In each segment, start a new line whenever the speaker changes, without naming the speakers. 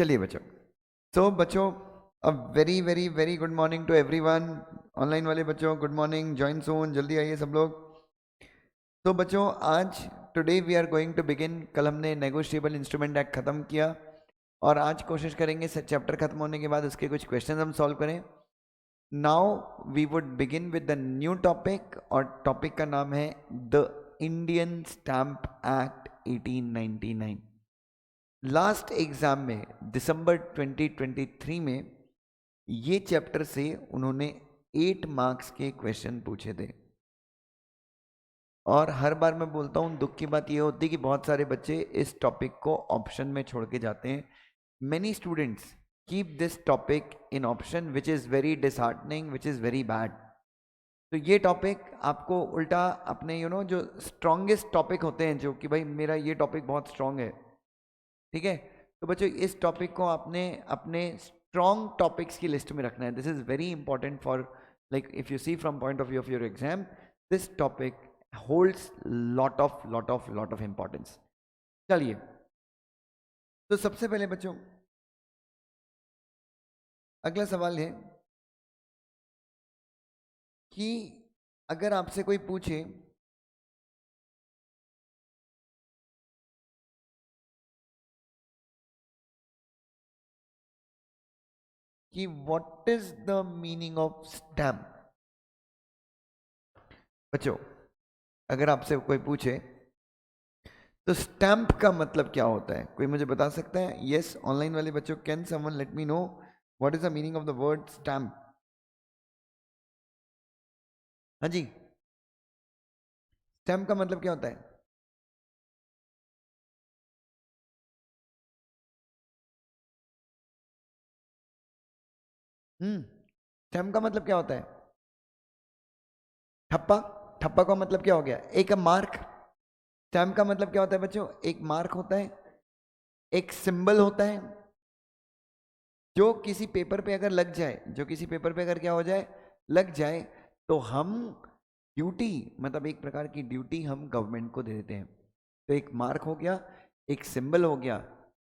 चलिए बच्चों, तो बच्चों a very very very good morning to everyone. Online वाले बच्चों गुड मॉर्निंग, ज्वाइन सून, जल्दी आइए सब लोग। तो बच्चों आज today we are going to begin. कल हमने नेगोशिएबल इंस्ट्रूमेंट एक्ट खत्म किया और आज कोशिश करेंगे चैप्टर खत्म होने के बाद उसके कुछ क्वेश्चन हम सॉल्व करें। Now we would begin with the new topic और टॉपिक का नाम है the Indian stamp act 1899। Last exam में दिसंबर 2023 में ये चैप्टर से उन्होंने 8 मार्क्स के क्वेश्चन पूछे थे और हर बार मैं बोलता हूँ दुख की बात ये होती है कि बहुत सारे बच्चे इस टॉपिक को ऑप्शन में छोड़ के जाते हैं। Many students keep this topic in option which is very disheartening, which is very bad. तो ये टॉपिक आपको उल्टा अपने जो स्ट्रॉन्गेस्ट टॉपिक होते हैं, जो कि भाई मेरा ये टॉपिक बहुत स्ट्रॉन्ग है, ठीक है, तो बच्चों इस टॉपिक को आपने अपने स्ट्रॉन्ग टॉपिक्स की लिस्ट में रखना है। This is very important for like if you see from point of view of your exam, this topic holds lot of importance. चलिए, तो सबसे पहले बच्चों अगला सवाल है कि अगर आपसे कोई पूछे कि what is the meaning of stamp. बच्चों अगर आपसे कोई पूछे तो स्टैम्प का मतलब क्या होता है, कोई मुझे बता सकता है? यस, ऑनलाइन वाले बच्चों, can someone let me know what is the meaning of the word stamp? हाँ जी, स्टैम्प का मतलब क्या होता है? स्टैम्प का मतलब क्या होता है? ठप्पा। ठप्पा का मतलब क्या हो गया? एक मार्क। स्टैम्प का मतलब क्या होता है बच्चों? एक मार्क होता है, एक सिंबल होता है जो किसी पेपर पे अगर लग जाए, जो किसी पेपर पे अगर क्या हो जाए, लग जाए, तो हम ड्यूटी, मतलब एक प्रकार की ड्यूटी हम गवर्नमेंट को दे देते हैं। तो एक मार्क हो गया, एक सिंबल हो गया,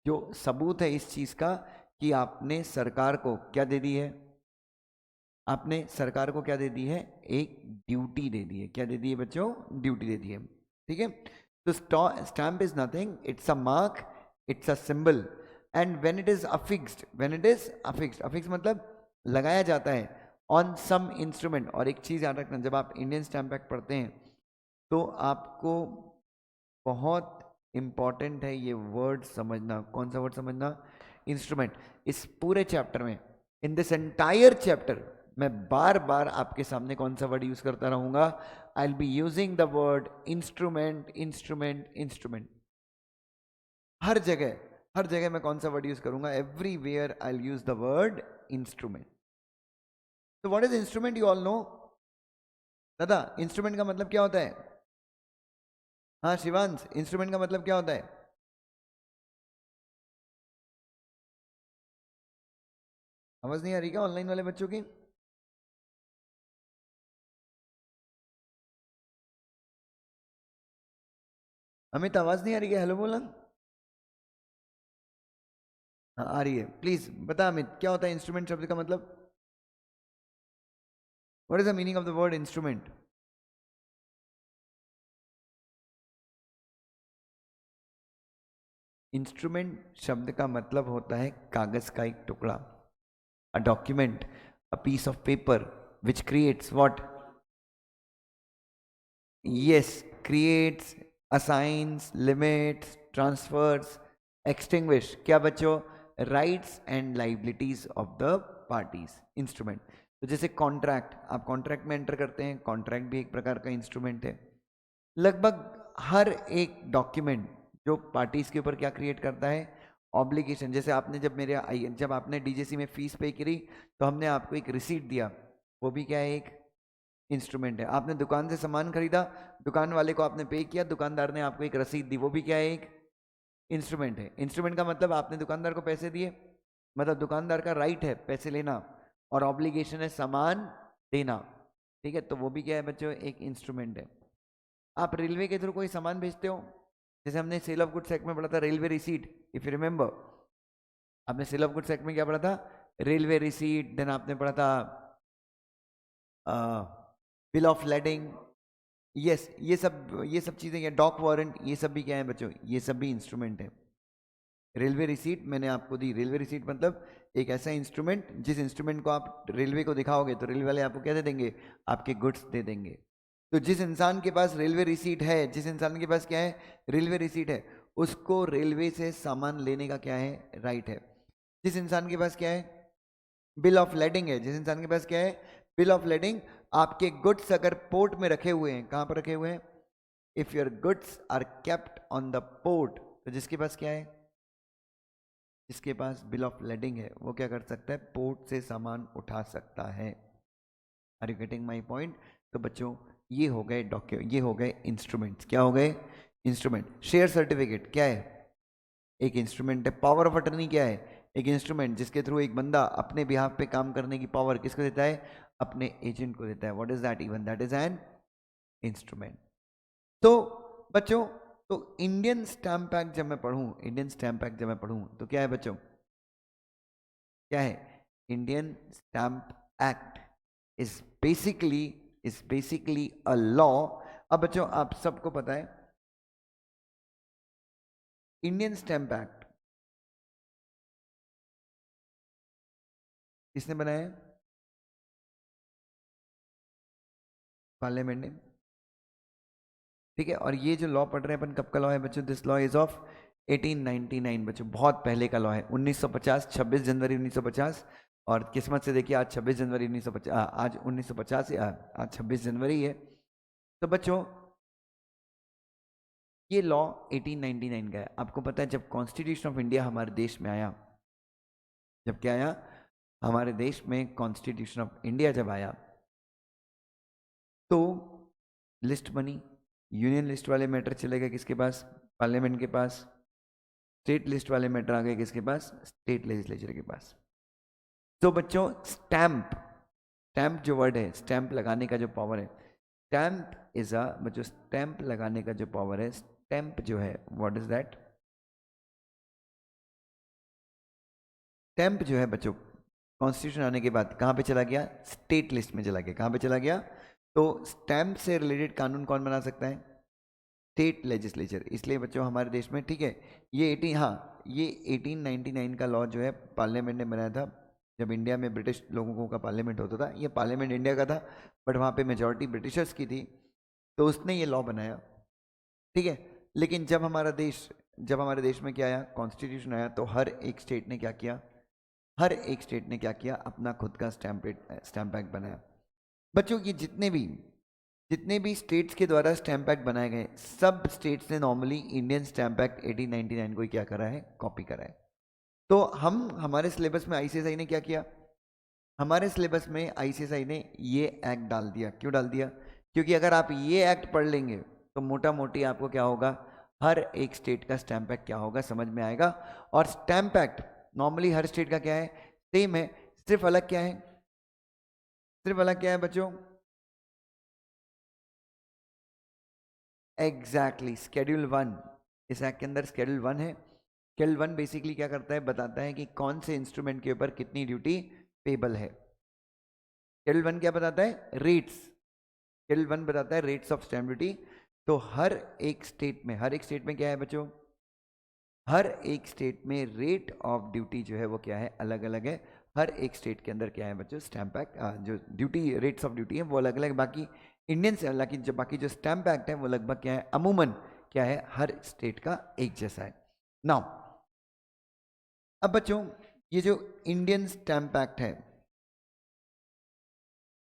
जो सबूत है इस चीज का कि आपने सरकार को क्या दे दी है, आपने सरकार को क्या दे दी है? एक ड्यूटी दे दी है। क्या दे दी है बच्चों? ड्यूटी दे दी है, ठीक है। तो stamp is nothing, it's a mark, it's a symbol, and when it is affixed, when it is affixed, affix मतलब लगाया जाता है ऑन सम इंस्ट्रूमेंट। और एक चीज याद रखना, जब आप इंडियन स्टैम्प एक्ट पढ़ते हैं तो आपको बहुत इंपॉर्टेंट है ये वर्ड समझना। कौन सा वर्ड समझना? इंस्ट्रूमेंट। इस पूरे चैप्टर में, इन दिस एंटायर चैप्टर, मैं बार बार आपके सामने कौन सा वर्ड यूज करता रहूंगा? I will be using the word instrument, instrument, instrument. हर जगह, हर जगह मैं कौन सा वर्ड यूज करूंगा? Everywhere I will use the word instrument. तो what is instrument? You all know. दादा इंस्ट्रूमेंट का मतलब क्या होता है? हाँ शिवांश, इंस्ट्रूमेंट का मतलब क्या होता है? आवाज नहीं आ रही क्या ऑनलाइन वाले बच्चों की? अमित आवाज नहीं आ रही है? हेलो बोला। हाँ आ रही है, प्लीज बता अमित, क्या होता है इंस्ट्रूमेंट शब्द का मतलब? What is the meaning of the word instrument? Instrument शब्द का मतलब होता है कागज का एक टुकड़ा, a document, a piece of paper which creates what? Yes, creates, assigns, limits, transfers, extinguish, क्या बच्चों? Rights and liabilities of the parties. Instrument. तो जैसे कॉन्ट्रैक्ट, आप कॉन्ट्रैक्ट में एंटर करते हैं, कॉन्ट्रैक्ट भी एक प्रकार का इंस्ट्रूमेंट है। लगभग हर एक डॉक्यूमेंट जो पार्टीज के ऊपर क्या क्रिएट करता है? ऑब्लिगेशन। जैसे आपने जब जब आपने डीजेसी में फीस पे करी तो हमने आपको एक रिसीट दिया, वो भी क्या है? एक इंस्ट्रूमेंट है। आपने दुकान से सामान खरीदा, दुकान वाले को आपने पे किया, दुकानदार ने आपको एक रसीद दी, वो भी क्या है? एक इंस्ट्रूमेंट है। इंस्ट्रूमेंट का मतलब आपने दुकानदार को पैसे दिए, मतलब दुकानदार का राइट है पैसे लेना, और ऑब्लिगेशन है सामान देना, ठीक है, तो वो भी क्या है बच्चों? एक इंस्ट्रूमेंट है। आप रेलवे के थ्रू कोई सामान भेजते हो, जैसे हमने सेल ऑफ गुड्स एक्ट में पढ़ा था, railway receipt, if you remember, आपने सेल ऑफ गुड्स एक्ट में क्या पढ़ा था? रेलवे रिसीट, देन आपने पढ़ा था बिल ऑफ लेडिंग, यस, ये सब चीजें क्या, डॉक वारंट, ये सब भी क्या है बच्चों? ये सब भी इंस्ट्रूमेंट है। रेलवे रिसीट मैंने आपको दी। रेलवे रिसीट मतलब एक ऐसा इंस्ट्रूमेंट, जिस इंस्ट्रूमेंट को आप रेलवे को दिखाओगे तो रेलवे वाले आपको क्या दे देंगे? आपके गुड्स दे देंगे। तो जिस इंसान के पास रेलवे रिसीट है, जिस इंसान के पास क्या है? रेलवे रिसीट है, उसको रेलवे से सामान लेने का क्या है? राइट है। जिस इंसान के पास क्या है? बिल ऑफ लेडिंग है। जिस इंसान के पास क्या है? Bill of lading. आपके गुड्स अगर पोर्ट में रखे हुए हैं, कहां पर रखे हुए हैं? If your goods are kept on the port, तो जिसके पास क्या है? जिसके पास बिल ऑफ लेडिंग है वो क्या कर सकता है? पोर्ट से सामान उठा सकता है। Are you getting my point? तो बच्चों ये हो गए डॉक्यूमेंट, ये हो गए इंस्ट्रूमेंट्स। क्या हो गए? इंस्ट्रूमेंट। शेयर सर्टिफिकेट क्या है? एक इंस्ट्रूमेंट है। पावर ऑफ अटर्नी क्या है? एक इंस्ट्रूमेंट जिसके थ्रू एक बंदा अपने बिहाफ पे काम करने की पावर किसको देता है? अपने एजेंट को देता है। What is that? Even that is an instrument. तो बच्चों, तो इंडियन स्टैम्प एक्ट जब मैं पढ़ूं, इंडियन स्टैम्प एक्ट जब मैं पढ़ूं तो क्या है बच्चों? क्या है? Indian stamp act is basically a law. अब बच्चों आप सबको पता है इंडियन स्टैम्प एक्ट किसने बनाया है? पार्लियामेंट ने। ठीक है, और ये जो लॉ पढ़ रहे हैं अपन, कब का लॉ है बच्चों? दिस लॉ इज ऑफ 1899 बच्चों, बहुत पहले का लॉ है। 1950, 26 जनवरी 1950। और किस्मत से देखिए आज 26 जनवरी 1950, आज 1950 आज 26 जनवरी है। तो बच्चों ये लॉ 1899 का है। आपको पता है जब कॉन्स्टिट्यूशन ऑफ इंडिया हमारे देश में आया, जब क्या आया हमारे देश में? कॉन्स्टिट्यूशन ऑफ इंडिया जब आया तो लिस्ट बनी। यूनियन लिस्ट वाले मैटर चले गए किसके पास? पार्लियामेंट के पास। स्टेट लिस्ट वाले मैटर आ गए किसके पास? स्टेट लेजिस्लेचर के पास। तो बच्चों स्टैंप, स्टैंप जो वर्ड है, स्टैंप लगाने का जो पावर है, स्टैंप इज अ बच्चों, स्टैंप लगाने का जो पावर है, स्टैंप जो है, व्हाट इज दैट? स्टैंप जो है बच्चों कॉन्स्टिट्यूशन आने के बाद कहां पे चला गया? स्टेट लिस्ट में चला गया। कहां पे चला गया? तो स्टैंप से रिलेटेड कानून कौन बना सकता है? State legislature. इसलिए बच्चों हमारे देश में, ठीक है, ये 1899 का लॉ जो है पार्लियामेंट ने बनाया था। जब इंडिया में ब्रिटिश लोगों का पार्लियामेंट होता था, ये पार्लियामेंट इंडिया का था बट वहाँ पे मेजॉरिटी ब्रिटिशर्स की थी, तो उसने ये लॉ बनाया। ठीक है, लेकिन जब हमारे देश में क्या आया? कॉन्स्टिट्यूशन आया, तो हर एक स्टेट ने क्या किया? हर एक स्टेट ने क्या किया? अपना खुद का स्टैम्प एक्ट बनाया। बच्चों की जितने भी स्टेट्स के द्वारा स्टैम्प एक्ट बनाए गए, सब स्टेट्स ने नॉर्मली इंडियन स्टैम्प एक्ट 1899 को ही क्या करा है? कॉपी करा है। तो हमारे सिलेबस में आईसीएसआई ने क्या किया? हमारे सिलेबस में आईसीएसआई ने ये एक्ट डाल दिया। क्यों डाल दिया? क्योंकि अगर आप ये एक्ट पढ़ लेंगे तो मोटा मोटी आपको क्या होगा? हर एक स्टेट का स्टैम्प एक्ट क्या होगा समझ में आएगा। और स्टैम्प एक्ट नॉर्मली हर स्टेट का क्या है? सेम है। सिर्फ अलग क्या है? सिर्फ अलग क्या है बच्चों? Exactly schedule 1। इस एक्ट के अंदर शेड्यूल 1 है। शेड्यूल 1 बेसिकली क्या करता है? बताता है कि कौन से इंस्ट्रूमेंट के ऊपर कितनी ड्यूटी पेबल है। शेड्यूल 1 क्या बताता है? रेट्स। शेड्यूल 1 बताता है रेट्स ऑफ स्टैम्प ड्यूटी। तो हर एक स्टेट में क्या है बच्चों? हर एक स्टेट में रेट ऑफ ड्यूटी जो है वो क्या है? अलग अलग है। हर एक स्टेट के अंदर क्या है बच्चों? स्टैम्प एक्ट जो ड्यूटी, रेट्स ऑफ ड्यूटी है वो अलग अलग। बाकी इंडियन से हालांकि जो बाकी जो स्टैम्प एक्ट है वो लगभग क्या है? अमूमन क्या है? हर स्टेट का एक जैसा है। नाउ अब बच्चों ये जो इंडियन स्टैम्प एक्ट है,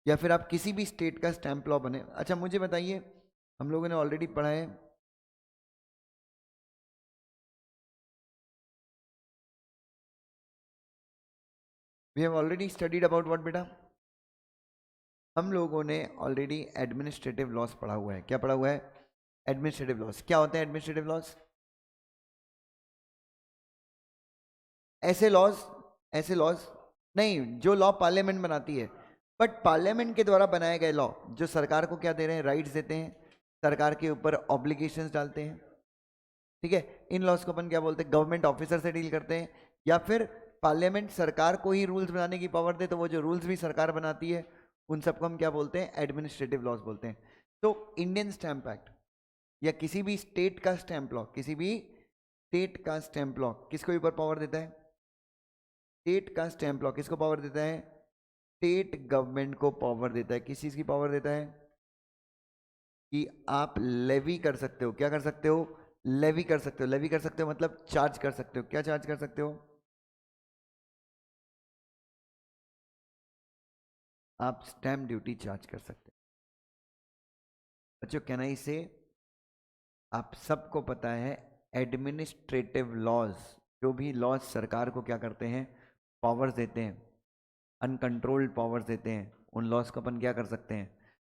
या फिर आप किसी भी स्टेट का स्टैम्प लॉ बने, अच्छा मुझे बताइए, हम लोगों ने ऑलरेडी पढ़ा है, we have already studied about what बेटा? हम लोगों ने ऑलरेडी एडमिनिस्ट्रेटिव लॉस पढ़ा हुआ है। क्या पढ़ा हुआ है? Administrative loss. क्या होते हैं एडमिनिस्ट्रेटिव लॉस? ऐसे लॉज नहीं जो लॉ पार्लियामेंट बनाती है, बट पार्लियामेंट के द्वारा बनाए गए लॉ जो सरकार को क्या दे रहे हैं? राइट्स देते हैं, सरकार के ऊपर ऑब्लिगेशंस डालते हैं। ठीक है, इन लॉस को अपन क्या बोलते हैं? गवर्नमेंट ऑफिसर से डील करते हैं, या फिर पार्लियामेंट सरकार को ही रूल्स बनाने की पावर दे, तो वो जो रूल्स भी सरकार बनाती है उन सबको हम क्या बोलते हैं? एडमिनिस्ट्रेटिव लॉज बोलते हैं। तो इंडियन स्टैंप एक्ट या किसी भी स्टेट का स्टैंप लॉ, किसी भी स्टेट का स्टैंप लॉ किसको ऊपर पावर देता है? स्टेट का स्टैंप लॉ किसको पावर देता है? स्टेट गवर्नमेंट को पावर देता है। किस चीज की पावर देता है? कि आप लेवी कर सकते हो। क्या कर सकते हो? लेवी कर सकते हो। लेवी कर सकते हो मतलब चार्ज कर सकते हो। क्या चार्ज कर सकते हो? आप स्टैंप ड्यूटी चार्ज कर सकते हो। बच्चों कहना ही से आप सबको पता है एडमिनिस्ट्रेटिव लॉज, जो भी लॉज सरकार को क्या करते हैं? पावर्स देते हैं, अनकंट्रोल्ड पावर्स देते हैं। उन लॉज को अपन क्या कर सकते हैं?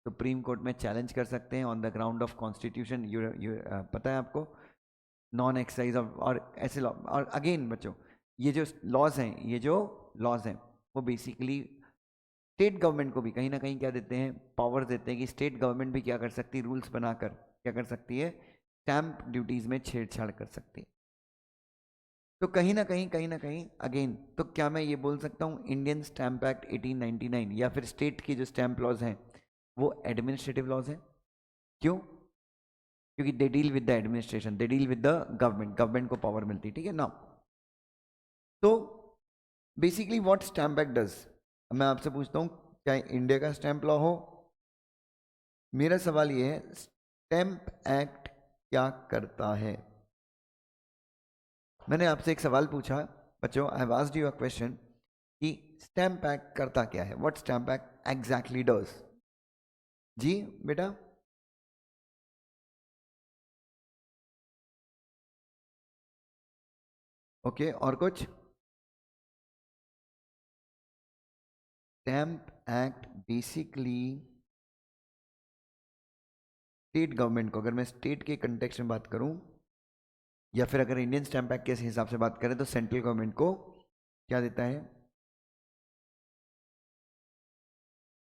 सुप्रीम कोर्ट में चैलेंज कर सकते हैं on the ground of constitution. पता है आपको? नॉन एक्सरसाइज और ऐसे लॉ। और अगेन बच्चों, ये जो लॉज हैं, ये जो लॉज हैं वो बेसिकली स्टेट गवर्नमेंट को भी कहीं ना कहीं क्या देते हैं? पावर देते हैं कि स्टेट गवर्नमेंट भी क्या कर सकती है? रूल्स बनाकर क्या कर सकती है? स्टैंप ड्यूटीज में छेड़छाड़ कर सकती है। तो कहीं ना कहीं अगेन, तो क्या मैं ये बोल सकता हूँ इंडियन स्टैंप एक्ट 1899 या फिर स्टेट की जो स्टैंप लॉज हैं वो एडमिनिस्ट्रेटिव लॉज हैं? क्यों? क्योंकि they deal with the administration, they deal with the government, government को पावर मिलती है। ठीक है ना? तो basically what stamp act does, मैं आपसे पूछता हूँ क्या इंडिया का स्टैंप लॉ हो? मेरा सवाल ये है स्टैंप एक्ट क्या करता है? मैंने आपसे एक सवाल पूछा बच्चों, I have asked you a question कि स्टैंप एक्ट करता क्या है? What stamp act exactly does? जी बेटा, ओके और कुछ? Stamp act basically state government को, अगर मैं स्टेट के कंटेक्स्ट में बात करूं या फिर अगर इंडियन स्टैंप एक्ट के हिसाब से बात करें तो सेंट्रल गवर्नमेंट को क्या देता है?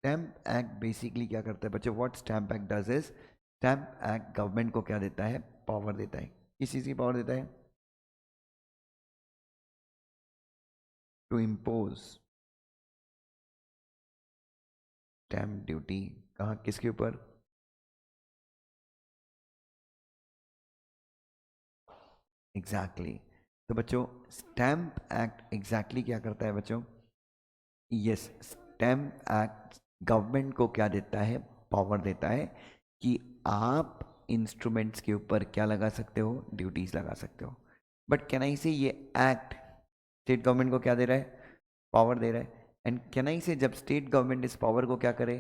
स्टैंप एक्ट बेसिकली क्या करता है बच्चों? What stamp act does is stamp act government को क्या देता है? पावर देता है। किस चीज की पावर देता है? To impose stamp duty. कहाँ, किसके ऊपर? एग्जैक्टली तो बच्चों स्टैंप एक्ट एग्जैक्टली क्या करता है बच्चों? यस, स्टैम्प एक्ट गवर्नमेंट को क्या देता है? पावर देता है कि आप इंस्ट्रूमेंट्स के ऊपर क्या लगा सकते हो? ड्यूटीज लगा सकते हो। बट कैन आई से ये एक्ट स्टेट गवर्नमेंट को क्या दे रहा है? पावर दे रहा है। एंड कैन आई से जब स्टेट गवर्नमेंट इस पावर को क्या करे?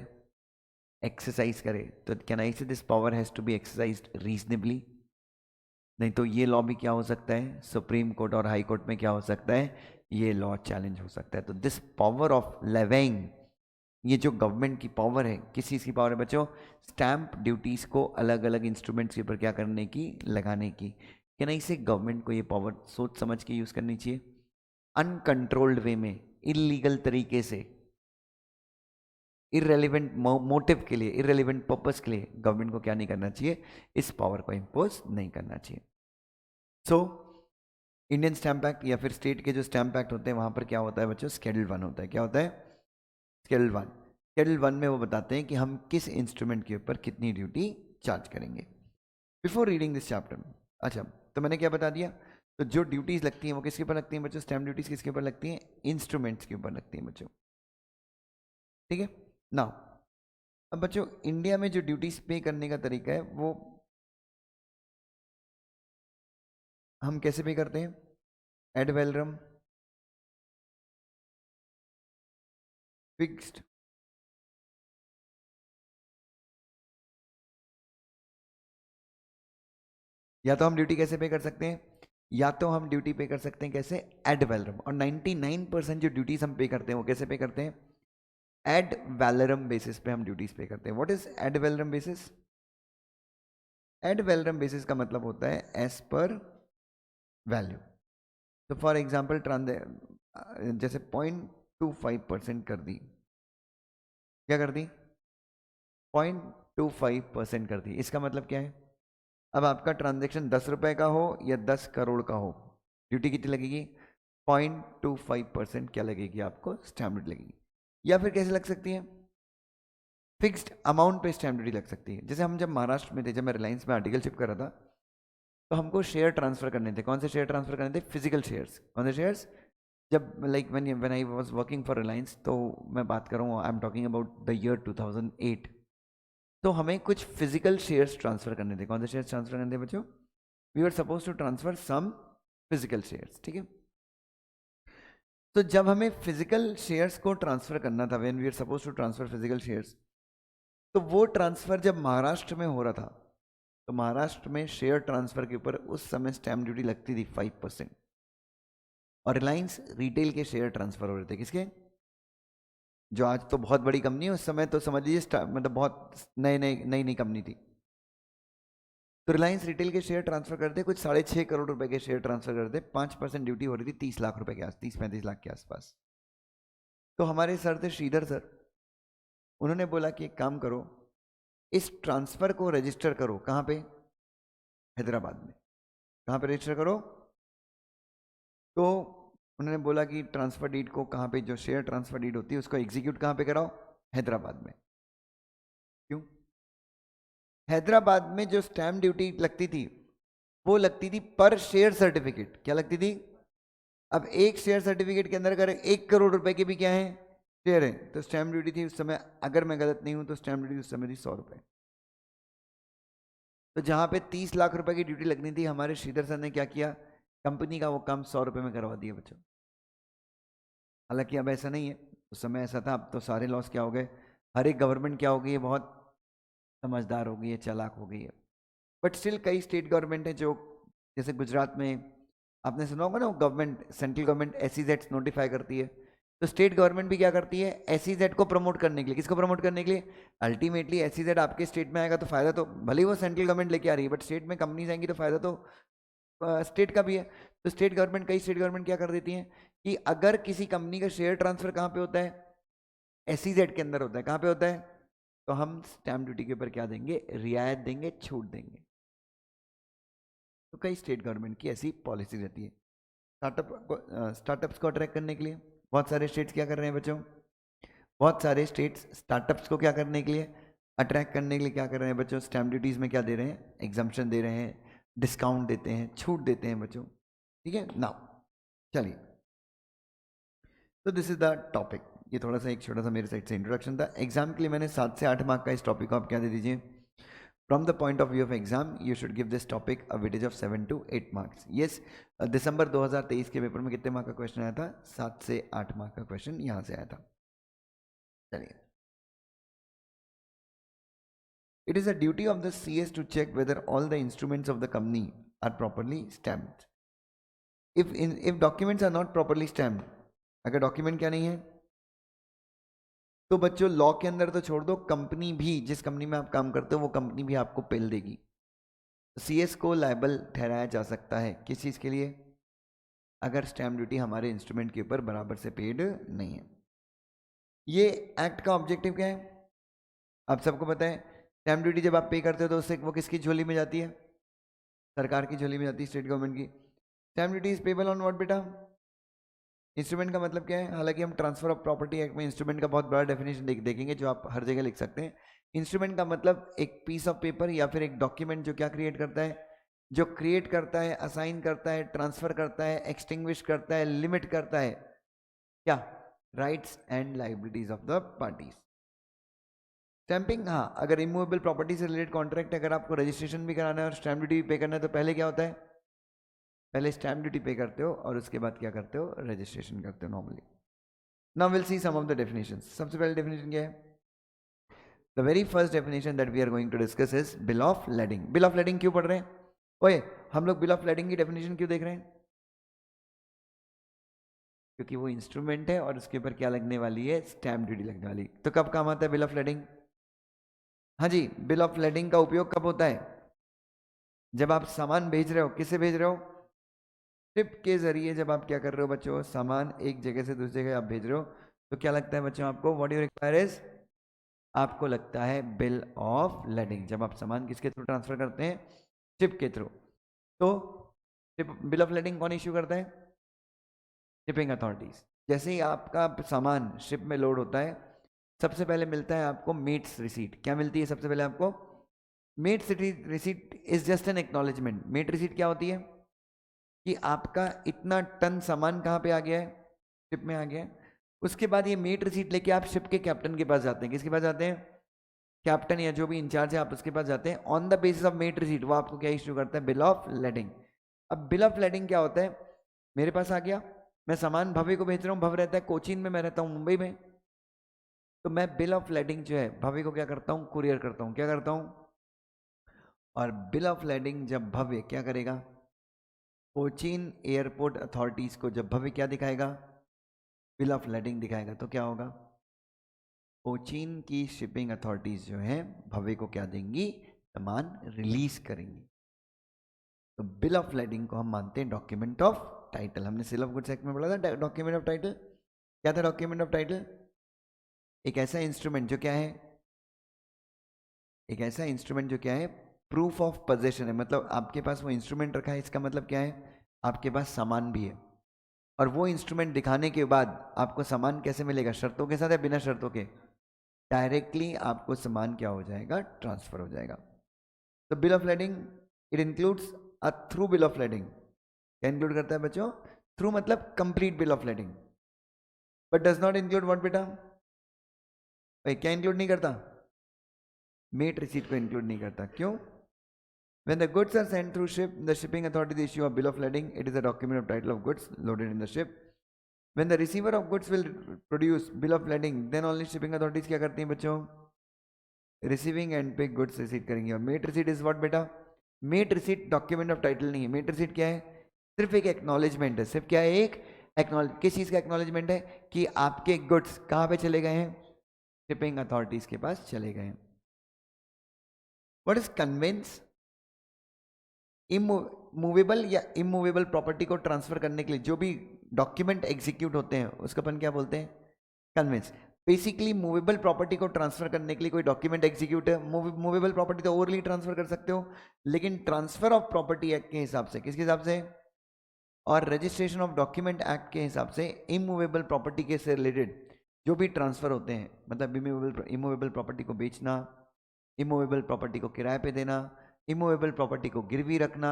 एक्सरसाइज करे, तो can I say this power has to be exercised reasonably. नहीं तो ये लॉ भी क्या हो सकता है? सुप्रीम कोर्ट और हाई कोर्ट में क्या हो सकता है? ये लॉ चैलेंज हो सकता है। तो दिस पावर ऑफ लेविंग, ये जो गवर्नमेंट की पावर है, किस चीज़ की पावर है बच्चों? स्टैंप ड्यूटीज को अलग अलग इंस्ट्रूमेंट्स के ऊपर क्या करने की? लगाने की। क्या नहीं से गवर्नमेंट को ये पावर सोच समझ के यूज़ करनी चाहिए, अनकंट्रोल्ड वे में, इलीगल तरीके से, इरेलीवेंट मोटिव के लिए, इरेलीवेंट पर्पस के लिए गवर्नमेंट को क्या नहीं करना चाहिए? इस पावर को इम्पोज नहीं करना चाहिए। सो इंडियन स्टैंप एक्ट या फिर स्टेट के जो स्टैंप एक्ट होते हैं वहां पर क्या होता है बच्चों? स्केड्यूल 1 होता है। क्या होता है? स्केड्यूल 1। स्केड्यूल 1 में वो बताते हैं कि हम किस इंस्ट्रूमेंट के ऊपर कितनी ड्यूटी चार्ज करेंगे। बिफोर रीडिंग दिस चैप्टर, अच्छा तो मैंने क्या बता दिया? तो जो ड्यूटीज लगती हैं वो किसके ऊपर लगती हैं बच्चों? स्टैंप ड्यूटीज किसके ऊपर लगती हैं? इंस्ट्रूमेंट्स के ऊपर लगती हैं बच्चों। ठीक है ना? अब बच्चों इंडिया में जो ड्यूटीज पे करने का तरीका है वो हम कैसे पे करते हैं? एड वैलोरम, फिक्स्ड, या तो हम ड्यूटी कैसे पे कर सकते हैं? या तो हम ड्यूटी पे कर सकते हैं कैसे? Ad valorem. और 99% जो ड्यूटीज हम पे करते हैं वो कैसे पे करते हैं? एड वैलोरम बेसिस पे हम ड्यूटीज पे करते हैं। What is ad valorem basis? Ad valorem basis का मतलब होता है एज पर वैल्यू। तो फॉर एग्जाम्पल जैसे 0.25% कर दी, क्या कर दी? 0.25% कर दी। इसका मतलब क्या है? अब आपका ट्रांजेक्शन 10 रुपए का हो या 10 करोड़ का हो, ड्यूटी कितनी लगेगी? 0.25% क्या लगेगी आपको, स्टैम्प ड्यूटी लगेगी। या फिर कैसे लग सकती है, फिक्स्ड अमाउंट पे स्टैम्प ड्यूटी लग सकती है। जैसे हम जब महाराष्ट्र में थे, जब मैं रिलायंस में आर्टिकलशिप कर रहा था, तो हमको शेयर ट्रांसफर करने थे। कौन से शेयर ट्रांसफर करने थे, फिजिकल शेयर्स। कौन से शेयर्स, जब like when I was working for Reliance, तो मैं बात कर रहा हूँ, I am talking about the year 2008, तो हमें कुछ फिजिकल शेयर्स ट्रांसफर करने थे। कौन से शेयर्स ट्रांसफर करने थे बच्चों, we were suppose to transfer some physical shares, ठीक है। तो जब हमें फिजिकल शेयर्स को ट्रांसफर करना था, when we are suppose to transfer physical shares, तो वो ट्रांसफर जब महाराष्ट्र में हो रहा था, तो महाराष्ट्र में शेयर ट्रांसफर के ऊपर उस समय स्टैम्प ड्यूटी लगती थी 5%। और रिलायंस रिटेल के शेयर ट्रांसफर हो रहे थे, किसके, जो आज तो बहुत बड़ी कंपनी है, उस समय तो समझ लीजिए मतलब बहुत नई कंपनी थी। तो रिलायंस रिटेल के शेयर ट्रांसफर करते, कुछ 6.5 करोड़ रुपए के शेयर ट्रांसफर करते, 5% ड्यूटी हो रही थी 30 लाख रुपए के आस, 30-35 लाख के आसपास। तो हमारे सर थे श्रीधर सर, उन्होंने बोला कि एक काम करो, इस ट्रांसफर को रजिस्टर करो। कहाँ पे, हैदराबाद में। कहाँ पे रजिस्टर करो, तो उन्होंने बोला कि ट्रांसफर डीड को कहाँ पे, जो शेयर ट्रांसफर डीड होती है उसको एग्जीक्यूट कहाँ पे कराओ, हैदराबाद में। क्यों, हैदराबाद में जो स्टैम्प ड्यूटी लगती थी वो लगती थी पर शेयर सर्टिफिकेट। क्या लगती थी, अब एक शेयर सर्टिफिकेट के अंदर अगर 1 करोड़ रुपए के भी क्या है, शेयर है, तो स्टैम्प ड्यूटी थी उस समय, अगर मैं गलत नहीं हूं तो स्टैम्प ड्यूटी उस समय थी 100 रुपए। तो जहां पे 30 लाख रुपए की ड्यूटी लगनी थी, हमारे श्रीधर सर ने क्या किया, कंपनी का वो काम 100 रुपए में करवा दिया बच्चों। हालांकि अब ऐसा नहीं है, उस समय ऐसा था, अब तो सारे लॉस क्या हो गए, हर एक गवर्नमेंट क्या हो गई है, बहुत समझदार हो गई है, चालाक हो गई है। बट स्टिल कई स्टेट गवर्नमेंट है जो, जैसे गुजरात में आपने सुना होगा ना, government, central government SEZ notify करती है, तो स्टेट गवर्नमेंट भी क्या करती है, SEZ को प्रमोट करने के लिए। किसको प्रमोट करने के लिए, अल्टीमेटली SEZ आपके स्टेट में आएगा तो फायदा तो भले ही वो सेंट्रल गवर्नमेंट लेके आ रही है, बट स्टेट में कंपनीज आएंगी तो फायदा तो स्टेट का भी है। तो स्टेट गवर्नमेंट, कई स्टेट गवर्नमेंट क्या कर देती है कि अगर किसी कंपनी का शेयर ट्रांसफर कहाँ पे होता है, SEZ के अंदर होता है। कहाँ पे होता है, तो हम स्टैम्प ड्यूटी के ऊपर क्या देंगे, रियायत देंगे, छूट देंगे। तो कई स्टेट गवर्नमेंट की ऐसी पॉलिसी रहती है। स्टार्टअप्स को अट्रैक्ट करने के लिए बहुत सारे स्टेट्स क्या कर रहे हैं बच्चों, बहुत सारे स्टेट्स स्टार्टअप्स को क्या करने के लिए, अट्रैक्ट करने के लिए क्या कर रहे हैं बच्चों, स्टैम्प ड्यूटीज में क्या दे रहे हैं, एग्जम्पशन दे रहे हैं, डिस्काउंट देते हैं, छूट देते हैं बच्चों। ठीक है ना, चलिए, तो दिस इज द टॉपिक। ये थोड़ा सा एक छोटा सा मेरे साइड से इंट्रोडक्शन था। एग्जाम के लिए मैंने 7 से 8 मार्क का इस टॉपिक को आप क्या दे दीजिए, from the point of view of exam you should give this topic a weightage of 7 to 8 marks. Yes, दिसंबर 2023 के पेपर में कितने मार्क का क्वेश्चन आया था, 7 से 8 मार्क का क्वेश्चन यहाँ से आया था। चलिए, it is a duty of the CS to check whether all the instruments of the company are properly stamped. If documents are not properly stamped, अगर डॉक्यूमेंट क्या नहीं है, तो बच्चों लॉ के अंदर तो छोड़ दो, कंपनी भी, जिस कंपनी में आप काम करते हो वो कंपनी भी आपको पेल देगी। CS को लायबल ठहराया जा सकता है किस चीज़ के लिए, अगर स्टैम्प ड्यूटी हमारे इंस्ट्रूमेंट के ऊपर बराबर से पेड नहीं है। ये एक्ट का ऑब्जेक्टिव क्या है, आप सबको पता है, स्टैम्प ड्यूटी जब आप पे करते हो तो उससे वो किसकी झोली में जाती है, सरकार की झोली में जाती है, स्टेट गवर्नमेंट की। Stamp duty is payable on what बेटा, इंस्ट्रूमेंट का मतलब क्या है, हालांकि हम ट्रांसफर ऑफ प्रॉपर्टी एक्ट में इंस्ट्रूमेंट का बहुत बड़ा डेफिनेशन देखेंगे जो आप हर जगह लिख सकते हैं। इंस्ट्रूमेंट का मतलब एक पीस ऑफ पेपर या फिर एक डॉक्यूमेंट जो क्या क्रिएट करता है, जो क्रिएट करता है, असाइन करता है, ट्रांसफर करता है, एक्सटिंग्विश करता है, लिमिट करता है क्या, rights and liabilities of the parties. Stamping, हाँ, अगर इमूवेबल प्रॉपर्टी से रिलेटेड कॉन्ट्रैक्ट, अगर आपको रजिस्ट्रेशन भी कराना है और स्टैम्प ड्यूटी पे करना है, तो पहले क्या होता है, पहले स्टैम्प ड्यूटी पे करते हो और उसके बाद क्या करते हो, रजिस्ट्रेशन करते हो normally. Now will see some of the definitions. सबसे पहले डेफिनेशन क्या है, the very first definition that we are going to discuss is bill of lading. Bill of lading क्यों पढ़ रहे हैं, ओए हम लोग बिल ऑफ लेडिंग की डेफिनेशन क्यों देख रहे हैं, क्योंकि वो इंस्ट्रूमेंट है और उसके ऊपर क्या लगने वाली है, स्टैम्प ड्यूटी लगने वाली। तो कब काम आता है बिल ऑफ लेडिंग, हाँ जी, बिल ऑफ लेडिंग का उपयोग कब होता है, जब आप सामान भेज रहे हो, किससे भेज रहे हो, शिप के जरिए। जब आप क्या कर रहे हो बच्चों, सामान एक जगह से दूसरी जगह आप भेज रहे हो, तो क्या लगता है बच्चों आपको, व्हाट यू रिक्वायर इज, आपको लगता है बिल ऑफ लेडिंग। जब आप सामान किसके थ्रू ट्रांसफर करते हैं, शिप के थ्रू, तो बिल ऑफ लेडिंग कौन इश्यू करता है, शिपिंग अथॉरिटीज। जैसे ही आपका सामान शिप में लोड होता है, सबसे पहले मिलता है आपको मीट्स रिसीट। क्या मिलती है सबसे पहले आपको? Mate's receipt is just an acknowledgement. Mate receipt क्या होती है कि आपका इतना टन सामान कहाँ पे आ गया है, शिप में आ गया है। उसके बाद ये मीट रिसीट लेके आप शिप के कैप्टन के पास जाते हैं। किसके पास जाते हैं? कैप्टन या जो भी इंचार्ज है, आप उसके पास जाते हैं। On the basis of meat receipt वो आपको क्या इश्यू करता है? Bill of lending. अब बिल ऑफ लेडिंग क्या होता है? मेरे पास आ गया, मैं सामान भव्य को भेज रहा हूँ, भव्य रहता है कोचीन में, मैं रहता हूँ मुंबई में, तो मैं बिल ऑफ लेडिंग जो है भव्य को क्या करता हूँ? कुरियर करता हूँ। क्या करता हूँ? और बिल ऑफ लेडिंग जब भव्य क्या करेगा? कोचीन एयरपोर्ट अथॉरिटीज को जब भव्य क्या दिखाएगा? बिल ऑफ लेडिंग दिखाएगा, तो क्या होगा? कोचीन की शिपिंग अथॉरिटीज जो है भव्य को क्या देंगी? सामान रिलीज करेंगी। तो बिल ऑफ लेडिंग को हम मानते हैं डॉक्यूमेंट ऑफ टाइटल। हमने सेल ऑफ गुड्स एक्ट में पढ़ा था डॉक्यूमेंट ऑफ टाइटल। क्या था डॉक्यूमेंट ऑफ टाइटल? एक ऐसा इंस्ट्रूमेंट जो क्या है? एक ऐसा इंस्ट्रूमेंट जो क्या है? प्रूफ ऑफ पोजेशन है। मतलब आपके पास वो इंस्ट्रूमेंट रखा है, इसका मतलब क्या है? आपके पास सामान भी है, और वो इंस्ट्रूमेंट दिखाने के बाद आपको सामान कैसे मिलेगा? शर्तों के साथ या बिना शर्तों के? डायरेक्टली आपको सामान क्या हो जाएगा? ट्रांसफर हो जाएगा। तो bill of lending it includes a through bill of lending. क्या इंक्लूड करता है बच्चों? थ्रू मतलब complete bill of lending, but does not include what बेटा? भाई क्या इंक्लूड नहीं करता? मेट रिसीट को इंक्लूड नहीं करता। क्यों? When the goods are sent through ship, the shipping authority issue a bill of lading. It is a document of title of goods loaded in the ship. When the receiver of goods will produce bill of lading, then only shipping authorities क्या करती हैं बच्चों? Receiving and pay goods receipt करेंगे। और mate receipt is what बेटा? Mate receipt document of title नहीं है। Met receipt क्या है? सिर्फ एक एक्नॉलेजमेंट है। सिर्फ क्या है? एक एक्नॉलेज। किस चीज़ का एक्नॉलेजमेंट है? कि आपके गुड्स कहाँ पे चले गए हैं? शिपिंग अथॉरिटीज के पास चले गए हैं। What is conveyance? इमूवेबल या इमूवेबल प्रॉपर्टी को ट्रांसफर करने के लिए जो भी डॉक्यूमेंट एग्जीक्यूट होते हैं उसको अपन क्या बोलते हैं? कन्वेंस। बेसिकली मूवेबल प्रॉपर्टी को ट्रांसफर करने के लिए कोई डॉक्यूमेंट एग्जीक्यूट है। मूवेबल प्रॉपर्टी तो ओवरली ट्रांसफर कर सकते हो, लेकिन ट्रांसफर ऑफ प्रॉपर्टी एक्ट के हिसाब से, किसके हिसाब से? और रजिस्ट्रेशन ऑफ डॉक्यूमेंट एक्ट के हिसाब से इमूवेबल प्रॉपर्टी के से रिलेटेड जो भी ट्रांसफर होते हैं, मतलब इमूवेबल प्रॉपर्टी को बेचना, इमूवेबल प्रॉपर्टी को किराए पे देना, इमूवेबल प्रॉपर्टी को गिरवी रखना,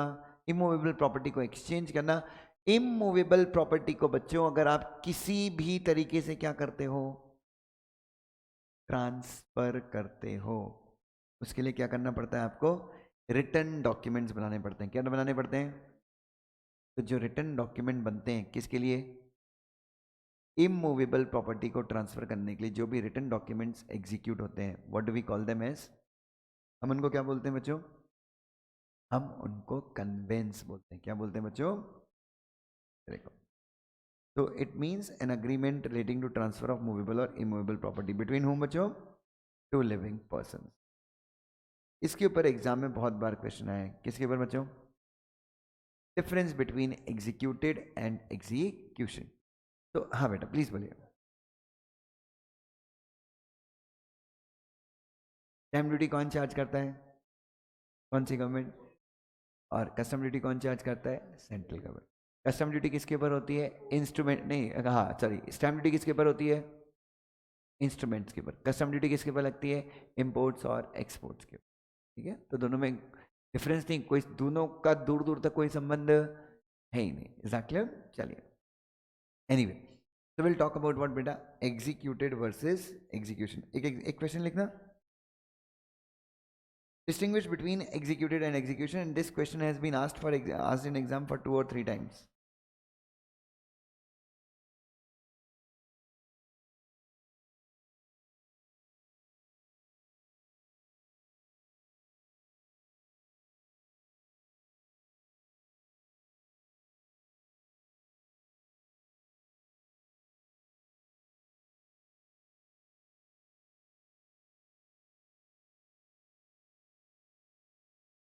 इमूवेबल प्रॉपर्टी को एक्सचेंज करना। इमूवेबल प्रॉपर्टी को बच्चों अगर आप किसी भी तरीके से क्या करते हो? ट्रांसफर करते हो, उसके लिए क्या करना पड़ता है आपको? रिटर्न डॉक्यूमेंट्स बनाने पड़ते हैं। क्या बनाने पड़ते हैं? तो जो रिटर्न डॉक्यूमेंट बनते हैं किसके लिए? इमूवेबल प्रॉपर्टी को ट्रांसफर करने के लिए जो भी रिटर्न डॉक्यूमेंट्स एग्जीक्यूट होते हैं, what do we call them as? हम उनको क्या बोलते हैं बच्चों? हम उनको कन्वेंस बोलते हैं। क्या बोलते हैं बच्चों? देखो, तो it means an agreement relating to transfer of movable और इमूवेबल प्रॉपर्टी बिटवीन होम बच्चों? Two living person. इसके ऊपर एग्जाम में बहुत बार क्वेश्चन आया है। किसके ऊपर बच्चों? Difference between executed and execution. तो हाँ बेटा प्लीज बोलिए। स्टैम्प ड्यूटी कौन चार्ज करता है? कौन सी गवर्नमेंट? और कस्टम ड्यूटी कौन चार्ज करता है? Central government. कस्टम ड्यूटी किसके ऊपर होती है? इंस्ट्रूमेंट नहीं, हाँ सॉरी, स्टैम्प ड्यूटी किसके ऊपर होती है? इंस्ट्रूमेंट्स के ऊपर। कस्टम ड्यूटी किसके ऊपर लगती है? इंपोर्ट्स और एक्सपोर्ट्स के ऊपर। ठीक है, तो दोनों में डिफरेंस नहीं, कोई दोनों का दूर दूर तक कोई संबंध है ही नहीं। Is that clear? चलिए, anyway, so we'll talk about what beta? Executed versus execution. एक क्वेश्चन लिखना, distinguish between executed and execution, and this question has been asked in exam for 2 or 3 times.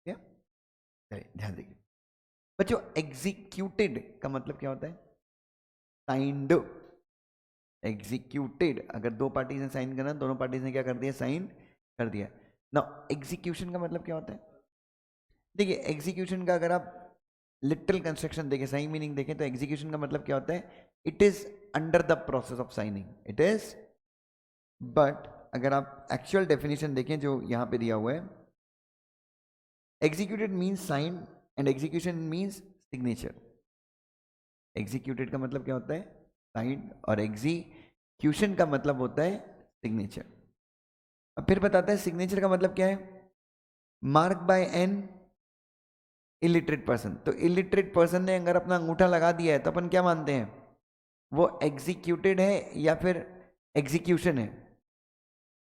क्या? चलिए ध्यान देखिए बच्चों, एग्जीक्यूटेड का मतलब क्या होता है? साइंड। एग्जीक्यूटेड, अगर दो पार्टीज ने साइन करना, दोनों पार्टीज ने क्या कर दिया? साइन कर दिया। ना एग्जीक्यूशन का मतलब क्या होता है? देखिए एग्जीक्यूशन का अगर आप लिटरल कंस्ट्रक्शन देखें, सही मीनिंग देखें तो एग्जीक्यूशन का मतलब क्या होता है, it is under the process of signing, it is. But अगर आप एक्चुअल डेफिनेशन देखें जो यहां पे दिया हुआ है, executed means sign and execution means signature. Executed का मतलब क्या होता है, साइन, और एग्जीक्यूशन का मतलब होता है सिग्नेचर। अब फिर बताता है सिग्नेचर का मतलब क्या है, mark by an illiterate person. तो इलिटरेट पर्सन ने अगर अपना अंगूठा लगा दिया है तो अपन क्या मानते हैं, वो एग्जीक्यूटेड है या फिर एग्जीक्यूशन है,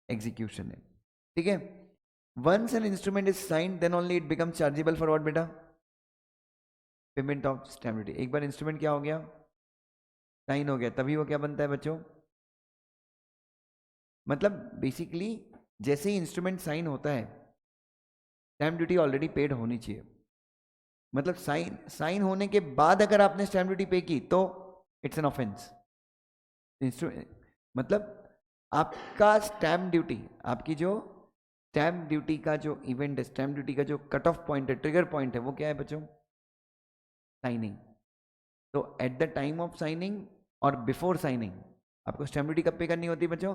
एग्जीक्यूशन है, ठीक है। Once an instrument is signed then only it become chargeable for what बेटा, पेमेंट ऑफ स्टैम्प ड्यूटी। एक बार इंस्ट्रूमेंट क्या हो गया, साइन हो गया, तभी वो क्या बनता है बच्चों, मतलब बेसिकली जैसे ही इंस्ट्रूमेंट साइन होता है स्टैम्प ड्यूटी ऑलरेडी पेड होनी चाहिए। मतलब साइन साइन होने के बाद अगर आपने स्टैम्प ड्यूटी पे की तो इट्स एन ऑफेंस। मतलब आपका स्टैम्प ड्यूटी, आपकी जो स्टैम्प ड्यूटी का जो इवेंट है, स्टैम्प ड्यूटी का जो कट ऑफ पॉइंट है, ट्रिगर पॉइंट है, वो क्या है बच्चों, साइनिंग। तो at the time of signing और बिफोर साइनिंग आपको स्टैम्प ड्यूटी कब पे करनी होती है बच्चों,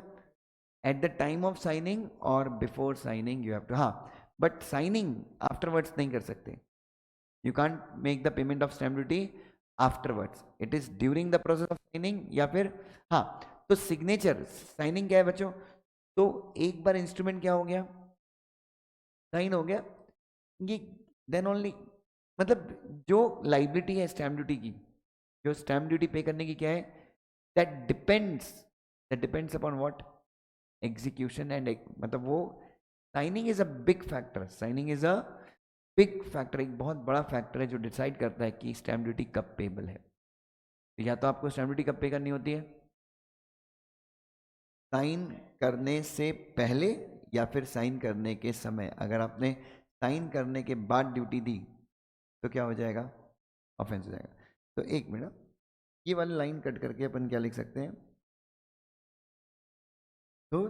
at the time of signing और before signing you have to, हाँ, बट साइनिंग आफ्टरवर्ड्स नहीं कर सकते। You can't make the payment of stamp duty afterwards. It is during the process of signing या फिर, हाँ, तो सिग्नेचर साइनिंग क्या है बच्चों, तो एक बार इंस्ट्रूमेंट क्या हो गया, साइन हो गया, ये देन ओनली, मतलब जो लाइबिलिटी है स्टैम्प ड्यूटी की, जो स्टैम्प ड्यूटी पे करने की क्या है, that depends upon what, execution and, मतलब वो signing is a big factor, signing is a big factor, एक बहुत बड़ा फैक्टर है जो डिसाइड करता है कि स्टैम्प ड्यूटी कब पेबल है। या तो आपको स्टैम्प ड्यूटी कब पे करनी होती है, साइन करने से पहले या फिर साइन करने के समय। अगर आपने साइन करने के बाद ड्यूटी दी तो क्या हो जाएगा, ऑफेंस हो जाएगा। तो एक मिनट, ये वाली लाइन कट करके अपन क्या लिख सकते हैं, तो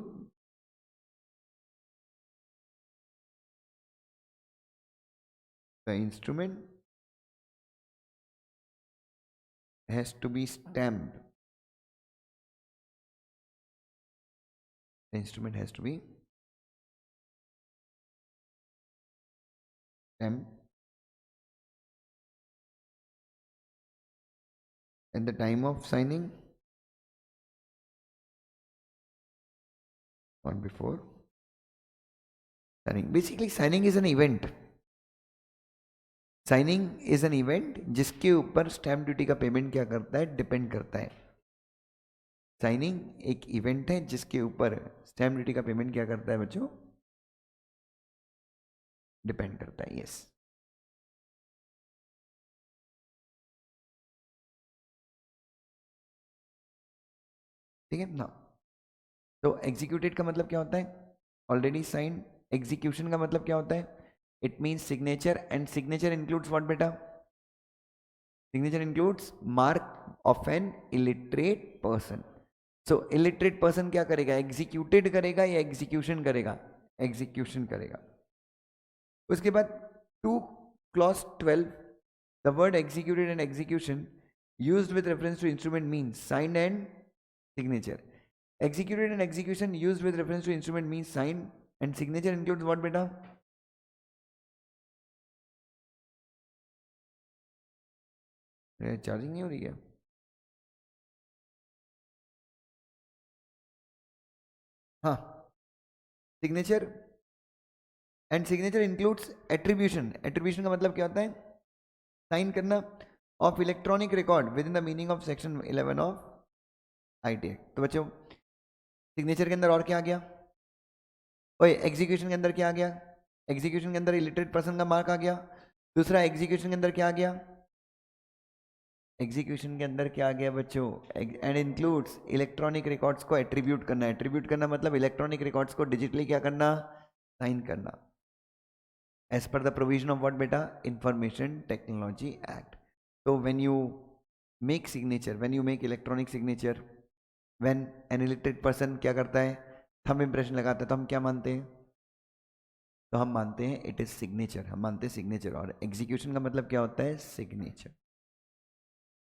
the instrument has to be stamped, the instrument has to be stamped at the time of signing or before signing. Basically signing is an event, signing is an event जिसके ऊपर stamp duty का payment क्या करता है, depend करता है। Signing एक event है जिसके ऊपर स्टैम्प ड्यूटी का पेमेंट क्या करता है बच्चों, डिपेंड करता है, यस। ठीक है ना। तो एग्जीक्यूटेड का मतलब क्या होता है, ऑलरेडी साइन। एग्जीक्यूशन का मतलब क्या होता है, it means signature, and signature includes what बेटा, signature includes mark of an illiterate person. So illiterate person क्या करेगा, एग्जीक्यूटेड करेगा या एग्जीक्यूशन करेगा, एग्जीक्यूशन करेगा। उसके बाद two clause 12, the word executed and execution used with reference to instrument means signed and signature. Executed and execution used with reference to instrument means signed and signature includes what beta, charging नहीं हो रही है, हाँ, signature and signature includes attribution. Attribution का मतलब क्या होता है, साइन करना of electronic record with in the meaning of section 11 of IT act. तो बच्चों सिग्नेचर के अंदर और क्या आ गया, ओए एग्जीक्यूशन के अंदर क्या आ गया, एग्जीक्यूशन के अंदर इलिटरेट पर्सन का मार्क आ गया। दूसरा एग्जीक्यूशन के अंदर क्या आ गया, एग्जीक्यूशन के अंदर क्या आ गया बच्चों, एंड इंक्लूड्स इलेक्ट्रॉनिक रिकॉर्ड्स को एट्रीब्यूट करना। एट्रीब्यूट करना मतलब इलेक्ट्रॉनिक रिकॉर्ड्स को डिजिटली क्या करना, साइन करना, as per the provision of what बेटा, इंफॉर्मेशन टेक्नोलॉजी एक्ट। तो when you make signature, when you make electronic signature, when an illiterate person क्या करता है, थंब इंप्रेशन लगाता है, तो हम क्या मानते हैं, तो हम मानते हैं इट इज सिग्नेचर, हम मानते हैं सिग्नेचर। और एग्जीक्यूशन का मतलब क्या होता है? Signature.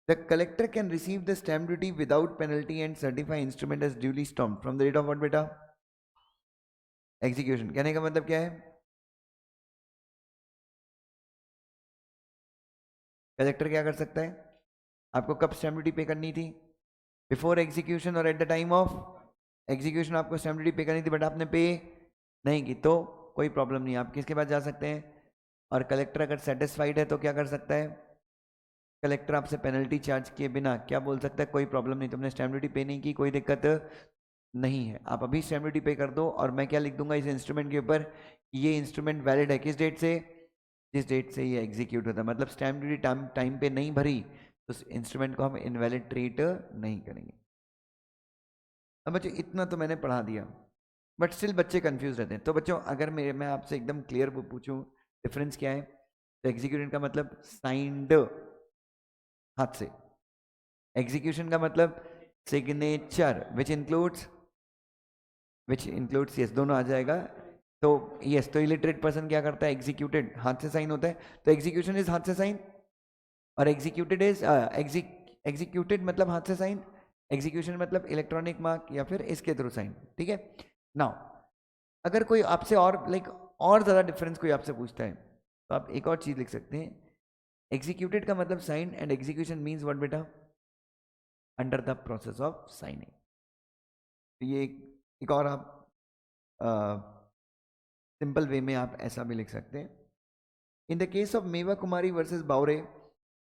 The collector can receive the stamp duty without penalty and certify instrument as duly stamped from the date of what बेटा? एग्जीक्यूशन। कहने का मतलब क्या है? कलेक्टर क्या कर सकता है? आपको कब स्टैम्प ड्यूटी पे करनी थी? बिफोर एग्जीक्यूशन और eight the time of execution आपको स्टैम्प ड्यूटी पे करनी थी, बट आपने पे नहीं की, तो कोई प्रॉब्लम नहीं, आप किसके पास जा सकते हैं? और कलेक्टर अगर सेटिस्फाइड है तो क्या कर सकता है? कलेक्टर आपसे पेनल्टी चार्ज किए बिना क्या बोल सकता है? कोई प्रॉब्लम नहीं, तुमने स्टैम्प ड्यूटी पे नहीं की, कोई दिक्कत नहीं है, आप अभी स्टैम्प ड्यूटी पे कर दो। और मैं क्या लिख दूंगा इस इंस्ट्रूमेंट के ऊपर? ये इंस्ट्रूमेंट वैलिड है किस डेट से? जिस डेट से ये एग्जीक्यूट होता है। मतलब स्टैम्प ड्यूटी टाइम पे नहीं भरी तो इंस्ट्रूमेंट को हम इनवैलिड ट्रीट नहीं करेंगे। अब बच्चों इतना तो मैंने पढ़ा दिया, बट स्टिल बच्चे कंफ्यूज रहते हैं। तो बच्चों अगर मैं आपसे एकदम क्लियर पूछूं डिफरेंस क्या है, तो एग्जीक्यूटेड का मतलब साइंड हाथ से, एग्जीक्यूशन का मतलब सिग्नेचर विच इंक्लूड्स यस, दोनों आ जाएगा। तो यस, तो इलिटरेट पर्सन क्या करता है? एग्जीक्यूटेड हाथ से साइन होता है, तो एग्जीक्यूशन इज हाथ से साइन, और एग्जीक्यूटेड इज एग्जीक्यूटेड मतलब हाथ से साइन, एग्जीक्यूशन मतलब इलेक्ट्रॉनिक मार्क या फिर इसके थ्रू साइन। ठीक है। नाउ अगर कोई आपसे और ज्यादा डिफरेंस कोई आपसे पूछता है तो आप एक और चीज लिख सकते हैं, एग्जीक्यूटेड का मतलब sign and execution means what बेटा? Under the process of signing. तो ये एक और आप सिंपल वे में आप ऐसा भी लिख सकते हैं। इन द केस ऑफ मेवा कुमारी versus Baware,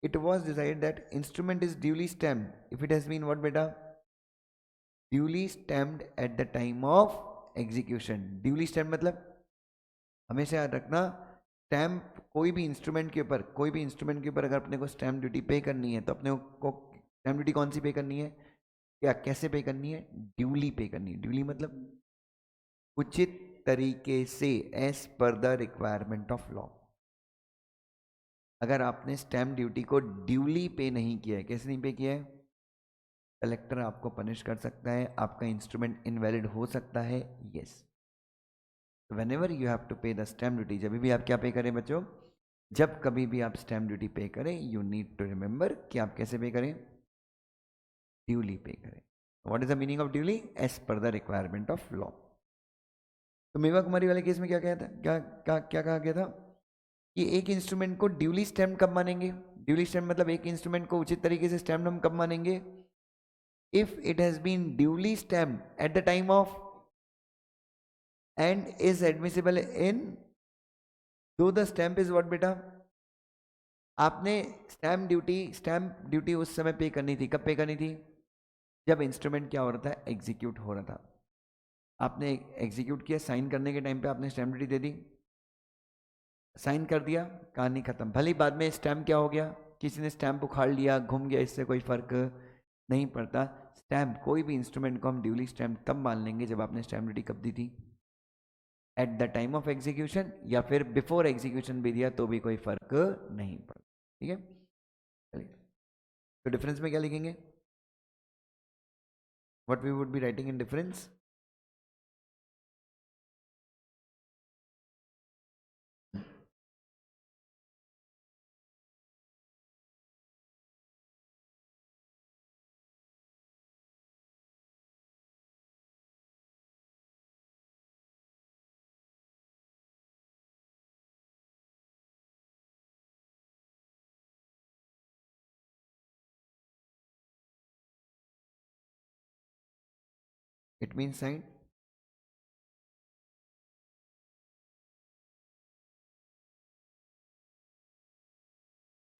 it was decided that instrument is duly stamped if it has been what beta? Duly stamped at the time of execution। duly stamped मतलब हमेशा याद रखना, स्टैम्प कोई भी इंस्ट्रूमेंट के ऊपर, अगर अपने को स्टैम्प ड्यूटी पे करनी है तो अपने को स्टैम्प ड्यूटी कौन सी पे करनी है? क्या कैसे पे करनी है? ड्यूली पे करनी है। ड्यूली मतलब उचित तरीके से, as per the requirement of law. अगर आपने स्टैम्प ड्यूटी को ड्यूली पे नहीं किया है, कैसे नहीं पे किया है, कलेक्टर आपको पनिश कर सकता है, आपका इंस्ट्रूमेंट इनवैलिड हो सकता है। Yes, whenever you have to pay the stamp duty, जब भी आप क्या पे करें बच्चों? जब कभी भी आप स्टैम्प ड्यूटी पे करें, यू नीड टू रिमेंबर कि आप कैसे पे करें? ड्यूली पे करें। What is the meaning of duly? As per the requirement of law. तो मेवा कुमारी वाले केस में क्या कहा था, क्या कहा गया था कि एक इंस्ट्रूमेंट को ड्यूली स्टैम्प कब मानेंगे? ड्यूली स्टैम्प मतलब एक इंस्ट्रूमेंट को उचित तरीके से स्टैम्प हम कब मानेंगे? if it has been duly stamped at the time of and is admissible in, though the stamp is what बेटा? आपने स्टैम्प ड्यूटी उस समय पे करनी थी, कब पे करनी थी? जब इंस्ट्रूमेंट क्या हो रहा था? एग्जीक्यूट हो रहा था। आपने एग्जीक्यूट किया, साइन करने के टाइम पे आपने स्टैम्प ड्यूटी दे दी, साइन कर दिया, कहानी खत्म। भले ही बाद में स्टैम्प क्या हो गया, किसी ने स्टैम्प उखाड़ लिया, घूम गया, इससे कोई फर्क नहीं पड़ता। स्टैम्प, कोई भी इंस्ट्रूमेंट को हम ड्यूली स्टैम्प तब मान लेंगे जब आपने स्टैम्प ड्यूटी कब दी थी? Eight the time of execution, या फिर बिफोर एग्जीक्यूशन भी दिया तो भी कोई फर्क नहीं पड़ता। ठीक है, चलिए तो डिफरेंस में क्या लिखेंगे? What we would be writing in difference? It mean sign,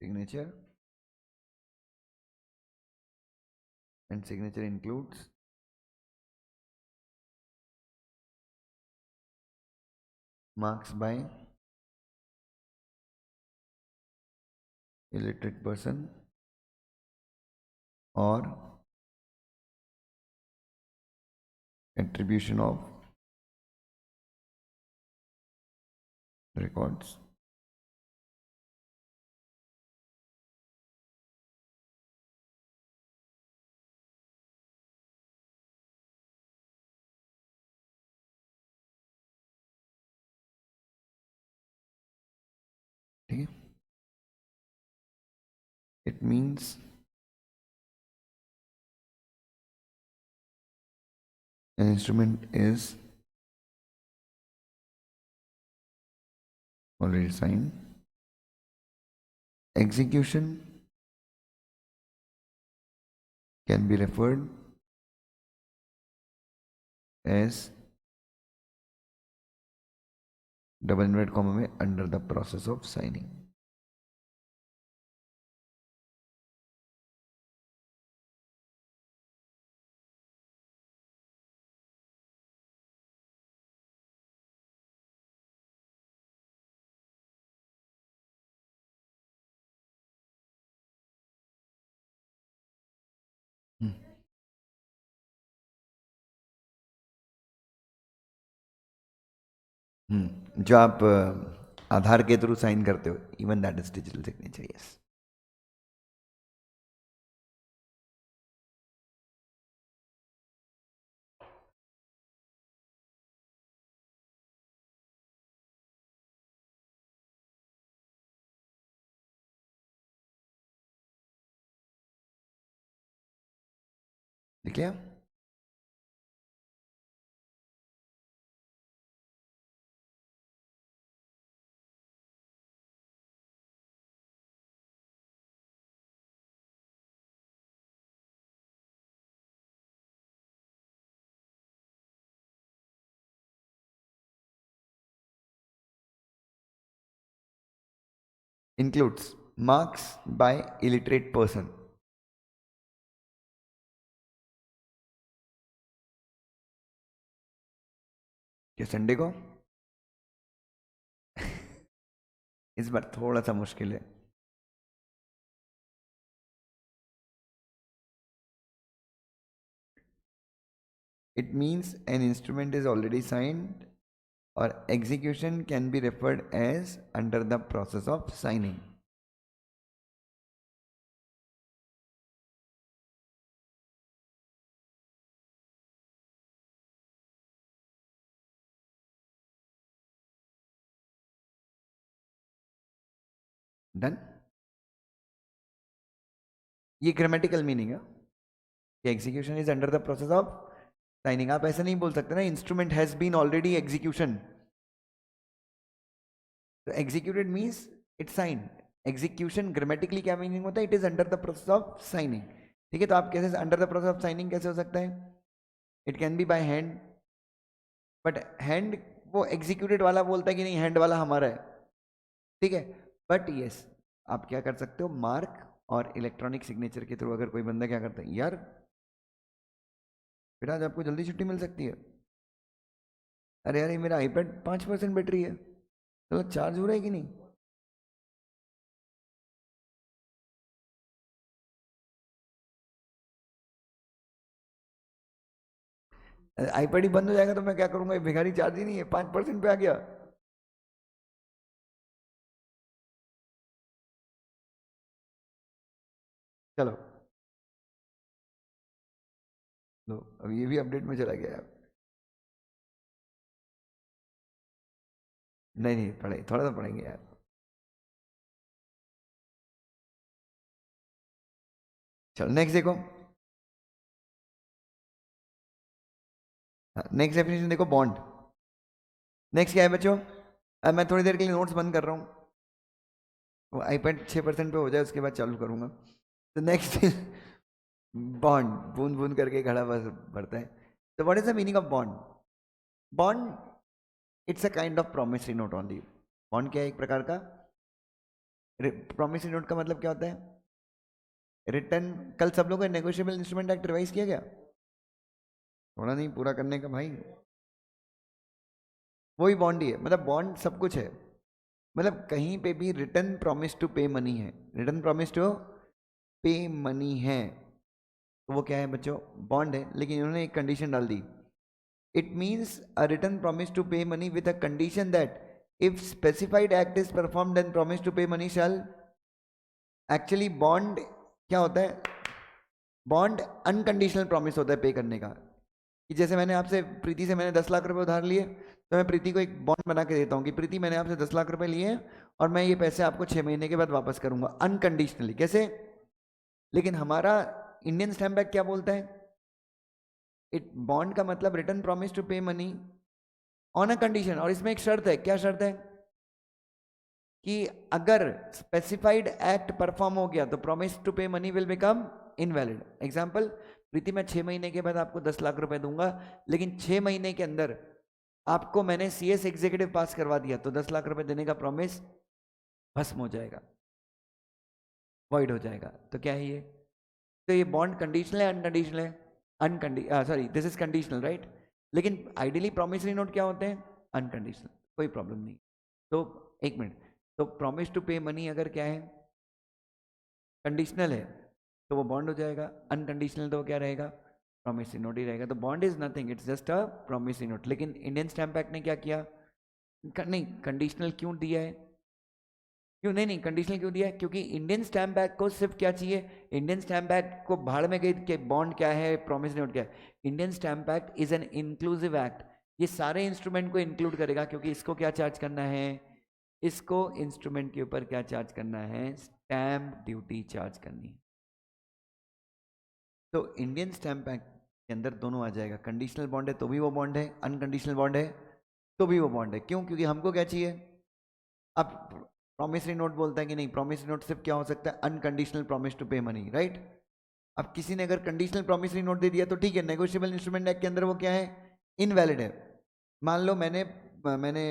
signature, and signature includes marks by illiterate person or attribution of records। means an instrument is already signed. Execution can be referred as double invert comma में under the process of signing. जो आप आधार के through sign करते हो, even that is digital signature. Yes. ठीक है. Includes marks by illiterate person. क्या Sunday को? इस बार थोड़ा सा मुश्किल है. It means an instrument is already signed or execution can be referred as under the process of signing. Done? ये ग्रामेटिकल मीनिंग है कि execution is under the process of signing. आप ऐसा नहीं बोल सकते ना instrument has been already execution. Executed means it signed. Execution grammatically क्या मीनिंग होता है? It is under the process of signing. ठीक है, तो आप कैसे under the process of signing कैसे हो सकता है? It can be by hand, but hand वो एग्जीक्यूटेड वाला बोलता है कि नहीं हैंड वाला हमारा है. ठीक है, बट यस आप क्या कर सकते हो? मार्क और इलेक्ट्रॉनिक सिग्नेचर के थ्रू अगर कोई बंदा क्या करता है, यार फिर आज आपको जल्दी छुट्टी मिल सकती है. अरे यार ये मेरा आईपैड 5% बैटरी है, चलो चार्ज हो रहा है कि नहीं? आईपैड ही बंद हो जाएगा तो मैं क्या करूंगा? भिखारी चार्ज ही नहीं है, 5% पे आ गया. चलो लो, अब ये भी अपडेट में चला गया यार. नहीं नहीं पढ़े, थोड़ा सा पढ़ेंगे यार. चलो नेक्स्ट देखो. नेक्स्ट डेफिनेशन देखो, बॉन्ड. नेक्स्ट क्या है बच्चों? अब मैं थोड़ी देर के लिए नोट्स बंद कर रहा हूँ, वो आईपैड 6% पे हो जाए उसके बाद चालू करूँगा. तो नेक्स्ट बॉन्ड, बूंद बूंद करके घड़ा बस भरता है. तो what is the meaning of bond? Bond it's a kind of promissory note only. Bond क्या है? एक प्रकार का प्रॉमिसरी नोट. का मतलब क्या होता है? रिटर्न. कल सब लोगों को नेगोशिएबल इंस्ट्रूमेंट एक्ट रिवाइज किया गया? थोड़ा नहीं पूरा करने का भाई. वही बॉन्ड ही है. मतलब बॉन्ड सब कुछ है. मतलब कहीं पे भी return promise to pay money है, return promise to pay money है, तो वो क्या है बच्चों? बॉन्ड है. लेकिन इन्होंने एक कंडीशन डाल दी. It means a return promise to pay money with a condition that if specified act is perform then promise to pay money shall. Actually bond क्या होता है? बॉन्ड अनकंडीशनल प्रॉमिस होता है पे करने का. कि जैसे मैंने आपसे, प्रीति से मैंने 10 लाख रुपए उधार लिए, तो मैं प्रीति को एक बॉन्ड बना के देता हूँ कि प्रीति मैंने आपसे 10 लाख रुपए लिए हैं और मैं ये पैसे आपको 6 महीने के बाद वापस करूंगा अनकंडीशनली. कैसे? लेकिन हमारा इंडियन स्टैम्प एक्ट क्या बोलता है? इट बॉन्ड का मतलब return promise to pay money on a condition, और इसमें एक शर्त है। क्या शर्त है? कि अगर स्पेसिफाइड एक्ट परफॉर्म हो गया तो promise to pay money will become invalid. Example, Preeti मैं 6 महीने के बाद आपको 10 लाख रुपए दूंगा, लेकिन 6 महीने के अंदर आपको मैंने सीएस एग्जीक्यूटिव पास करवा दिया, तो 10 लाख रुपए देने का प्रॉमिस भस्म हो जाएगा, वॉइड हो जाएगा। तो क्या है ये? तो ये बॉन्ड कंडीशनल है अनकंडीशनल है? Sorry, this is conditional, right? लेकिन आइडियली प्रॉमिसरी नोट क्या होते हैं? अनकंडीशनल। कोई प्रॉब्लम नहीं। तो एक मिनट, तो प्रॉमिस टू पे मनी अगर क्या है, कंडीशनल है, तो वो बॉन्ड हो जाएगा। अनकंडीशनल तो वो क्या रहेगा? प्रॉमिसरी नोट ही रहेगा। तो bond is nothing, it's just a promissory note. लेकिन इंडियन स्टैम्प एक्ट ने क्या किया? नहीं, कंडीशनल क्यों दिया है? क्यों नहीं कंडीशनल क्यों दिया है? क्योंकि इंडियन स्टैम्प एक्ट को सिर्फ क्या चाहिए? इंडियन स्टैम्प एक्ट को भाड़ में गई कि बॉन्ड क्या है, प्रॉमिस नोट क्या है। Indian stamp act is an inclusive act, ये सारे इंस्ट्रूमेंट को इंक्लूड करेगा। क्योंकि इसको क्या चार्ज करना है? इसको इंस्ट्रूमेंट के ऊपर क्या चार्ज करना है? स्टैम्प ड्यूटी चार्ज करनी है। तो इंडियन स्टैम्प एक्ट के अंदर दोनों आ जाएगा। कंडीशनल बॉन्ड है तो भी वो बॉन्ड है, अनकंडीशनल बॉन्ड है तो भी वो बॉन्ड है। क्यों? क्योंकि हमको क्या चाहिए? अब प्रॉमिसरी नोट बोलता है कि नहीं, प्रॉमिसरी नोट सिर्फ क्या हो सकता है? Unconditional promise to pay money, right? अब किसी ने अगर कंडीशनल प्रॉमिसरी नोट दे दिया तो ठीक है, नेगोशिएबल इंस्ट्रूमेंट एक्ट के अंदर वो क्या है? इनवैलिड है। मान लो मैंने मैंने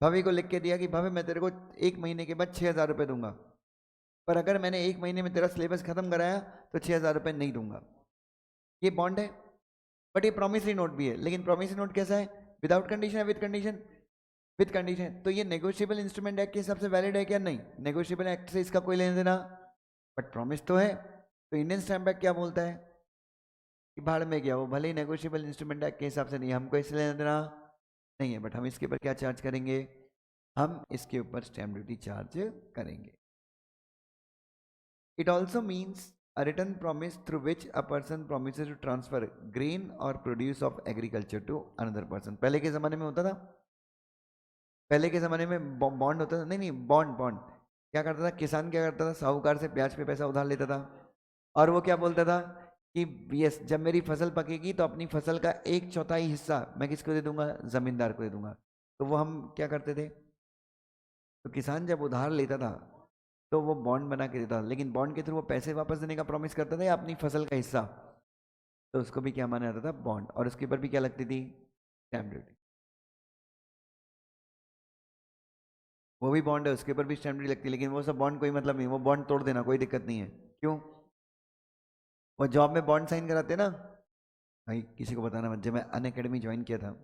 भवि को लिख के दिया कि भवि मैं तेरे को 1 महीने के बाद 6,000 रुपये दूंगा, पर अगर मैंने 1 महीने में तेरा सिलेबस खत्म कराया तो 6,000 रुपये नहीं दूंगा। ये बॉन्ड है, बट ये प्रॉमिसरी नोट भी है। लेकिन प्रॉमिसरी नोट कैसा है? विदाउट कंडीशन है विद कंडीशन? With condition. तो ये नेगोशिएबल इंस्ट्रूमेंट एक्ट के हिसाब से वैलिड है क्या? नहीं, नेगोशिएबल एक्ट से इसका कोई लेना देना, बट प्रॉमिस तो है। तो इंडियन स्टैम्प एक्ट क्या बोलता है? कि भाड़ में गया, वो भले ही नेगोशिएबल इंस्ट्रूमेंट एक्ट के हिसाब से नहीं, हमको इससे लेना देना नहीं है, बट हम इसके ऊपर क्या चार्ज करेंगे? हम इसके ऊपर स्टैम्प ड्यूटी चार्ज करेंगे। It also means a written promise through which a person promises to transfer grain or produce of agriculture to another person। पहले के ज़माने में होता था, पहले के ज़माने में बॉन्ड होता था। नहीं नहीं, बॉन्ड बॉन्ड क्या करता था? किसान क्या करता था? साहूकार से ब्याज पे पैसा उधार लेता था, और वो क्या बोलता था कि यस, जब मेरी फसल पकेगी तो अपनी फसल का 1/4 हिस्सा मैं किसको दे दूंगा? ज़मींदार को दे दूंगा। तो वो हम क्या करते थे? तो किसान जब उधार लेता था तो वो बॉन्ड बना के देता था, लेकिन बॉन्ड के थ्रू वो पैसे वापस देने का प्रॉमिस करता था या अपनी फसल का हिस्सा, तो उसको भी क्या माना जाता था? बॉन्ड। और उसके ऊपर भी क्या लगती थी? Stamp duty. वो भी बॉन्ड है, उसके ऊपर भी स्टैम्प ड्यूटी लगती है, लेकिन वो सब बॉन्ड कोई मतलब नहीं, वो बॉन्ड तोड़ देना, कोई दिक्कत नहीं है। क्यों? वो जॉब में बॉन्ड साइन कराते ना भाई, किसी को बताना मत। जब मैं अन अकेडमी ज्वाइन किया था,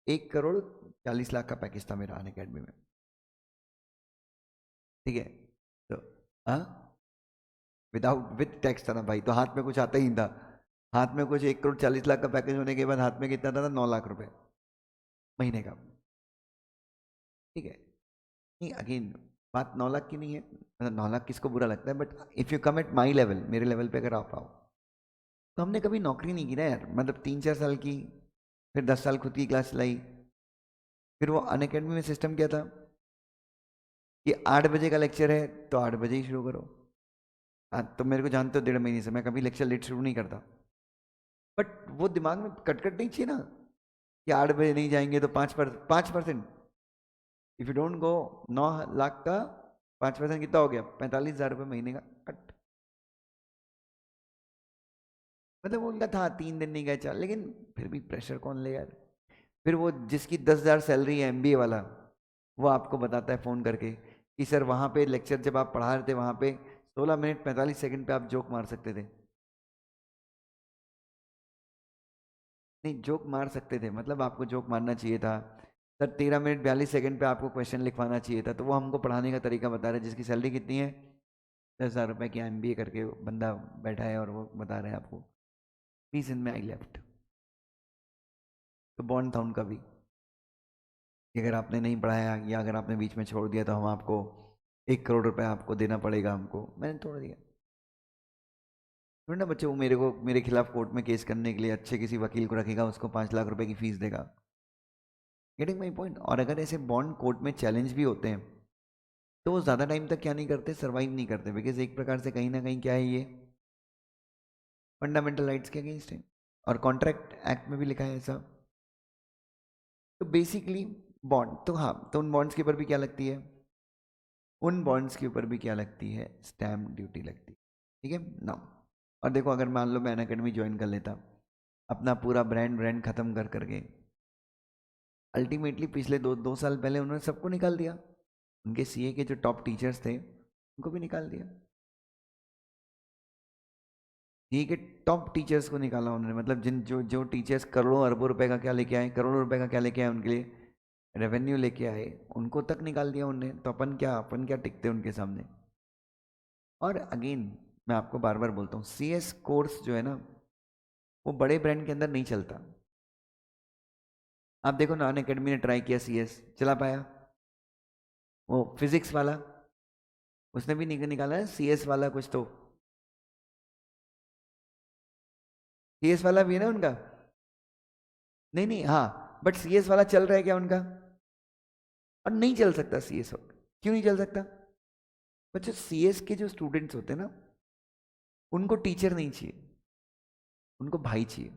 1,40,00,000 का पैकेज था मेरा अन अकेडमी में, ठीक है? तो हाँ, विदाउट विद टैक्स था ना भाई, तो हाथ में कुछ आता ही नहीं था। हाथ में कुछ 1,40,00,000 का पैकेज होने के बाद हाथ में कितना था? 9 लाख रुपए महीने का, ठीक है? नहीं, अगेन बात 9 लाख की नहीं है, मतलब 9 लाख किसको बुरा लगता है, but if you come at my level, मेरे लेवल पे अगर आप आओ, तो हमने कभी नौकरी नहीं की ना यार, मतलब 3-4 साल की, फिर 10 साल खुद की क्लास चलाई। फिर वो अन अकेडमी में सिस्टम क्या था कि 8 बजे का लेक्चर है तो 8 बजे ही शुरू करो। तो मेरे को जानते हो 1.5 महीने से मैं कभी लेक्चर लेट शुरू नहीं करता, बट वो दिमाग में कटकट नहीं चाहिए ना कि 8 बजे नहीं जाएंगे तो 5%। If you don't go, 9 lakh का 5% कितना हो गया? 45,000 रुपये महीने का कट। मतलब वो उनका था 3 दिन नहीं गए 4, लेकिन फिर भी प्रेशर कौन ले यार। फिर वो जिसकी 10,000 सैलरी है एमबीए वाला, वो आपको बताता है फ़ोन करके कि सर वहाँ पे लेक्चर जब आप पढ़ा रहे थे वहाँ पे 16 मिनट 45 सेकंड पे आप जोक मार सकते थे। नहीं, जोक मार सकते थे मतलब आपको जोक मारना चाहिए था। सर 13 मिनट 42 सेकंड पे आपको क्वेश्चन लिखवाना चाहिए था। तो वो हमको पढ़ाने का तरीका बता रहे हैं, जिसकी सैलरी कितनी है? 10,000 रुपये की एमबीए करके बंदा बैठा है और वो बता रहे हैं आपको। रीजन में आई लेफ्ट। तो बॉन्ड था उनका भी कि अगर आपने नहीं पढ़ाया या अगर आपने बीच में छोड़ दिया तो हम आपको 1 करोड़ रुपए आपको देना पड़ेगा हमको। मैंने तोड़ दिया। थोड़ी ना बच्चे वो मेरे खिलाफ कोर्ट में केस करने के लिए अच्छे किसी वकील को रखेगा, उसको 5 लाख रुपए की फीस देगा। Getting my point. और अगर ऐसे बॉन्ड कोर्ट में चैलेंज भी होते हैं तो वो ज़्यादा टाइम तक क्या नहीं करते, सर्वाइव नहीं करते, बिकॉज एक प्रकार से कहीं ना कहीं क्या है, ये फंडामेंटल राइट्स के अगेंस्ट है और कॉन्ट्रैक्ट एक्ट में भी लिखा है ऐसा। तो बेसिकली बॉन्ड, तो हाँ, तो उन बॉन्ड्स के ऊपर भी क्या लगती है, उन बॉन्ड्स के ऊपर भी क्या लगती है, स्टैम्प ड्यूटी लगती है। ठीक है ना। और देखो अगर मान लो मैं अनअकैडमी ज्वाइन कर लेता, अपना पूरा ब्रांड खत्म कर करके, अल्टीमेटली पिछले दो साल पहले उन्होंने सबको निकाल दिया, उनके सीए के जो टॉप टीचर्स थे उनको भी निकाल दिया। सीए के टॉप टीचर्स को निकाला उन्होंने, मतलब जिन जो जो टीचर्स करोड़ों अरबों रुपए का क्या लेके आए, करोड़ों रुपए का क्या लेके आए उनके लिए रेवेन्यू लेके आए, उनको तक निकाल दिया उनने। तो अपन क्या टिकते उनके सामने। और अगेन मैं आपको बार बार बोलता हूँ, सीएस कोर्स जो है ना, वो बड़े ब्रांड के अंदर नहीं चलता। आप देखो ना, अनअकैडमी ने ट्राई किया सीएस, चला पाया? वो फिजिक्स वाला उसने भी निकाला है सीएस वाला कुछ, तो सीएस वाला भी है ना उनका। नहीं नहीं, हाँ, बट सीएस वाला चल रहा है क्या उनका? और नहीं चल सकता सीएस। क्यों नहीं चल सकता? बच्चों, सीएस के जो स्टूडेंट्स होते हैं ना, उनको टीचर नहीं चाहिए, उनको भाई चाहिए।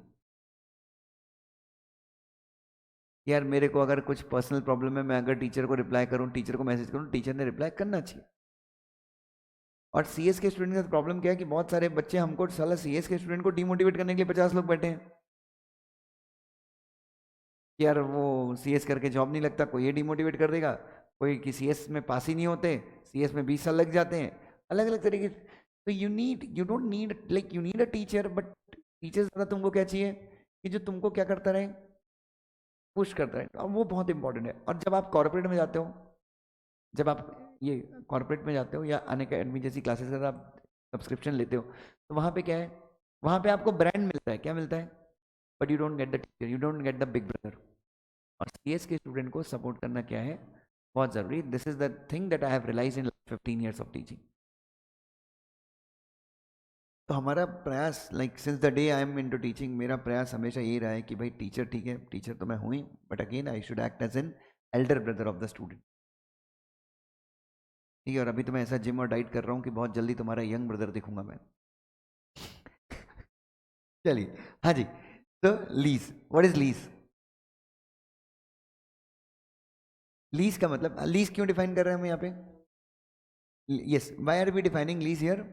यार मेरे को अगर कुछ पर्सनल प्रॉब्लम है, मैं अगर टीचर को रिप्लाई करूं, टीचर को मैसेज करूं, टीचर ने रिप्लाई करना चाहिए। और सीएस के स्टूडेंट का प्रॉब्लम क्या है कि बहुत सारे बच्चे हमको, साला सीएस के स्टूडेंट को डिमोटिवेट करने के लिए 50 लोग बैठे हैं कि यार वो सीएस करके जॉब नहीं लगता, कोई ये डिमोटिवेट कर देगा, कोई कि सीएस में पास ही नहीं होते, सीएस में 20 साल लग जाते हैं, अलग अलग तरीके से। तो you don't need, like you need a teacher, but teacher ज़्यादा तुमको क्या चाहिए कि जो तुमको क्या करता रहे, पुश करता रहे। और वो बहुत इंपॉर्टेंट है। और जब आप कॉर्पोरेट में जाते हो, जब आप ये कॉर्पोरेट में जाते हो या अनअकैडमी जैसी क्लासेस का आप सब्सक्रिप्शन लेते हो, तो वहाँ पे क्या है, वहाँ पे आपको ब्रांड मिलता है, क्या मिलता है, but you don't get the teacher, you don't get the big brother. और सीएस के स्टूडेंट को सपोर्ट करना क्या है, बहुत ज़रूरी। This is the thing that I have realise in 15 years of teaching. तो हमारा प्रयास, like since the day I am into teaching, मेरा प्रयास हमेशा ये रहा है कि भाई टीचर ठीक है, टीचर तो मैं हूँ ही, but again I should act as an elder brother of the student. ठीक है। और अभी तो मैं ऐसा जिम और डाइट कर रहा हूँ कि बहुत जल्दी तुम्हारा यंग ब्रदर दिखूंगा मैं। चलिए, हाँ जी। तो lease, what is lease? Lease का मतलब, लीज क्यों डिफाइन कर रहे हैं हम यहाँ पे? Yes, why are we defining lease here?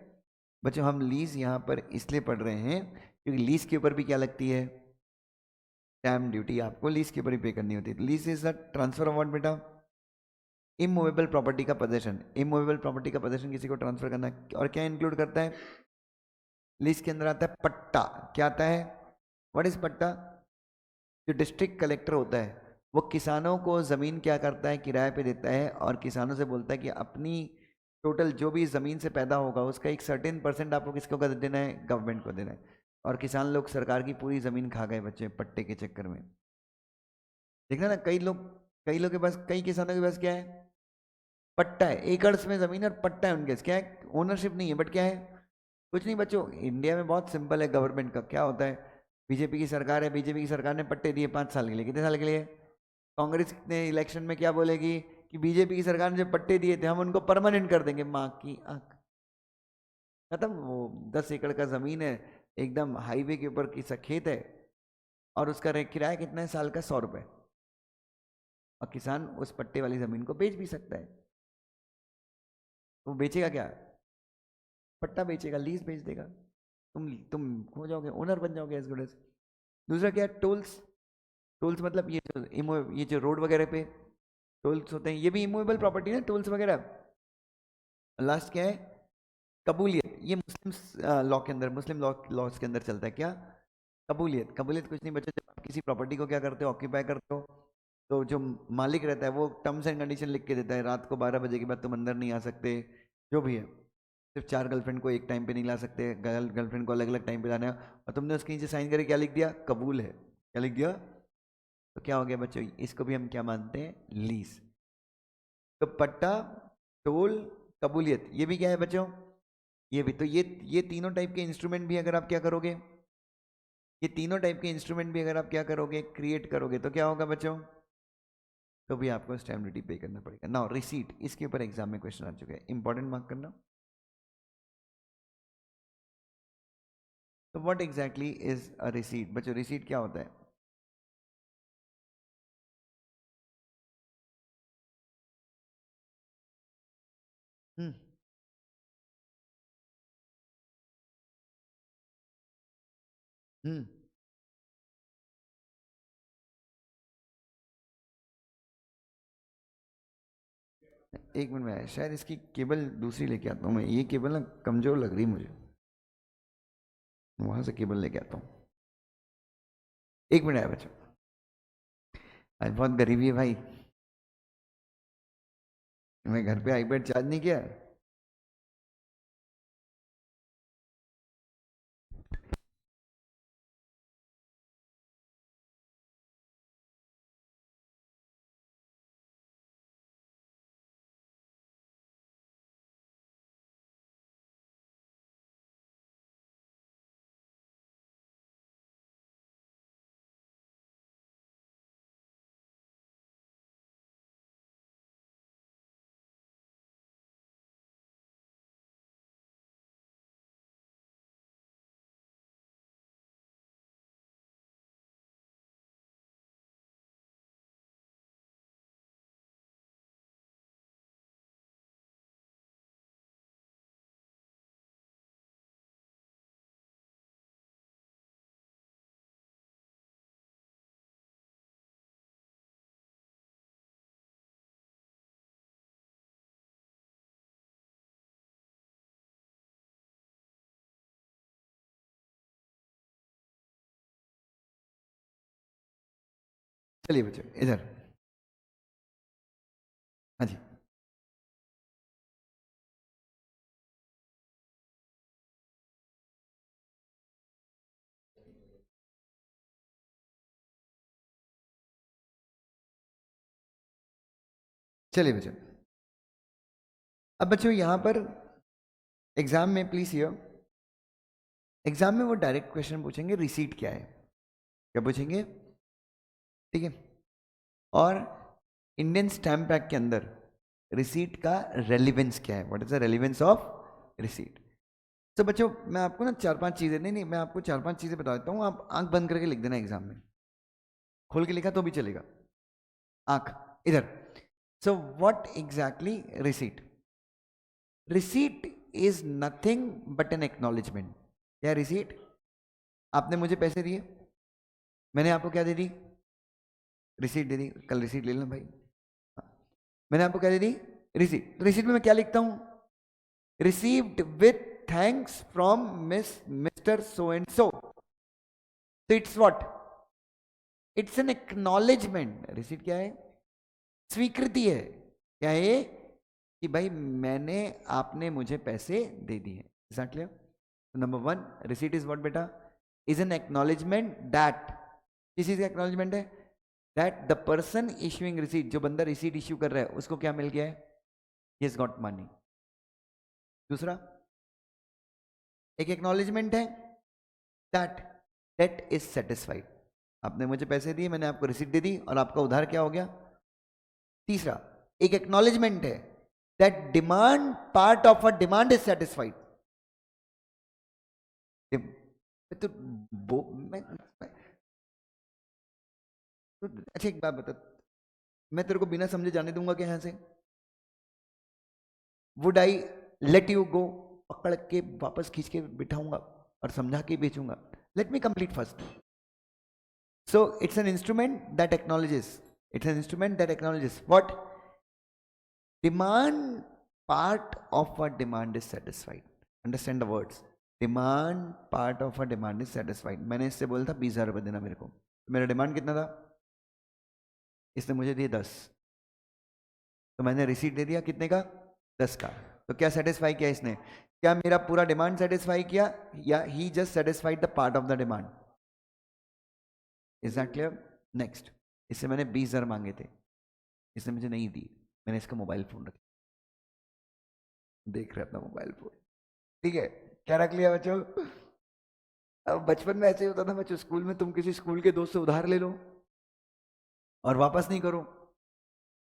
बच्चों, हम लीज यहाँ पर इसलिए पढ़ रहे हैं क्योंकि लीज के ऊपर भी क्या लगती है, स्टैम्प ड्यूटी आपको लीज के ऊपर ही पे करनी होती है। Lease is the transfer of what बेटा? इमूवेबल प्रॉपर्टी का पोजेशन। इमूवेबल प्रॉपर्टी का पोजेशन किसी को ट्रांसफर करना। और क्या इंक्लूड करता है लीज के अंदर? आता है पट्टा। क्या आता है? व्हाट इज पट्टा? जो डिस्ट्रिक्ट कलेक्टर होता है, वो किसानों को ज़मीन क्या करता है, किराए पे देता है, और किसानों से बोलता है कि अपनी टोटल जो भी ज़मीन से पैदा होगा उसका एक सर्टेन परसेंट आपको किसको कर देना है, गवर्नमेंट को देना है। और किसान लोग सरकार की पूरी ज़मीन खा गए बच्चे पट्टे के चक्कर में। देखना ना, कई लोग के पास, कई किसानों के पास क्या है, पट्टा है, एकड़ में ज़मीन और पट्टा है उनके पास। क्या है? ओनरशिप नहीं है, बट क्या है, कुछ नहीं बच्चों। इंडिया में बहुत सिंपल है गवर्नमेंट का, क्या होता है, बीजेपी की सरकार है, बीजेपी की सरकार ने पट्टे दिए 5 साल के लिए। कितने साल के लिए? कांग्रेस ने इलेक्शन में क्या बोलेगी कि बीजेपी की सरकार ने जो पट्टे दिए थे हम उनको परमानेंट कर देंगे। माँ की आंख, खत्म। वो 10 एकड़ का जमीन है, एकदम हाईवे के ऊपर की सा खेत है, और उसका किराया कितना है साल का? 100 रुपए। और किसान उस पट्टे वाली जमीन को बेच भी सकता है। वो बेचेगा क्या? पट्टा बेचेगा, लीज बेच देगा। तुम हो जाओगे, ओनर बन जाओगे एज गुड एज। दूसरा क्या है? टोल्स। टोल्स मतलब ये जो रोड वगैरह पे टोल्स होते हैं, ये भी इमूवेबल प्रॉपर्टी है, टोल्स वगैरह। लास्ट क्या है? कबूलियत। ये मुस्लिम लॉ के अंदर, मुस्लिम लॉज के अंदर चलता है। क्या? कबूलियत। कबूलियत कुछ नहीं बच्चों, जब आप किसी प्रॉपर्टी को क्या करते हो, ऑक्यूपाई करते हो, तो जो मालिक रहता है वो टर्म्स एंड कंडीशन लिख के देता है, रात को 12 बजे के बाद तुम अंदर नहीं आ सकते, जो भी है। सिर्फ 4 गर्लफ्रेंड को एक टाइम पे नहीं ला सकते, गर्लफ्रेंड को अलग अलग टाइम पे लाना है। और तुमने उसके नीचे साइन करके क्या लिख दिया? कबूल है। क्या लिख दिया? तो क्या हो गया बच्चों, इसको भी हम क्या मानते हैं? लीज। तो पट्टा, टोल, कबूलियत, ये भी क्या है बच्चों? ये भी। तो ये तीनों टाइप के इंस्ट्रूमेंट भी अगर आप क्या करोगे, ये तीनों टाइप के इंस्ट्रूमेंट भी अगर आप क्या करोगे, क्रिएट करोगे, तो क्या होगा बच्चों? तो भी आपको स्टैम्प ड्यूटी पे करना पड़ेगा। नाउ रिसीट, इसके ऊपर एग्जाम में क्वेश्चन आ चुके हैं, इंपॉर्टेंट मार्क करना। तो what exactly is a receipt? बच्चों रिसीट क्या होता है? हम्म हम्म एक मिनट में आया, शायद इसकी केबल दूसरी लेके आता हूँ मैं, ये केबल ना कमजोर लग रही मुझे, वहां से केबल लेके आता हूँ। एक मिनट आया बच्चों, आज बहुत गरीबी है भाई, मैं घर पे आईपैड चार्ज नहीं किया। चलिए बच्चों इधर, हाँ जी, चलिए बच्चों। अब बच्चों यहाँ पर एग्जाम में प्लीज हियर, एग्जाम में वो डायरेक्ट क्वेश्चन पूछेंगे रिसीट क्या है, क्या पूछेंगे, ठीक है। और इंडियन स्टैम्प एक्ट के अंदर रिसीट का रेलिवेंस क्या है, what is the relevance of receipt. तो बच्चों मैं आपको ना चार पांच चीजें, नहीं नहीं मैं आपको चार पांच चीजें बता देता हूँ, आप आंख बंद करके लिख देना एग्जाम में, खोल के लिखा तो भी चलेगा, आंख इधर। So what exactly receipt? Receipt is nothing but N acknowledgement. क्या रिसीट? आपने मुझे पैसे दिए, मैंने आपको क्या दे दी? रिसीट दे दी, कल रिसीट ले लेना भाई। हाँ, मैंने आपको क्या दे दी? रिसीट। रिसीट में मैं क्या लिखता हूं? Received with thanks from Mister so and so. तो it's what? It's an acknowledgement. Receipt क्या है? स्वीकृति है। क्या है ये? कि भाई मैंने, आपने मुझे पैसे दे दिए। Is that clear? Number one, receipt is what बेटा? इज एन एक्नॉलेजमेंट दैट, किस चीज का एक्नॉलेजमेंट है? That the person issuing receipt, जो बंदा रिसीट इश्यू कर रहा है उसको क्या मिल गया है? He has got money. दूसरा, एक एक्नॉलेजमेंट है दैट डेट इज सेटिस्फाइड, आपने मुझे पैसे दिए, मैंने आपको रिसीट दे दी और आपका उधार क्या हो गया? तीसरा, एक एक्नॉलेजमेंट है that demand, part of a demand is satisfied. तो अच्छा एक बात बता, मैं तेरे को बिना समझे जाने दूंगा क्या यहां से? Would I let you go? पकड़ के वापस खींच के बिठाऊंगा और समझा के बेचूंगा? Let me complete first. So it's an instrument that acknowledges, it's an instrument that acknowledges what? Demand, part of a demand is satisfied. Understand the words, demand part of a demand is satisfied. मैंने इससे बोला था 20,000 रुपये देना मेरे को, तो मेरा डिमांड कितना था? इसने मुझे दिए 10, तो मैंने रिसीट दे दिया कितने का? 10 का। तो क्या सेटिस्फाई किया इसने? क्या मेरा पूरा डिमांड सेटिस्फाई किया, या ही just satisfied the part of the demand? Is that clear? Next, इससे मैंने 20,000 मांगे थे, इसने मुझे नहीं दी, मैंने इसका मोबाइल फोन रखा, देख रहा अपना मोबाइल फोन, ठीक है। क्या रख लिया बच्चों? अब बचपन में ऐसे ही होता था बच्चों, स्कूल में तुम किसी स्कूल के दोस्त से उधार ले लो और वापस नहीं करो,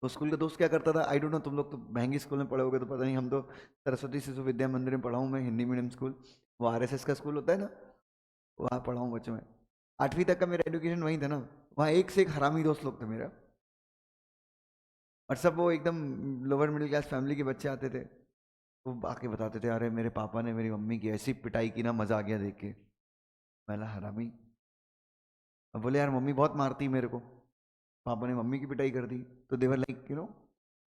तो स्कूल का दोस्त क्या करता था, आई डोंट नो, तुम लोग तो महंगी स्कूल में पढ़े होगे तो पता नहीं, हम तो सरस्वती शिशु विद्या मंदिर में पढ़ा हूँ मैं, हिंदी मीडियम स्कूल, वो आरएसएस का स्कूल होता है ना, वहाँ पढ़ा हूँ बच्चों में। 8वीं तक का मेरा एजुकेशन वहीं था ना, वहाँ एक से एक हरामी दोस्त लोग थे मेरा, और सब वो एकदम लोअर मिडिल क्लास फैमिली के बच्चे आते थे, वो आके बताते थे, अरे मेरे पापा ने मेरी मम्मी की ऐसी पिटाई की ना, मजा आ गया देख के। मैंने हरामी। अब बोले यार मम्मी बहुत मारती मेरे को, पापा ने मम्मी की पिटाई कर दी, तो देवर लाइक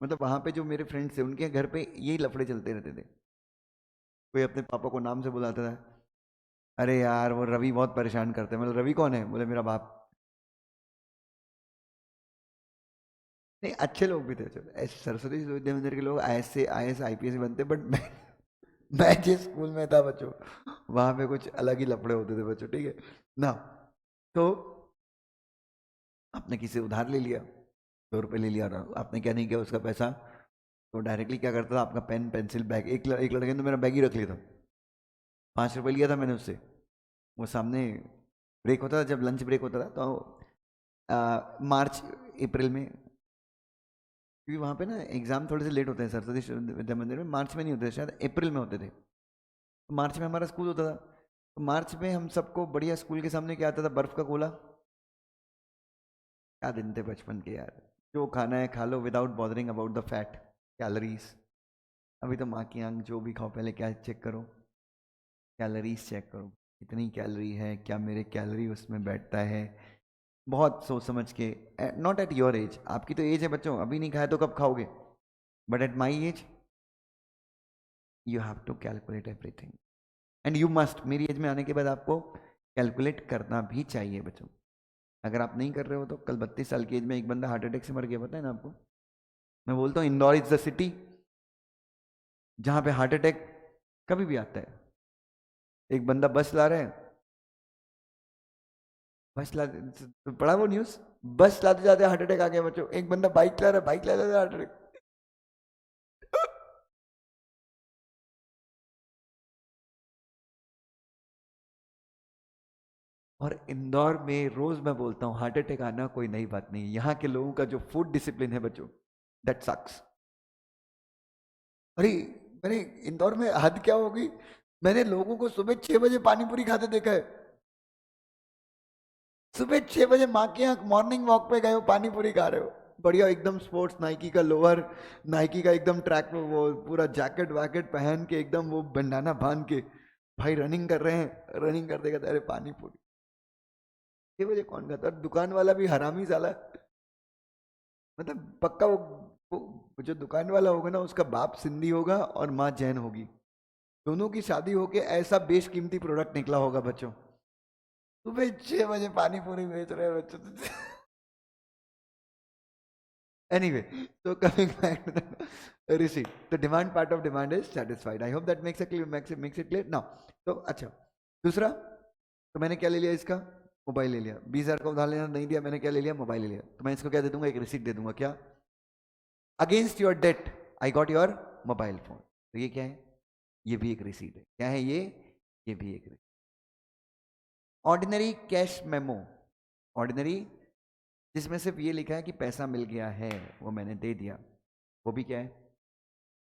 मतलब वहाँ पे जो मेरे फ्रेंड्स थे उनके घर पे यही लफड़े चलते रहते थे। कोई अपने पापा को नाम से बुलाता था, अरे यार वो रवि बहुत परेशान करते हैं, मतलब रवि कौन है, बोले मेरा बाप। नहीं अच्छे लोग भी थे, चलो ऐसे सरस्वती शिशु विद्या मंदिर के लोग IAS IPS बनते, बट मैं जिस स्कूल में था बच्चों, वहां पे कुछ अलग ही लफड़े होते थे बच्चों, ठीक है ना। तो आपने किसी से उधार ले लिया, 2 रुपये ले लिया, और आपने क्या नहीं किया उसका पैसा, तो डायरेक्टली क्या करता था, आपका पेन पेंसिल बैग, एक लड़के ने तो मेरा बैग ही रख लिया था, 5 रुपये लिया था मैंने उससे। वो सामने ब्रेक होता था, जब लंच ब्रेक होता था, तो मार्च अप्रैल में, क्योंकि वहाँ पे ना एग्जाम थोड़े से लेट होते हैं सरस्वती विद्या मंदिर में, मार्च में नहीं होते, शायद अप्रैल में होते थे, तो मार्च में हमारा स्कूल होता था, तो मार्च में हम सबको बढ़िया स्कूल के सामने क्या आता था, बर्फ का गोला। क्या दिन थे बचपन के यार, जो खाना है खा लो without bothering about the fat calories. अभी तो माँ की आंख, जो भी खाओ पहले क्या चेक करो, कैलोरीज चेक करो, कितनी कैलोरी है, क्या मेरे कैलोरी उसमें बैठता है, बहुत सोच समझ के। नॉट एट योर एज, आपकी तो एज है बच्चों, अभी नहीं खाया तो कब खाओगे, but at my age you have to calculate everything, and you must, मेरी एज में आने के बाद आपको कैलकुलेट करना भी चाहिए बच्चों। अगर आप नहीं कर रहे हो तो कल 32 साल की एज में एक बंदा हार्ट अटैक से मर गया, पता है ना आपको। मैं बोलता हूँ इंदौर इज द सिटी जहाँ पे हार्ट अटैक कभी भी आता है। एक बंदा बस ला रहा है, बस ला, पढ़ा वो न्यूज, बस लाते जाते हार्ट अटैक आ गया बच्चों। एक बंदा बाइक ला रहा है, बाइक लाते हार्ट अटैक। और इंदौर में रोज मैं बोलता हूँ हार्ट अटैक आना कोई नई बात नहीं है, यहाँ के लोगों का जो फूड डिसिप्लिन है बच्चों, दैट सक्स। अरे मैंने इंदौर में हद क्या होगी, मैंने लोगों को सुबह 6 बजे पानी पूरी खाते देखा है। सुबह 6 बजे माँ के यहाँ मॉर्निंग वॉक पे गए हो, पानी पूरी खा रहे हो, बढ़िया एकदम स्पोर्ट्स नाइकी का लोअर, नाइकी का एकदम ट्रैक में वो पूरा जैकेट वैकेट पहन के, एकदम वो बंडाना बांध के भाई रनिंग कर रहे हैं, रनिंग करते करते अरे पानी पूरी। 6 बजे कौन खाता, और दुकान वाला भी हरामी साला, मतलब पक्का वो जो दुकान वाला होगा ना उसका बाप सिंधी होगा और माँ जैन होगी, दोनों की शादी होके ऐसा बेशकीमती प्रोडक्ट निकला होगा बच्चों। सुबह 6 बजे पानी पूरी बेच रहे हैं बच्चों। Anyway, so coming back to the receipt, the demand part of demand is satisfied. I hope that makes it clear, makes it clear now. तो अच्छा, दूसरा, तो मैंने क्या ले लिया इसका, मोबाइल ले लिया, 20,000 का उधार लेना नहीं दिया, मैंने क्या ले लिया, मोबाइल ले लिया, तो मैं इसको क्या दे दूंगा, एक रिसीट दे दूंगा, क्या, against your debt I got your mobile phone. तो ये क्या है, ये भी एक रिसीट है, क्या है ये भी एक receipt. Ordinary cash memo, ordinary जिसमें सिर्फ ये लिखा है कि पैसा मिल गया है, वो मैंने दे दिया, वो भी क्या है,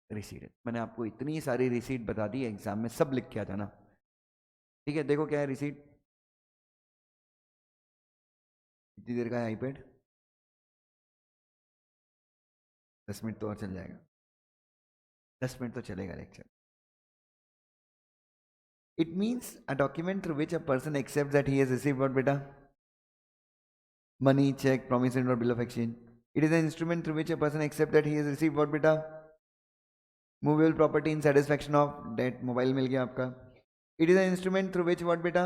रिसीट है। मैंने आपको इतनी सारी रिसीट बता दी, एग्जाम में सब लिख के आ जाना, ठीक है। देखो क्या है रिसीट, कितनी देर का है आईपैड, 10 मिनट तो और चल जाएगा, 10 मिनट तो चलेगा lecture. It means a document through which a person accept that he has received what बेटा, money, check, promissory note or bill of exchange. It is an instrument through which a person accepts that he has received what beta, movable property in satisfaction of debt, mobile मिल गया आपका. It is an instrument through which what beta,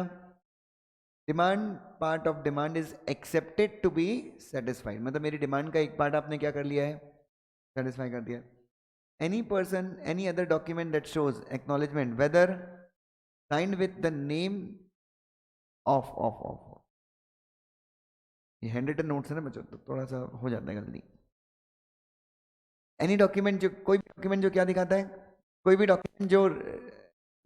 demand part of demand is accepted to be satisfied. मतलब मेरी demand का एक part आपने क्या कर लिया है, satisfy कर दिया. Any person, any other document that shows acknowledgement, whether signed with the name of ये हैंड रिटन नोट्स है ना बच्चों, तो थोड़ा सा हो जाता है गलती। एनी डॉक्यूमेंट, जो कोई भी डॉक्यूमेंट जो क्या दिखाता है, कोई भी डॉक्यूमेंट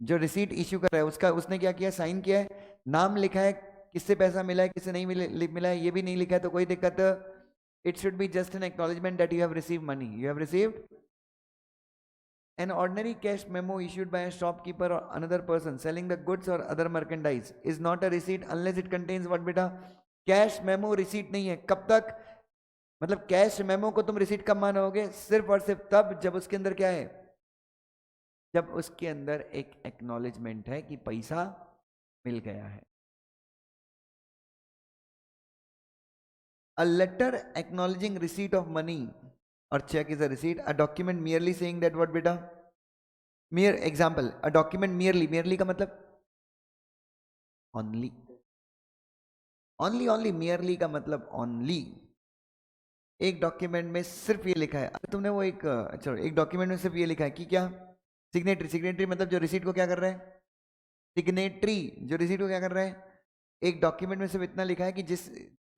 जो रिसीट इश्यू कर रहा है उसका, उसने क्या किया, साइन किया है, नाम लिखा है, किससे पैसा मिला है किससे नहीं मिला है ये भी नहीं लिखा है, तो कोई दिक्कत It should be just an acknowledgement that you have received money. You have received an ordinary cash memo issued by a shopkeeper or another person selling the goods or other merchandise is not a receipt unless it contains what बेटा? Cash memo receipt नहीं है. कब तक? मतलब cash memo को तुम receipt कब मानोगे? सिर्फ और सिर्फ तब जब उसके अंदर क्या है? जब उसके अंदर एक एक्नॉलेजमेंट है कि पैसा मिल गया है. A letter acknowledging receipt of money or check is a receipt. A document merely saying that what beta? Mere example. A document merely का मतलब only. only merely का मतलब only. एक डॉक्यूमेंट में सिर्फ ये लिखा है. तुमने वो एक चलो एक डॉक्यूमेंट में सिर्फ ये लिखा है कि क्या? सिग्नेटरी मतलब जो रिसीट को क्या कर रहा है? सिग्नेटरी जो रिसीट को क्या कर रहा है? एक डॉक्यूमेंट में सिर्फ इतना लिखा है कि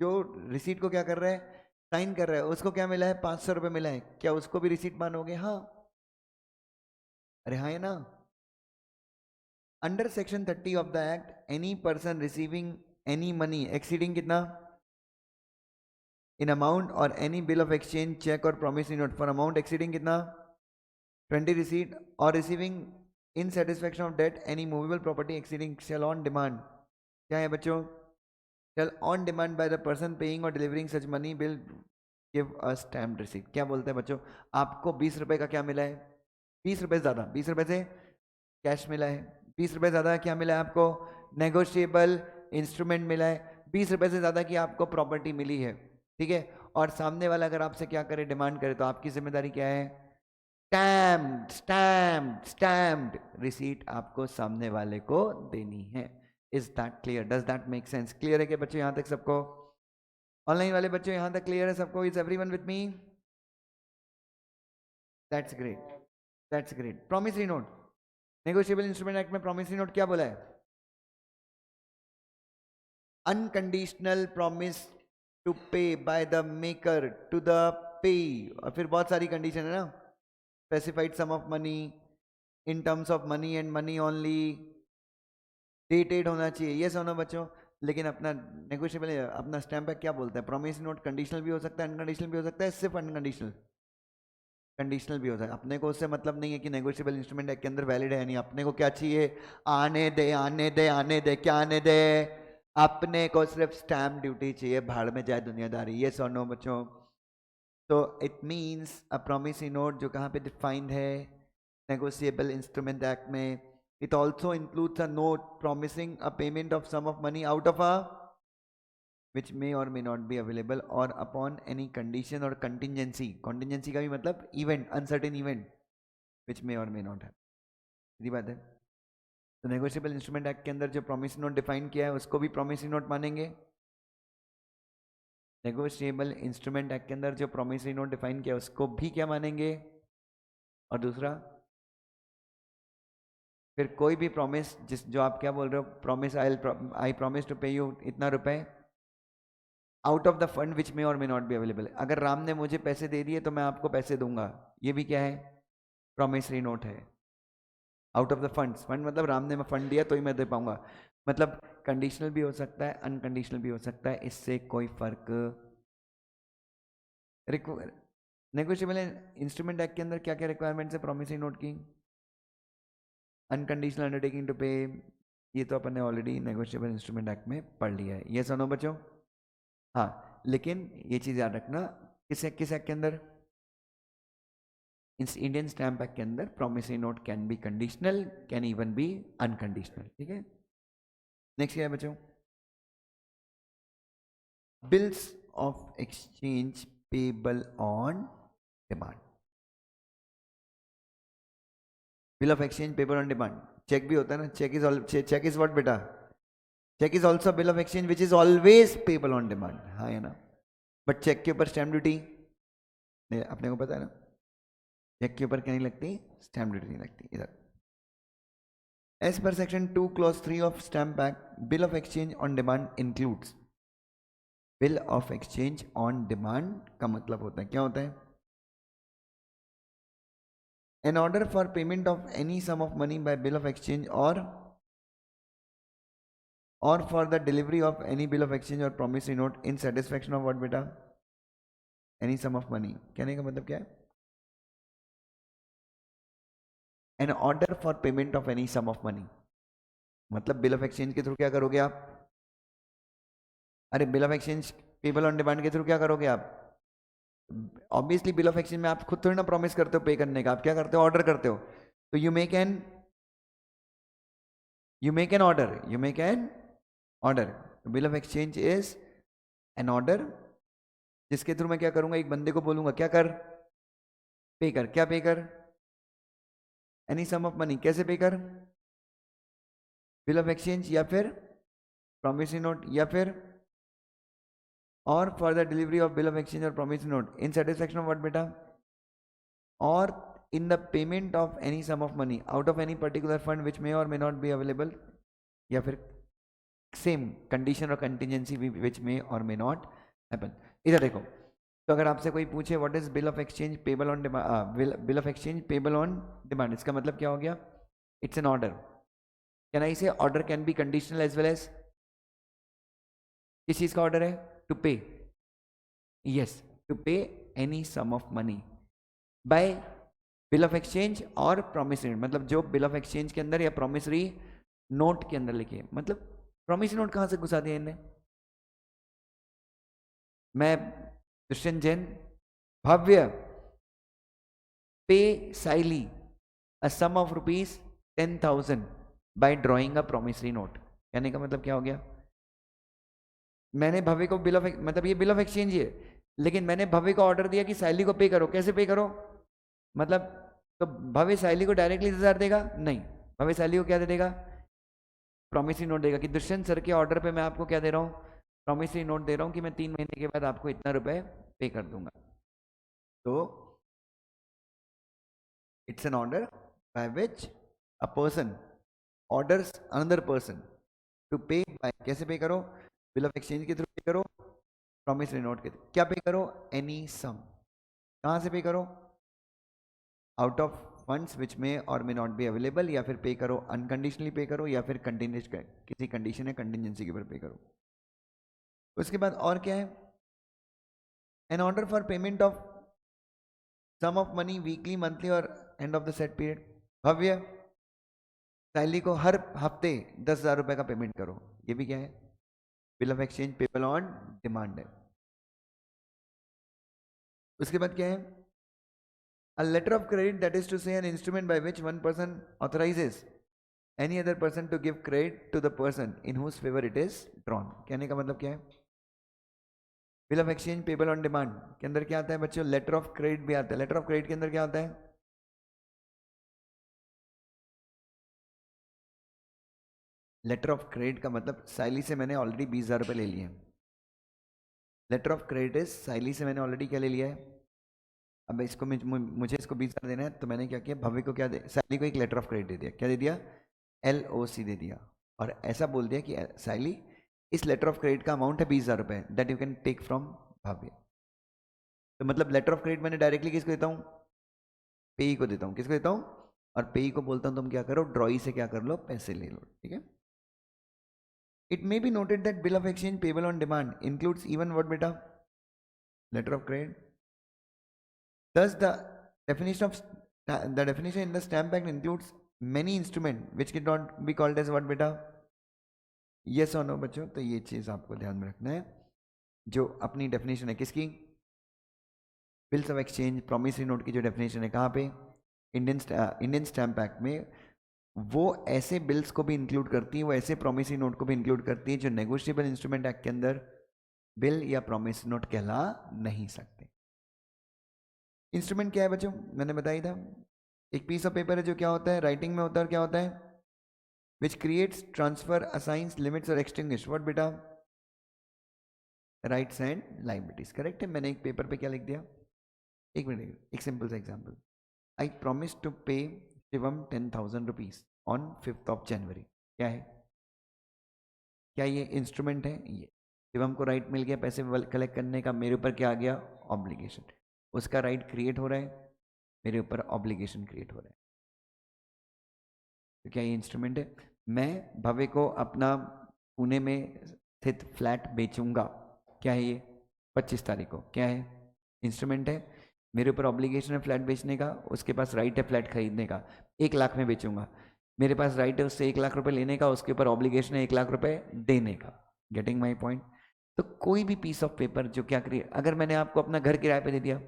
जो रिसीट को क्या कर रहा है? साइन कर रहा है. उसको क्या मिला है? 500 रुपये मिला है. क्या उसको भी रिसीट मानोगे? हाँ. अरे हाँ है ना. Under section 30 of the act any person receiving any money exceeding कितना इन अमाउंट और any bill of exchange cheque और promissory note for amount exceeding कितना 20 रिसीट और receiving in satisfaction of debt any movable property exceeding shall on demand. क्या है बच्चों? Shall on demand by the person paying और delivering such money bill give a stamped receipt. क्या बोलते हैं बच्चों? आपको 20 रुपए का क्या मिला है? 20 रुपए ज़्यादा 20 रुपए से कैश मिला है. 20 रुपए ज़्यादा क्या मिला है आपको? नेगोशिएबल इंस्ट्रूमेंट मिला है. 20 रुपए से ज़्यादा की आपको प्रॉपर्टी मिली है. ठीक है. और सामने वाला अगर आपसे क्या करे? डिमांड करे तो आपकी जिम्मेदारी क्या है? स्टैम्प्ड रिसीट आपको सामने वाले को देनी है. Is that clear? Does that make sense? Clear है क्या बच्चों यहां तक सबको? ऑनलाइन वाले बच्चों यहां तक क्लियर है सबको? Is everyone with me? That's great. That's great. Promissory note. Negotiable instrument act में प्रॉमिसरी नोट क्या बोला है? Unconditional promise to pay by the maker to the pay. और फिर बहुत सारी कंडीशन है ना. Specified sum of money in terms of money and money only. Dated होना चाहिए. ये सुनो बच्चों. लेकिन अपना नेगोशिएबल अपना स्टैम्प है क्या बोलता है? प्रॉमिसरी नोट कंडीशनल भी हो सकता है अनकंडीशनल भी हो सकता है. सिर्फ अनकंडीशनल. कंडीशनल भी हो सकता है. अपने को उससे मतलब नहीं है कि नेगोशिएबल इंस्ट्रूमेंट एक्ट के अंदर वैलिड है नहीं. अपने को क्या चाहिए? आने दे आने दे आने दे. क्या आने दे? अपने को सिर्फ स्टैम्प ड्यूटी चाहिए. भाड़ में जाए दुनियादारी. ये सुनो बच्चों. तो it means a promissory note जो कहाँ पे डिफाइंड है नेगोशिएबल इंस्ट्रूमेंट एक्ट में. It also includes a note promising a payment of sum of money out of a which may or may not be available or upon any condition or contingency. contingency का भी मतलब event, uncertain event which may or may not have. सीधी बात है. तो negotiable instrument act के अंदर जो promissory note define किया है उसको भी प्रॉमिसरी नोट मानेंगे. नेगोशिएबल इंस्ट्रूमेंट एक्ट के अंदर जो प्रॉमिसरी नोट डिफाइन किया उसको भी क्या मानेंगे. और दूसरा फिर कोई भी प्रॉमिस जो आप क्या बोल रहे हो? Promise I promise to pay you इतना रुपए out of the fund which may और मे नॉट बी अवेलेबल. अगर राम ने मुझे पैसे दे दिए तो मैं आपको पैसे दूंगा. ये भी क्या है? प्रॉमिसरी नोट है. Out of the funds. Fund मतलब राम ने मैं फंड दिया तो ही मैं दे पाऊंगा. मतलब कंडीशनल भी हो सकता है अनकंडीशनल भी हो सकता है. इससे कोई फर्क. नेगोशिएबल इंस्ट्रूमेंट एक्ट के अंदर क्या क्या रिक्वायरमेंट्स है प्रॉमिसरी नोट की? अनकंडीशनल अंडरटेकिंग टू पे. ये तो अपन ने ऑलरेडी नेगोशिएबल इंस्ट्रूमेंट एक्ट में पढ़ लिया है. ये सुनो बच्चों. हाँ लेकिन ये चीज़ याद रखना. किस एक्ट के अंदर? इंडियन स्टैम्प एक्ट के अंदर promissory note can be conditional can even be unconditional. ठीक है. नेक्स्ट क्या है बच्चों? Bills of exchange payable on demand. Bill of exchange payable on demand. Cheque भी होता है ना. चेक इज व्हाट बेटा? Cheque is also bill of exchange which is always payable on demand. हाँ है ना. बट चेक के ऊपर स्टैम्प ड्यूटी अपने को पता है ना. चेक के ऊपर क्या नहीं लगती? स्टैम्प ड्यूटी नहीं लगती. इधर as per section 2 clause 3 of stamp act bill of exchange on demand includes. Bill of exchange on demand का मतलब होता है क्या होता है? An order for payment of any sum of money by bill of exchange or for the delivery of any bill of exchange or promissory note in satisfaction of what beta? Any sum of money, कहने का मतलब क्या है? An order for payment of any sum of money, मतलब bill of exchange के through क्या करोगे आप? अरे bill of exchange payable on demand के थ्रू क्या करोगे आप? ऑब्वियसली बिल ऑफ एक्सचेंज में आप खुद थोड़ी ना प्रॉमिस करते हो पे करने का, आप क्या करते हो? ऑर्डर करते हो। तो you make an order. Bill of exchange is an order जिसके थ्रू मैं क्या करूंगा? एक बंदे को बोलूंगा क्या कर? पे कर। क्या पे कर? Any sum of money. कैसे पे कर? बिल ऑफ एक्सचेंज या फिर प्रॉमिसरी नोट या फिर और for the delivery of bill of exchange और promissory note in satisfaction of what बेटा? और in the payment of any sum of money out of any particular fund which may or may not be available, या फिर same condition और contingency विच may और may not happen. इधर देखो, तो अगर आपसे कोई पूछे what is bill of exchange payable on demand, bill of exchange payable on demand, इसका मतलब क्या हो गया? It's an order. Can I say order can be conditional as well as? किस चीज का ऑर्डर है? To pay, yes, to pay any sum of money by bill of exchange और प्रॉमिसरी, मतलब जो बिल ऑफ एक्सचेंज के अंदर या प्रॉमिसरी नोट के अंदर लिखे। मतलब प्रॉमिसरी नोट कहां से घुसा दिया इनने? मैं Dushyant Jain Bhavya pay Saili a sum of rupees 10,000 by drawing a promissory note, कहने का मतलब क्या हो गया? मैंने भव्य को बिल ऑफ, मतलब ये बिल ऑफ एक्सचेंज ही है, लेकिन मैंने भव्य को ऑर्डर दिया कि साइली को पे करो। कैसे पे करो? मतलब तो भव्य साइली को डायरेक्टली 10,000 देगा? नहीं, भव्य साइली को क्या दे देगा? प्रॉमिसरी नोट देगा कि दुष्यंत सर के ऑर्डर पे मैं आपको क्या दे रहा हूँ? प्रॉमिसरी नोट दे रहा हूँ कि मैं 3 महीने के बाद आपको इतना रुपए पे कर दूंगा। तो it's an order by which a person orders another person to pay by, कैसे पे करो? बिल ऑफ एक्सचेंज के थ्रू पे करो, प्रॉमिसरी नोट के थ्रू। क्या पे करो? Any sum. कहाँ से पे करो? आउट ऑफ फंड्स विच में और मे नॉट बी अवेलेबल, या फिर पे करो अनकंडीशनली पे करो, या फिर कंटिजेंस किसी कंडीशन या कंटिजेंसी के ऊपर पे करो। उसके बाद और क्या है? An order for payment of sum of money weekly, monthly और end of the set period. Bhavya Saili को हर हफ्ते 10,000 रुपए का पेमेंट करो, ये भी क्या है? Bill of exchange payable on demand है। उसके बाद क्या है? A letter of credit, that is to say an instrument by which one person authorizes any other person to give credit to the person in whose favor it is drawn, कहने का मतलब क्या है? Bill of exchange payable on demand के अंदर क्या आता है बच्चों? लेटर ऑफ क्रेडिट भी आता है। लेटर ऑफ क्रेडिट के अंदर क्या होता है? लेटर ऑफ क्रेडिट का मतलब साइली से मैंने ऑलरेडी 20,000 रुपये ले लिए। लेटर ऑफ क्रेडिट इज साइली से मैंने ऑलरेडी क्या ले लिया है? अब इसको मुझे इसको 20,000 देना है, तो मैंने क्या किया? भव्य को क्या दे, साइली को एक लेटर ऑफ क्रेडिट दे दिया। क्या दे दिया? LOC दे दिया, और ऐसा बोल दिया कि साइली इस लेटर ऑफ क्रेडिट का अमाउंट है 20,000 रुपये, that you can take from Bhavya. तो मतलब लेटर ऑफ क्रेडिट मैंने डायरेक्टली किसको देता हूँ? पेई को देता हूँ। किसको देता हूँ? और पेई को बोलता हूँ तुम क्या करो? ड्रॉई से क्या कर लो? पैसे ले लो, ठीक है। It may be noted that bill of exchange payable on demand includes even what बेटा? Letter of credit. Thus, the definition in the Stamp Act includes many instruments which cannot be called as what बेटा? Yes or no बच्चों? तो ये चीज आपको ध्यान में रखना है। जो अपनी डेफिनेशन है किसकी? Bills of exchange promissory note की जो डेफिनेशन है कहाँ पे? इंडियन स्टैम्प एक्ट में। वो ऐसे बिल्स को भी इंक्लूड करती है, वो ऐसे प्रॉमिसरी नोट को भी इंक्लूड करती है जो नेगोशिएबल इंस्ट्रूमेंट एक्ट के अंदर बिल या प्रॉमिसरी नोट कहला नहीं सकते। इंस्ट्रूमेंट क्या है बच्चों? मैंने बताया था, एक पीस ऑफ पेपर है जो क्या होता है? राइटिंग में होता है, और क्या होता है? Which creates, transfer, assigns, limits और एक्सटिंग्विश व्हाट बेटा? Rights and liabilities. करेक्ट है। मैंने एक पेपर पे क्या लिख दिया? एक मिनट, एक सिंपल सा एग्जांपल। आई प्रॉमिस टू पे Shivam 10,000 rupees on 5th of January। क्या है? क्या ये इंस्ट्रूमेंट है? ये शिवम को राइट मिल गया पैसे कलेक्ट करने का, मेरे ऊपर क्या आ गया? ऑब्लिगेशन। उसका राइट क्रिएट हो रहा है, मेरे ऊपर ऑब्लिगेशन क्रिएट हो रहा है। तो क्या ये इंस्ट्रूमेंट है? मैं भव्य को अपना पुणे में स्थित फ्लैट बेचूंगा, क्या है ये? 25 तारीख को। क्या है? इंस्ट्रूमेंट है, मेरे ऊपर ऑब्लिगेशन है फ्लैट बेचने का, उसके पास राइट है फ्लैट खरीदने का, 1 लाख में बेचूंगा, मेरे पास राइट है उससे 1 लाख रुपए लेने का, उसके ऊपर ऑब्लिगेशन है 1 लाख रुपए देने का। Getting my point? तो कोई भी पीस ऑफ पेपर जो क्या क्रिएट, अगर मैंने आपको अपना घर किराए पे दे दिया,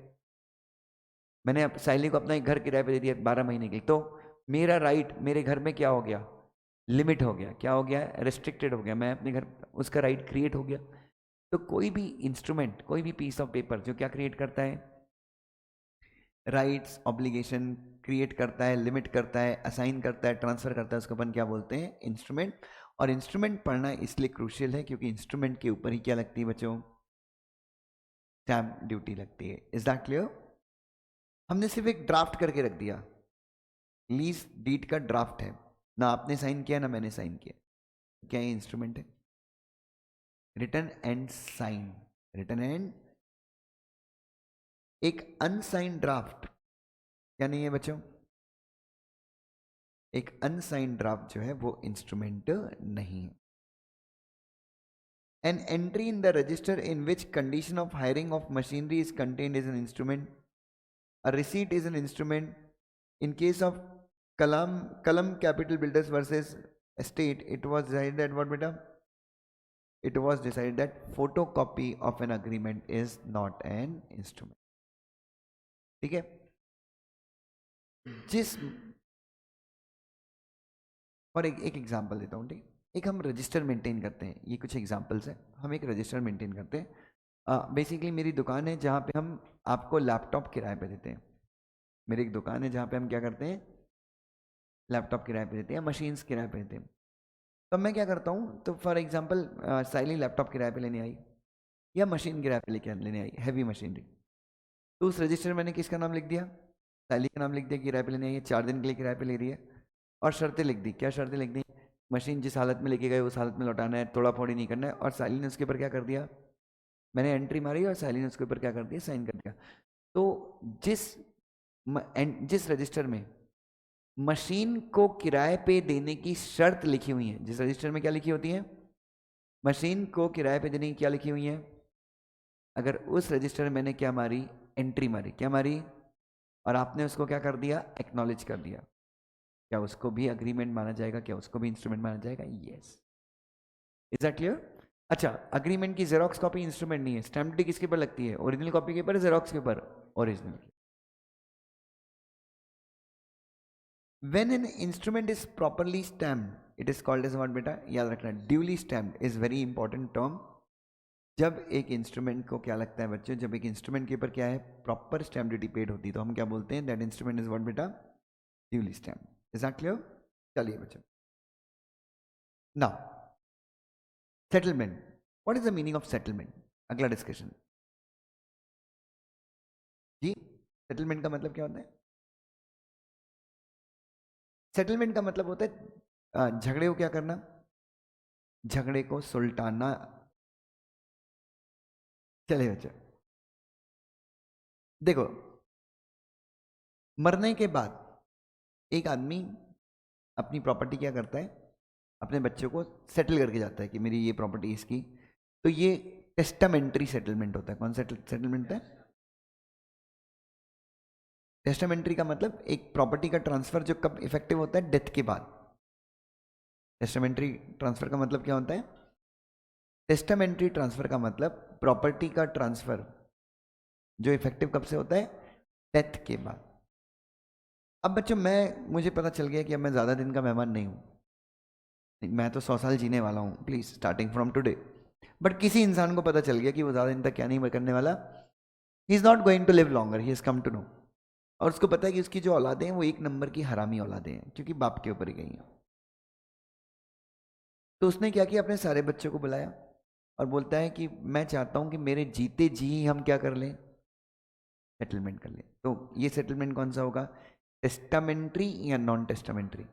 मैंने साइली को अपना एक घर किराए पे दे दिया 12 महीने के लिए, तो मेरा राइट मेरे घर में क्या हो गया, लिमिट हो गया, क्या हो गया, रेस्ट्रिक्टेड हो गया, मैं अपने घर, उसका राइट क्रिएट हो गया। तो कोई भी इंस्ट्रूमेंट, कोई भी पीस ऑफ पेपर जो क्या क्रिएट करता है, राइट्स ऑब्लिगेशन क्रिएट करता है, लिमिट करता है, असाइन करता है, ट्रांसफर करता है, उसको अपन क्या बोलते हैं, इंस्ट्रूमेंट। और इंस्ट्रूमेंट पढ़ना इसलिए क्रूशियल है क्योंकि इंस्ट्रूमेंट के ऊपर ही क्या लगती है बच्चों, स्टैम्प ड्यूटी लगती है। Is that clear? हमने सिर्फ एक ड्राफ्ट करके रख दिया, लीज डीड का ड्राफ्ट है, ना आपने साइन किया ना मैंने साइन किया, क्या ये इंस्ट्रूमेंट है? Written and sign, written and, एक अनसाइन ड्राफ्ट क्या नहीं है बच्चों, एक अनसाइन ड्राफ्ट जो है वो इंस्ट्रूमेंट नहीं है। An entry in the register in which condition of hiring of machinery is contained is an instrument. A receipt is an instrument. In case of Kalam Capital Builders versus Estate, it was decided that what beta? It was decided that photocopy of an agreement is not an instrument. ठीक है? जिस और एक example देता हूँ, ठीक, एक हम रजिस्टर मेंटेन करते हैं, ये कुछ एग्जांपल्स हैं, हम एक रजिस्टर मेंटेन करते हैं। बेसिकली मेरी दुकान है जहाँ पे हम आपको लैपटॉप किराए पे देते हैं, मेरी एक दुकान है जहाँ पे हम क्या करते हैं, लैपटॉप किराए पे देते हैं, मशीन्स किराए पे देते हैं। तो मैं क्या करता हूँ, तो फॉर एग्जांपल साइली लैपटॉप किराए पे लेने आई या मशीन किराए पे लेने आई, हैवी मशीनरी, तो उस रजिस्टर में मैंने किसका नाम लिख दिया, साइली का नाम लिख दिया, किराए पे लेने आई है, 4 दिन के लिए किराए पे ले रही है, और शर्तें लिख दी। क्या शर्तें लिख दी? मशीन जिस हालत में लेके गए उस हालत में लौटाना है, तोड़ा फोड़ी नहीं करना है। और साइली ने उसके ऊपर क्या कर दिया, मैंने एंट्री मारी और साइली ने उसके ऊपर क्या कर दिया, साइन कर दिया। तो जिस रजिस्टर में मशीन को किराए पे देने की शर्त लिखी हुई है, जिस रजिस्टर में क्या लिखी होती है, मशीन को किराए पे देने की क्या लिखी हुई है, अगर उस रजिस्टर में मैंने क्या मारी, एंट्री मारी, क्या मारी, और आपने उसको क्या कर दिया, एक्नॉलेज कर दिया, क्या उसको भी अग्रीमेंट माना जाएगा, क्या उसको भी इंस्ट्रूमेंट माना जाएगा? यस। Is that clear? अच्छा, अग्रीमेंट की जेरोक्स कॉपी इंस्ट्रूमेंट नहीं है, स्टैम्प ड्यूटी किसके ऊपर लगती है, ओरिजिनल कॉपी के ऊपर, जेरोक्स के ऊपर, original. When an instrument is properly stamped, it is called as what बेटा, याद रखना, duly stamped is very important term। जब एक इंस्ट्रूमेंट को क्या लगता है बच्चों, जब एक इंस्ट्रूमेंट के ऊपर क्या है, प्रॉपर स्टैम्प ड्यूटी पेड होती है, तो हम क्या बोलते हैं, दैट इंस्ट्रूमेंट इज व्हाट बेटा, duly stamp. Is that clear? चलिए बच्चों, now settlement, what is the meaning of settlement, अगला डिस्कशन जी। सेटलमेंट का मतलब क्या होता है? सेटलमेंट का मतलब होता है झगड़े को क्या करना, झगड़े को सुलटाना। चलिए बच्चों देखो, मरने के बाद एक आदमी अपनी प्रॉपर्टी क्या करता है, अपने बच्चों को सेटल करके जाता है कि मेरी ये प्रॉपर्टी इसकी, तो ये टेस्टामेंट्री सेटलमेंट होता है। कौन सा सेटलमेंट है? टेस्टामेंट्री का मतलब एक प्रॉपर्टी का ट्रांसफर जो कब इफेक्टिव होता है, डेथ के बाद। टेस्टामेंट्री ट्रांसफर का मतलब क्या होता है, टेस्टामेंट्री ट्रांसफर का मतलब प्रॉपर्टी का ट्रांसफर जो इफेक्टिव कब से होता है, डेथ के बाद। अब बच्चों मुझे पता चल गया कि अब मैं ज़्यादा दिन का मेहमान नहीं हूँ, मैं तो 100 साल जीने वाला हूँ, please starting from today. But किसी इंसान को पता चल गया कि वो ज़्यादा दिन तक क्या नहीं करने वाला, he is not going to live longer, he is come to know. और उसको पता है कि उसकी जो औलादें हैं वो 1 नंबर की हरामी औलादें हैं, क्योंकि बाप के ऊपर ही गई हैं। तो उसने क्या किया, अपने सारे बच्चों को बुलाया और बोलता है कि मैं चाहता हूँ कि मेरे जीते जी हम क्या कर लें, सेटलमेंट कर लें। तो ये सेटलमेंट कौन सा होगा, टेस्टामेंट्री या नॉन टेस्टामेंट्री?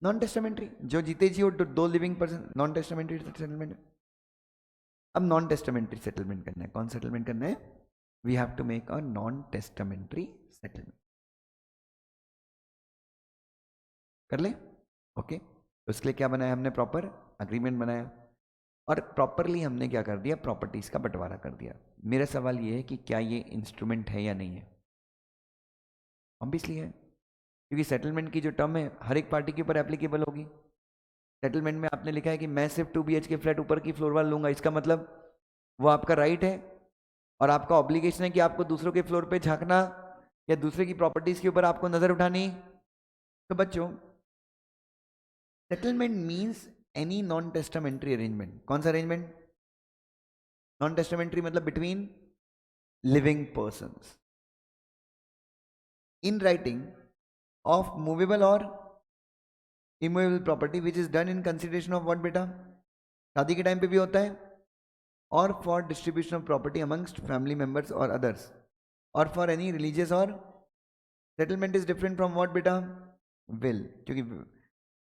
नॉन टेस्टामेंट्री, जो जीते जी हो 2 living person, non testamentary settlement. अब नॉन टेस्टामेंट्री सेटलमेंट करना है, कौन सेटलमेंट करना है, we have to make a non testamentary settlement. कर ले? ओके। तो उसके लिए क्या बनाया हमने, प्रॉपर अग्रीमेंट बनाया। और प्रॉपरली हमने क्या कर दिया, प्रॉपर्टीज का बंटवारा कर दिया। मेरा सवाल ये है कि क्या ये इंस्ट्रूमेंट है या नहीं है? ऑब्वियसली है, क्योंकि सेटलमेंट की जो टर्म है हर एक पार्टी के ऊपर एप्लीकेबल होगी। सेटलमेंट में आपने लिखा है कि मैं सिर्फ 2 BHK फ्लैट ऊपर की फ्लोर वाला लूंगा, इसका मतलब वो आपका राइट है और आपका ऑब्लिगेशन है कि आपको दूसरों के फ्लोर पे झांकना या दूसरे की प्रॉपर्टीज के ऊपर आपको नजर उठानी। तो बच्चों, settlement means any non testamentary arrangement. कौन सा अरेंजमेंट? नॉन टेस्टामेंट्री मतलब between living persons in writing of movable और immovable property which is done in consideration of what बेटा? शादी के टाइम पे भी होता है, और for distribution of property amongst family members और अदर्स, और फॉर एनी रिलीजियस। और settlement is different from what बेटा? विल। क्योंकि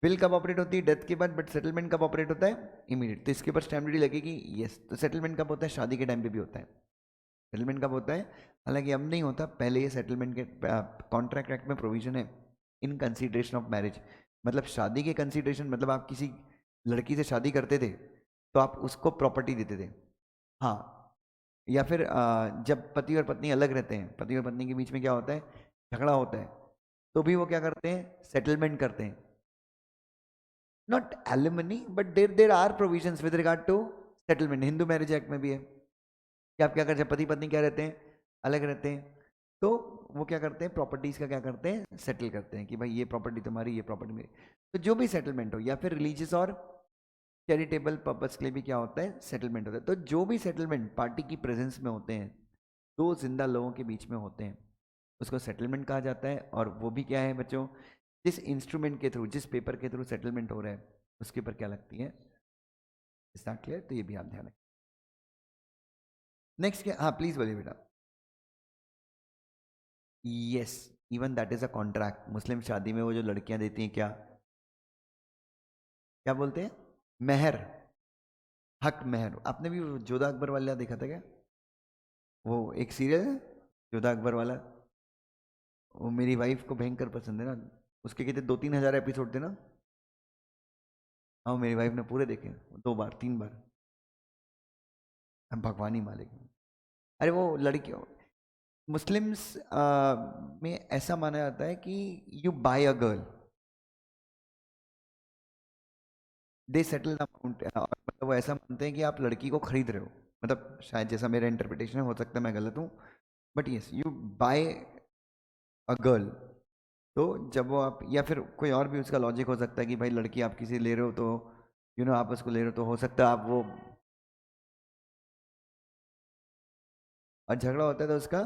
विल कब ऑपरेट होती है? डेथ के बाद। बट सेटलमेंट कब ऑपरेट होता है? इमीडिएट। तो इसके ऊपर स्टैम्प ड्यूटी लगेगी, यस। तो सेटलमेंट कब होता है? शादी के टाइम पे भी होता है। सेटलमेंट कब होता है? हालांकि अब नहीं होता, पहले ये सेटलमेंट के कॉन्ट्रैक्ट एक्ट में प्रोविजन है, इन कंसीडरेशन ऑफ मैरिज। मतलब शादी के कंसीडरेशन, मतलब आप किसी लड़की से शादी करते थे तो आप उसको प्रॉपर्टी देते थे, हाँ। या फिर जब पति और पत्नी अलग रहते हैं, पति और पत्नी के बीच में क्या होता है? झगड़ा होता है, तो भी वो क्या करते हैं? सेटलमेंट करते हैं। Not alimony, but there are provisions with regard to settlement. Hindu marriage act में भी है कि आप क्या करते हैं, पति पत्नी क्या रहते हैं? अलग रहते हैं, तो वो क्या करते हैं? प्रॉपर्टीज का क्या करते हैं? सेटल करते हैं कि भाई ये प्रॉपर्टी तुम्हारी, ये प्रॉपर्टी मेरी। तो जो भी सेटलमेंट हो, या फिर रिलीजियस और चैरिटेबल पर्पस के लिए भी क्या होता है? सेटलमेंट होता है। तो जो भी सेटलमेंट पार्टी की प्रेजेंस में होते हैं, दो जिंदा लोगों के बीच में होते हैं, उसको सेटलमेंट कहा जाता है। और वो भी क्या है बच्चों? जिस इंस्ट्रूमेंट के थ्रू, जिस पेपर के थ्रू सेटलमेंट हो रहा है, उसके ऊपर क्या लगती है? Is that clear? तो ये भी आप ध्यान रखें। नेक्स्ट क्या? हाँ प्लीज बोलिए बेटा। Yes, even that is a contract. Muslim शादी में वो जो लड़कियां देती हैं, क्या क्या बोलते हैं? मेहर, हक मेहर। आपने भी वो जोधा अकबर वाला देखा था क्या? वो एक सीरियल है जोधा अकबर वाला, वो मेरी वाइफ को भयंकर पसंद है ना। उसके कितने 2-3 हज़ार एपिसोड थे ना। हाँ, मेरी वाइफ ने पूरे देखे, 2 बार 3 बार। हम भगवान ही मालिक हैं। अरे वो लड़कियों, मुस्लिम्स में ऐसा माना जाता है कि you buy a girl, they settle amount. मतलब वो ऐसा मानते हैं कि आप लड़की को खरीद रहे हो। मतलब शायद जैसा मेरा इंटरप्रिटेशन है, हो सकता है मैं गलत हूँ, but yes, you buy a girl. तो जब वो आप, या फिर कोई और भी उसका लॉजिक हो सकता है कि भाई लड़की आप किसी ले रहे हो, तो आप उसको ले रहे हो, तो हो सकता है आप वो, और झगड़ा होता है तो उसका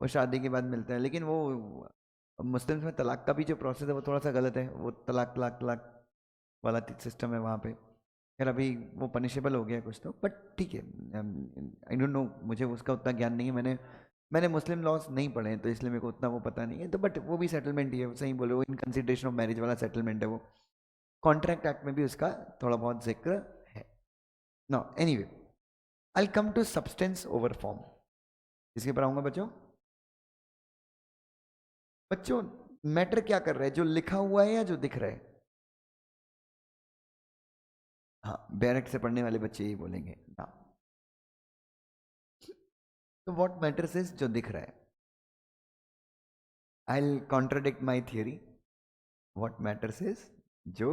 वो शादी के बाद मिलता है। लेकिन वो मुस्लिम्स में तलाक का भी जो प्रोसेस है वो थोड़ा सा गलत है। वो तलाक तलाक तलाक वाला सिस्टम है वहाँ पे। खैर अभी वो पनिशेबल हो गया कुछ तो, बट ठीक है। आई डोंट नो, मुझे उसका उतना ज्ञान नहीं है। मैंने मुस्लिम लॉज नहीं पढ़े हैं, तो इसलिए मेरे को उतना वो पता नहीं है। तो बट वो भी सेटलमेंट ही है, सही बोले, वो इन कंसिडरेशन ऑफ मैरिज वाला सेटलमेंट है वो। कॉन्ट्रैक्ट एक्ट में भी उसका थोड़ा बहुत जिक्र है। No anyway, I come to substance over form. इसके ऊपर आऊंगा बच्चों। बच्चों, मैटर क्या कर रहा है? जो लिखा हुआ है या जो दिख रहा है? हाँ, बैरक से पढ़ने वाले बच्चे यही बोलेंगे ना। तो व्हाट मैटर्स इज जो दिख रहा है। I will contradict my theory. What matters is जो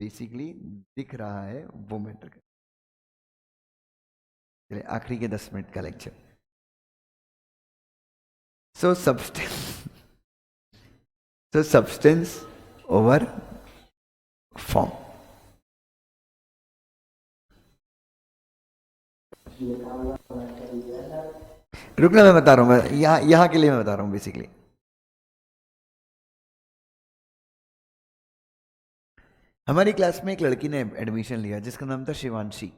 बेसिकली दिख रहा है, वो मैटर कर। चलिए, आखिरी के 10 मिनट का लेक्चर। सो सब्सटेंस, सो सब्सटेंस ओवर फॉर्म। रुकना, मैं बता रहा हूँ, मैं यहाँ के लिए मैं बता रहा हूँ बेसिकली। हमारी क्लास में एक लड़की ने एडमिशन लिया जिसका नाम था शिवांशी।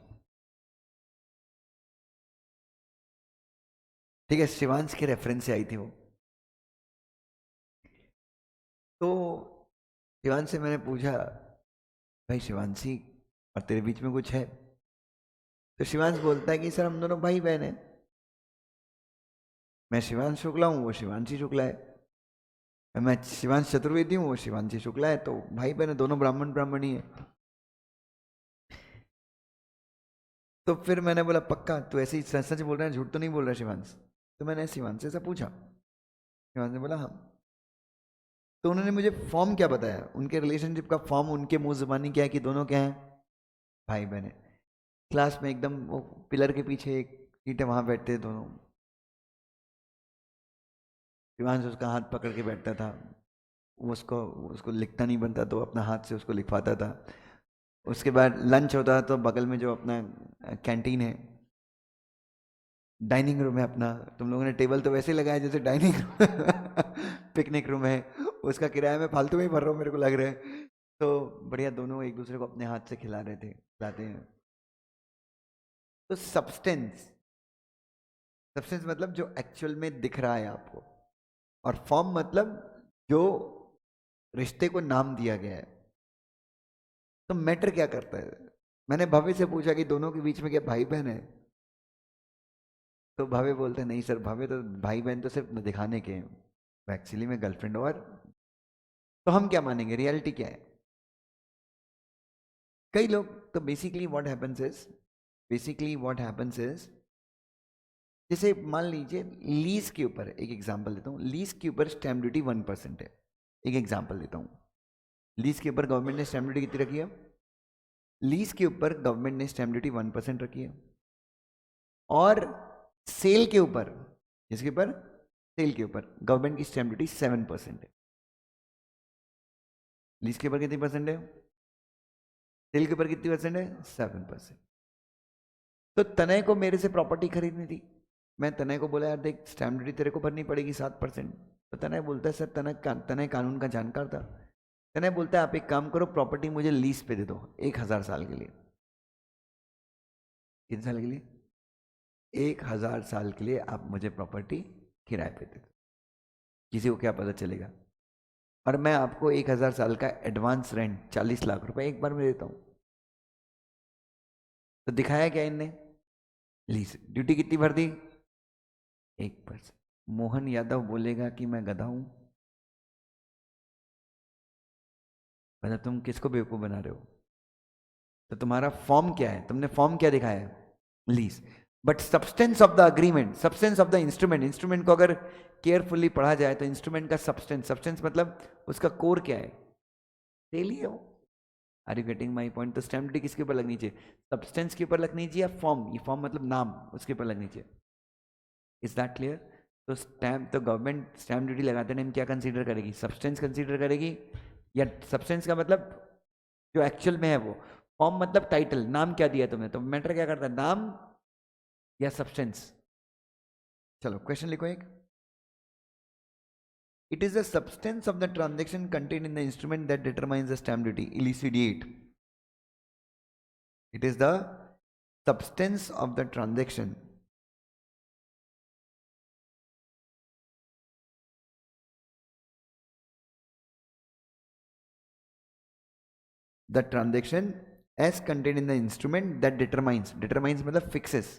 ठीक है, शिवांश के रेफरेंस से आई थी वो। तो शिवांश से मैंने पूछा, भाई शिवांशी, और तेरे बीच में कुछ है? तो शिवांश बोलता है कि सर हम दोनों भाई बहन हैं। मैं शिवांश शुक्ला हूँ, वो शिवांशी शुक्ला है। मैं शिवांश चतुर्वेदी हूँ, वो शिवांशी शुक्ला है। तो भाई बहन दोनों ब्राह्मण ब्राह्मणी है। तो फिर मैंने बोला पक्का तू ऐसे ही सच सच बोल रहा है, झूठ तो नहीं बोल रहा शिवांश? तो मैंने शिवांश से ऐसा पूछा, शिवांश ने बोला हाँ। तो उन्होंने मुझे फॉर्म क्या बताया, उनके रिलेशनशिप का फॉर्म उनके मुंह जुबानी क्या है कि दोनों क्या है, भाई बहन है। क्लास में एकदम वो पिलर के पीछे एक सीट है, वहां बैठते दोनों। शिवांश उसका हाथ पकड़ के बैठता था, वो उसको उसको लिखता नहीं बनता तो अपना हाथ से उसको लिखवाता था। उसके बाद लंच होता तो बगल में जो अपना कैंटीन है, डाइनिंग रूम है अपना, तुम लोगों ने टेबल तो वैसे लगाया जैसे डाइनिंग पिकनिक रूम है, उसका किराया मैं फालतू में ही भर रहा हूँ मेरे को लग रहा है। तो बढ़िया दोनों एक दूसरे को अपने हाथ से खिला रहे थे, खिलाते हैं। तो सब्सटेंस, सब्सटेंस मतलब जो एक्चुअल में दिख रहा है आपको, और फॉर्म मतलब जो रिश्ते को नाम दिया गया है। तो मैटर क्या करता है? मैंने भव्य से पूछा कि दोनों के बीच में क्या भाई बहन है? तो भव्य बोलते नहीं सर, भव्य तो भाई बहन तो सिर्फ दिखाने के हैं, एक्चुअली में गर्लफ्रेंड। और तो हम क्या मानेंगे, रियलिटी क्या है? कई लोग तो बेसिकली व्हाट हैपेंस इज, जैसे मान लीजिए लीज के ऊपर एक एग्जांपल देता हूँ, लीज के ऊपर स्टैम्प ड्यूटी 1% है। एक एग्जांपल देता हूँ, लीज के ऊपर गवर्नमेंट ने स्टैम्प ड्यूटी कितनी रखी है? लीज के ऊपर गवर्नमेंट ने स्टैम्प ड्यूटी 1% रखी है। और सेल के ऊपर, इसके ऊपर सेल के ऊपर गवर्नमेंट की स्टैम्प ड्यूटी 7% है। लीज के ऊपर कितनी परसेंट है? सेल के ऊपर कितनी परसेंट है? 7%। तो तनय को मेरे से प्रॉपर्टी खरीदनी थी, मैं तनय को बोला यार देख स्टैम्प ड्यूटी तेरे को भरनी पड़ेगी 7%। तो तनय बोलता है सर तनय कानून का जानकार था। तनय बोलता है आप एक काम करो, प्रॉपर्टी मुझे लीज पे दे दो 1000 साल के लिए। कितने साल के लिए? 1000 साल के लिए आप मुझे प्रॉपर्टी किराए पे दे दो, किसी को क्या पता चलेगा। और मैं आपको 1000 साल का एडवांस रेंट 40 लाख रुपए एक बार में देता हूँ। तो दिखाया क्या इनने? लीज ड्यूटी कितनी भर दी? 1%। मोहन यादव बोलेगा कि मैं गधा हूं? मतलब तुम किसको बेवकूफ बना रहे हो? तो तुम्हारा फॉर्म क्या है, तुमने फॉर्म क्या दिखाया है? Lease. But substance of the agreement, substance of the instrument, instrument को अगर केयरफुली पढ़ा जाए तो इंस्ट्रूमेंट का सब्सटेंस, सब्सटेंस मतलब उसका कोर क्या है? सेल ही है वो। Are you getting my point? तो स्टैम्प ड्यूटी किसके ऊपर लगनी चाहिए? सब्सटेंस के ऊपर लगनी चाहिए, या फॉर्म, ये फॉर्म मतलब नाम, उसके ऊपर लगनी चाहिए। Is that clear? तो स्टैम्प, तो गवर्नमेंट स्टैम्प ड्यूटी लगाते टाइम क्या कंसीडर करेगी? सब्सटेंस कंसीडर करेगी, या सब्सटेंस का मतलब जो एक्चुअल में है वो। फॉर्म मतलब टाइटल, नाम क्या दिया तुमने, तो मैटर क्या करता है, नाम या सब्सटेंस? चलो क्वेश्चन लिखो एक। It is the substance of the transaction contain in the instrument that determines the stamp duty, elucidate. It is the substance of the transaction, the transaction as contained in the instrument that determines मतलब fixes।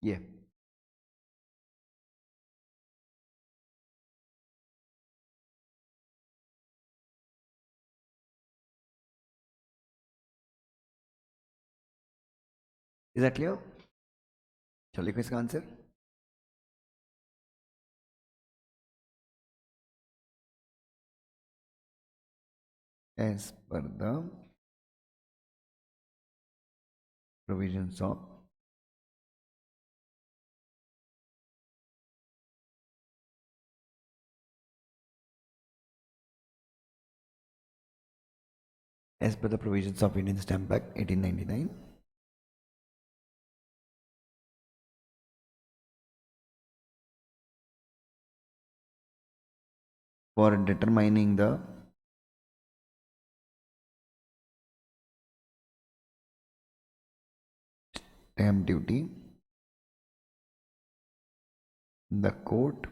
ये is that clear? चलो लिखो इसका answer. As per the provisions of as per the provisions of Indian Stamp Act 1899, for determining the stamp duty, the court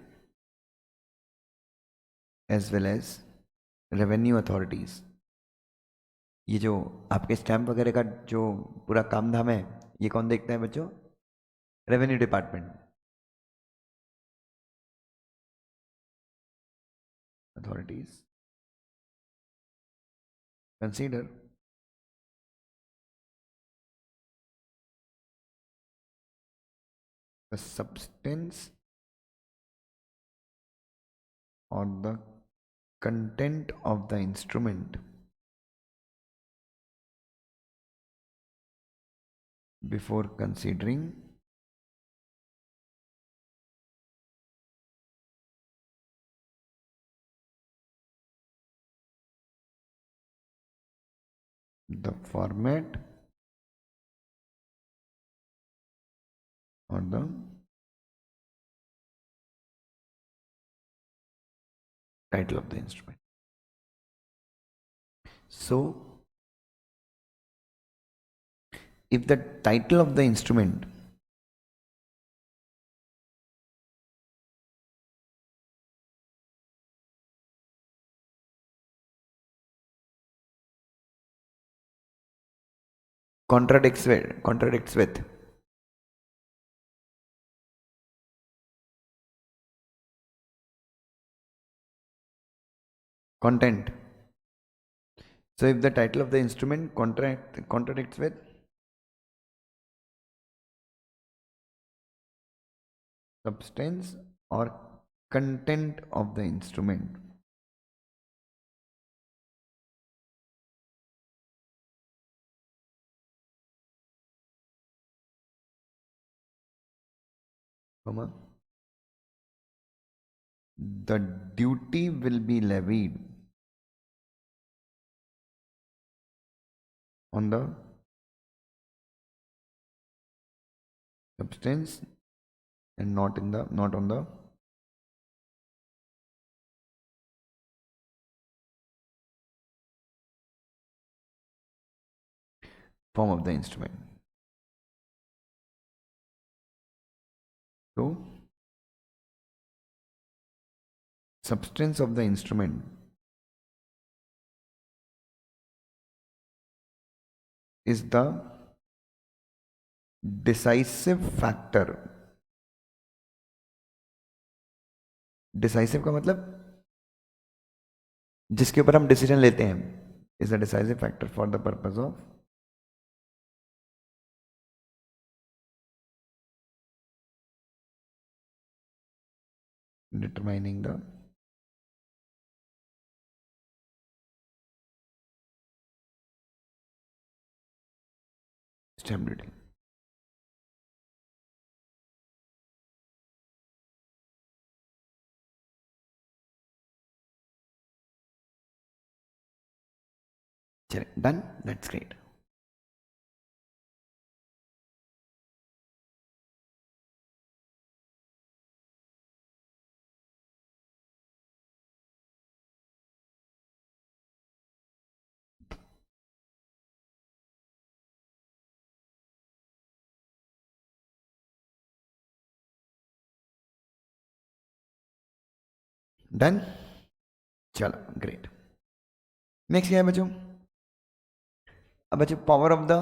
as well as revenue authorities. ये जो आपके stamp वगैरह का जो पूरा काम धाम है, ये कौन देखता है बच्चों? Revenue department. Authorities consider the substance or the content of the instrument before considering the format or the title of the instrument. So if the title of the instrument contradicts with content, so if the title of the instrument contradicts with substance or content of the instrument, comma, the duty will be levied on the substance and not on the form of the instrument. So substance of the instrument is the decisive factor. Decisive का मतलब जिसके ऊपर हम decision लेते हैं, is the decisive factor for the purpose of determining the stamp duty. चलिए, done, that's great. Done, चलो great. Next क्या है बच्चों? अब बच्चों पावर ऑफ द,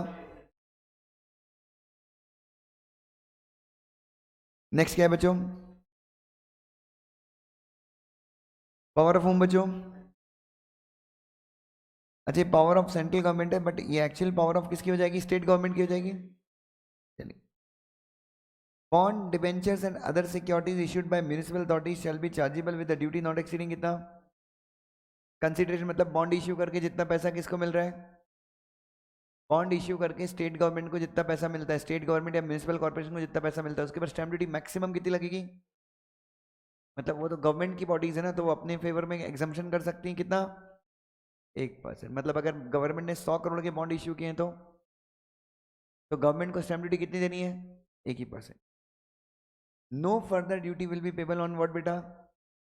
नेक्स्ट क्या है बच्चों? पावर ऑफ होम बच्चों। अच्छा, पावर ऑफ सेंट्रल गवर्नमेंट है, बट ये एक्चुअल पावर ऑफ किसकी हो जाएगी? स्टेट गवर्नमेंट की हो जाएगी। चलिए, bond, debentures and other securities issued by municipal authorities shall be chargeable with the duty not exceeding कितना? कंसिडरेशन मतलब बॉन्ड इश्यू करके जितना पैसा किसको मिल रहा है? बॉन्ड इश्यू करके स्टेट गवर्नमेंट को जितना पैसा मिलता है, स्टेट गवर्नमेंट या म्युनिसिपल कॉर्पोरेशन को जितना पैसा मिलता है, उसके पर स्टैम्प ड्यूटी मैक्सिमम कितनी लगेगी? मतलब वो तो गवर्नमेंट की बॉडीज है ना, तो वो अपने फेवर में एग्जाम्पशन कर सकती हैं कितना? 1%। मतलब अगर गवर्नमेंट ने 100 करोड़ के बॉन्ड इश्यू किए हैं तो गवर्नमेंट को स्टैम्प ड्यूटी कितनी देनी है? 1%। No further duty will be payable on what बेटा?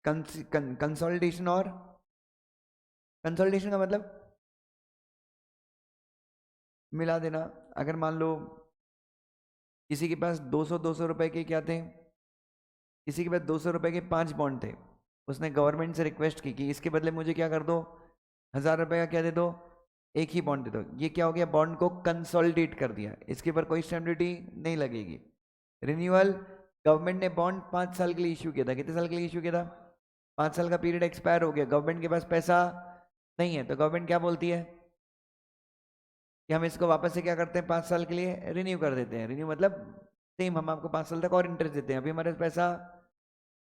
कंसोलिडेशन। और कंसोलिडेशन का मतलब मिला देना। अगर मान लो किसी के पास 200 रुपए के क्या थे, किसी के पास 200 रुपए के 5 बॉन्ड थे, उसने गवर्नमेंट से रिक्वेस्ट की कि इसके बदले मुझे क्या कर दो, 1000 रुपये का क्या दे दो, एक ही बॉन्ड दे दो। ये क्या हो गया, बॉन्ड को कंसोलिडेट कर दिया, इसके ऊपर कोई स्टैम्प ड्यूटी नहीं लगेगी। रिन्यूअल, गवर्नमेंट ने बॉन्ड 5 साल के लिए इश्यू किया था, कितने साल के लिए इश्यू किया था, 5 साल का पीरियड एक्सपायर हो गया, गवर्नमेंट के पास पैसा नहीं है, तो गवर्नमेंट क्या बोलती है कि हम इसको वापस से क्या करते हैं, 5 साल के लिए रिन्यू कर देते हैं। रिन्यू मतलब सेम, हम आपको 5 साल तक और इंटरेस्ट देते हैं, अभी हमारे पास पैसा,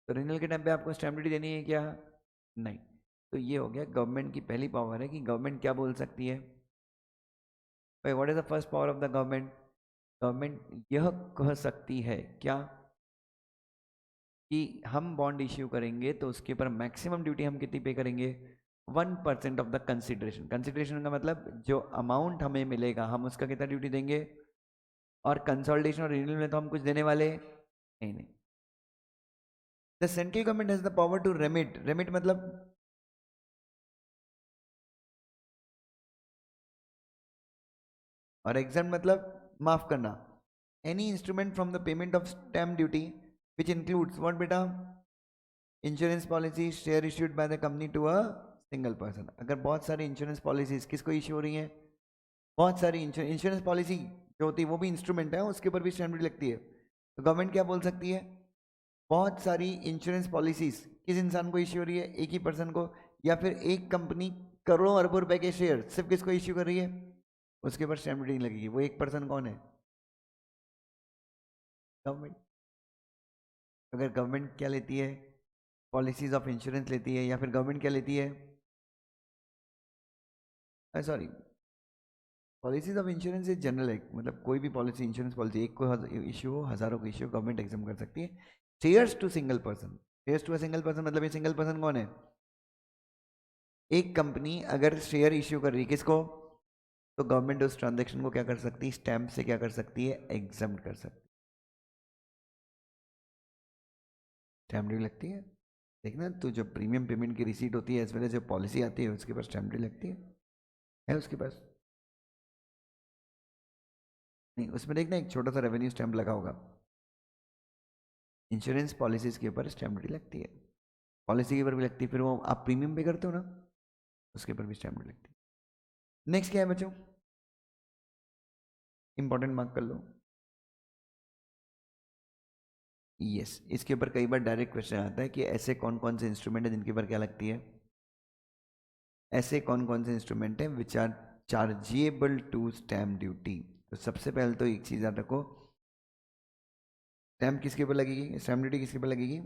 तो रिन्यूअल के टाइम पे आपको स्टैम्प ड्यूटी देनी है क्या, नहीं। तो ये हो गया गवर्नमेंट की पहली पावर है कि गवर्नमेंट क्या बोल सकती है। भाई what is the first power of the government, government यह कह सकती है क्या कि हम बॉन्ड इश्यू करेंगे तो उसके ऊपर मैक्सिमम ड्यूटी हम कितनी पे करेंगे, 1% ऑफ द कंसिडरेशन। कंसिडरेशन का मतलब जो अमाउंट हमें मिलेगा हम उसका कितना ड्यूटी देंगे, और कंसोलिडेशन और रिन्यूअल में तो हम कुछ देने वाले नहीं। The central government has the power to remit, remit मतलब और एग्जाम मतलब माफ करना, any instrument from the payment of stamp duty which includes what बेटा, insurance policy, share issued by the company to a single person. अगर बहुत सारी insurance policies किसको इश्यू हो रही हैं, बहुत सारी इंश्योरेंस पॉलिसी जो होती है वो भी इंस्ट्रूमेंट है, उसके ऊपर भी स्टैम्प ड्यूटी लगती है। तो गवर्नमेंट क्या बोल सकती है, बहुत सारी इंश्योरेंस पॉलिसीज किस इंसान को इश्यू हो रही है, एक ही पर्सन को, या फिर एक कंपनी करोड़ों अरबों रुपए के शेयर सिर्फ किसको इश्यू कर रही है, उसके ऊपर स्टैम्प ड्यूटी नहीं लगेगी। वो एक पर्सन कौन है, गवर्नमेंट। अगर गवर्नमेंट क्या लेती है, पॉलिसीज ऑफ इंश्योरेंस लेती है, या फिर गवर्नमेंट क्या लेती है, sorry, policies of insurance is general है, मतलब कोई भी पॉलिसी, इंश्योरेंस पॉलिसी एक को इश्यू हो, हजारों को इश्यू, गवर्नमेंट एग्जाम कर सकती है। Shares to single person, shares to a single person मतलब ये सिंगल पर्सन कौन है, एक कंपनी अगर शेयर इश्यू कर रही है किसको, तो गवर्नमेंट उस ट्रांजेक्शन को क्या कर सकती है, स्टैंप से क्या कर सकती है, एग्जाम कर सकती है। स्टैम्प ड्यूटी लगती है, देखना तो जो प्रीमियम पेमेंट की रिसीट होती है, इस वेल जो पॉलिसी आती है उसके पास स्टैम्प ड्यूटी लगती है उसके पास नहीं, उसमें देखना एक छोटा सा रेवेन्यू स्टैम्प लगा होगा। इंश्योरेंस पॉलिसीज के ऊपर स्टैम्प ड्यूटी लगती है, पॉलिसी के ऊपर भी लगती है, फिर वो आप प्रीमियम पे करते हो ना, उसके ऊपर भी स्टैम्प ड्यूटी लगती है। नेक्स्ट क्या है बच्चों, इंपॉर्टेंट मार्क कर लो, यस इसके ऊपर कई बार डायरेक्ट क्वेश्चन आता है कि ऐसे कौन कौन से इंस्ट्रूमेंट है जिनके ऊपर क्या लगती है, ऐसे कौन कौन से इंस्ट्रूमेंट है which are chargeable to stamp duty. तो सबसे पहले तो एक चीज याद रखो, स्टैम्प किसके ऊपर लगेगी, स्टैम्प ड्यूटी किसके ऊपर लगेगी,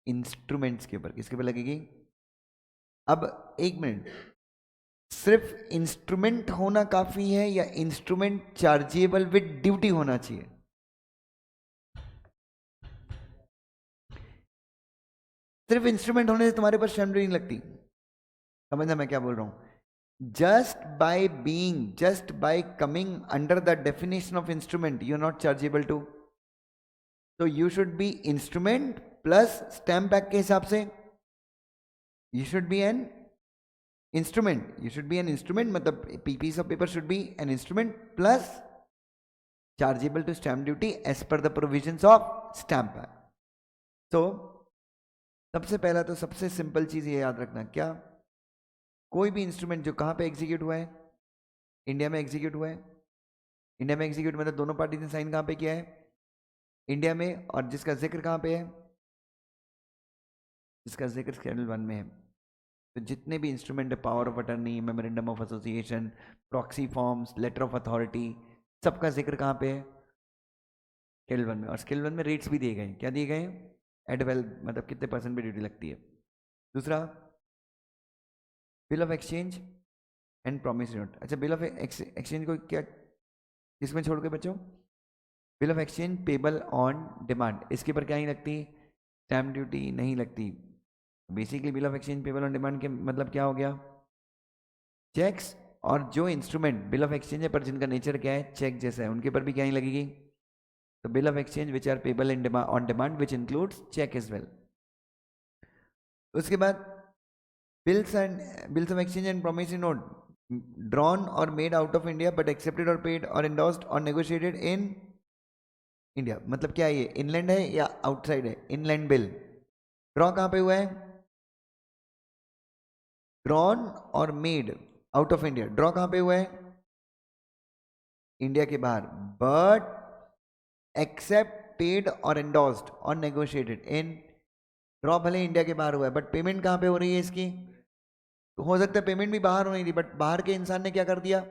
इंस्ट्रूमेंट्स के ऊपर, किसके ऊपर लगेगी। अब एक मिनट, सिर्फ इंस्ट्रूमेंट होना काफी है या इंस्ट्रूमेंट चार्जेबल विद ड्यूटी होना चाहिए, सिर्फ इंस्ट्रूमेंट होने से तुम्हारे पास स्टैम्प ड्यूटी नहीं लगती, समझना मैं क्या बोल रहा हूं। Just by coming under the definition of instrument you are not chargeable to, तो you should be instrument plus stamp act के हिसाब से you should be an instrument, you should be an instrument, मतलब piece of paper should be an instrument plus chargeable to stamp duty as per the provisions of stamp act. तो सबसे पहला तो सबसे simple चीज ये याद रखना, क्या कोई भी इंस्ट्रूमेंट जो कहां पे एग्जीक्यूट हुआ है, इंडिया में एग्जीक्यूट हुआ है, इंडिया में एग्जीक्यूट मतलब दोनों पार्टी ने साइन कहां पे किया है, इंडिया में, और जिसका जिक्र कहां पे है, जिसका जिक्र शेड्यूल 1 में है। तो जितने भी इंस्ट्रूमेंट है, power of attorney, memorandum of association, proxy forms, letter of authority, सबका जिक्र कहां पे है, स्केल 1 में। और स्केल 1 में रेट्स भी दिए गए, क्या दिए गए, एट वेल मतलब कितने परसेंट पे ड्यूटी लगती है। दूसरा bill of exchange and promissory note. अच्छा बिल ऑफ एक्सचेंज को क्या किसमें छोड़ के बच्चों, bill of exchange payable on demand, इसके ऊपर क्या नहीं लगती, स्टैम्प ड्यूटी नहीं लगती। Basically bill of exchange payable on demand के मतलब क्या हो गया, चेक्स और जो इंस्ट्रूमेंट बिल ऑफ एक्सचेंज है पर जिनका नेचर क्या है, चेक जैसा है, उनके ऊपर भी क्या नहीं लगेगी। तो bill of exchange which are payable in on demand which includes cheque as well. उसके बाद bills of exchange and promissory note drawn or made out of India but accepted or paid or endorsed or negotiated in India। मतलब क्या है ये, inland है या outside है, inland bill draw कहाँ पे हुआ है, ड्रॉन और made out of India, draw कहां पे हुआ है? इंडिया के बाहर, बट एक्सेप्ट पेड और एंडोर्स्ड और नेगोशिएटेड इन, ड्रॉ भले इंडिया के बाहर हुआ है बट पेमेंट कहां पे हो रही है इसकी? तो हो सकता है पेमेंट भी बाहर होनी थी, बट बाहर के इंसान ने क्या कर दिया?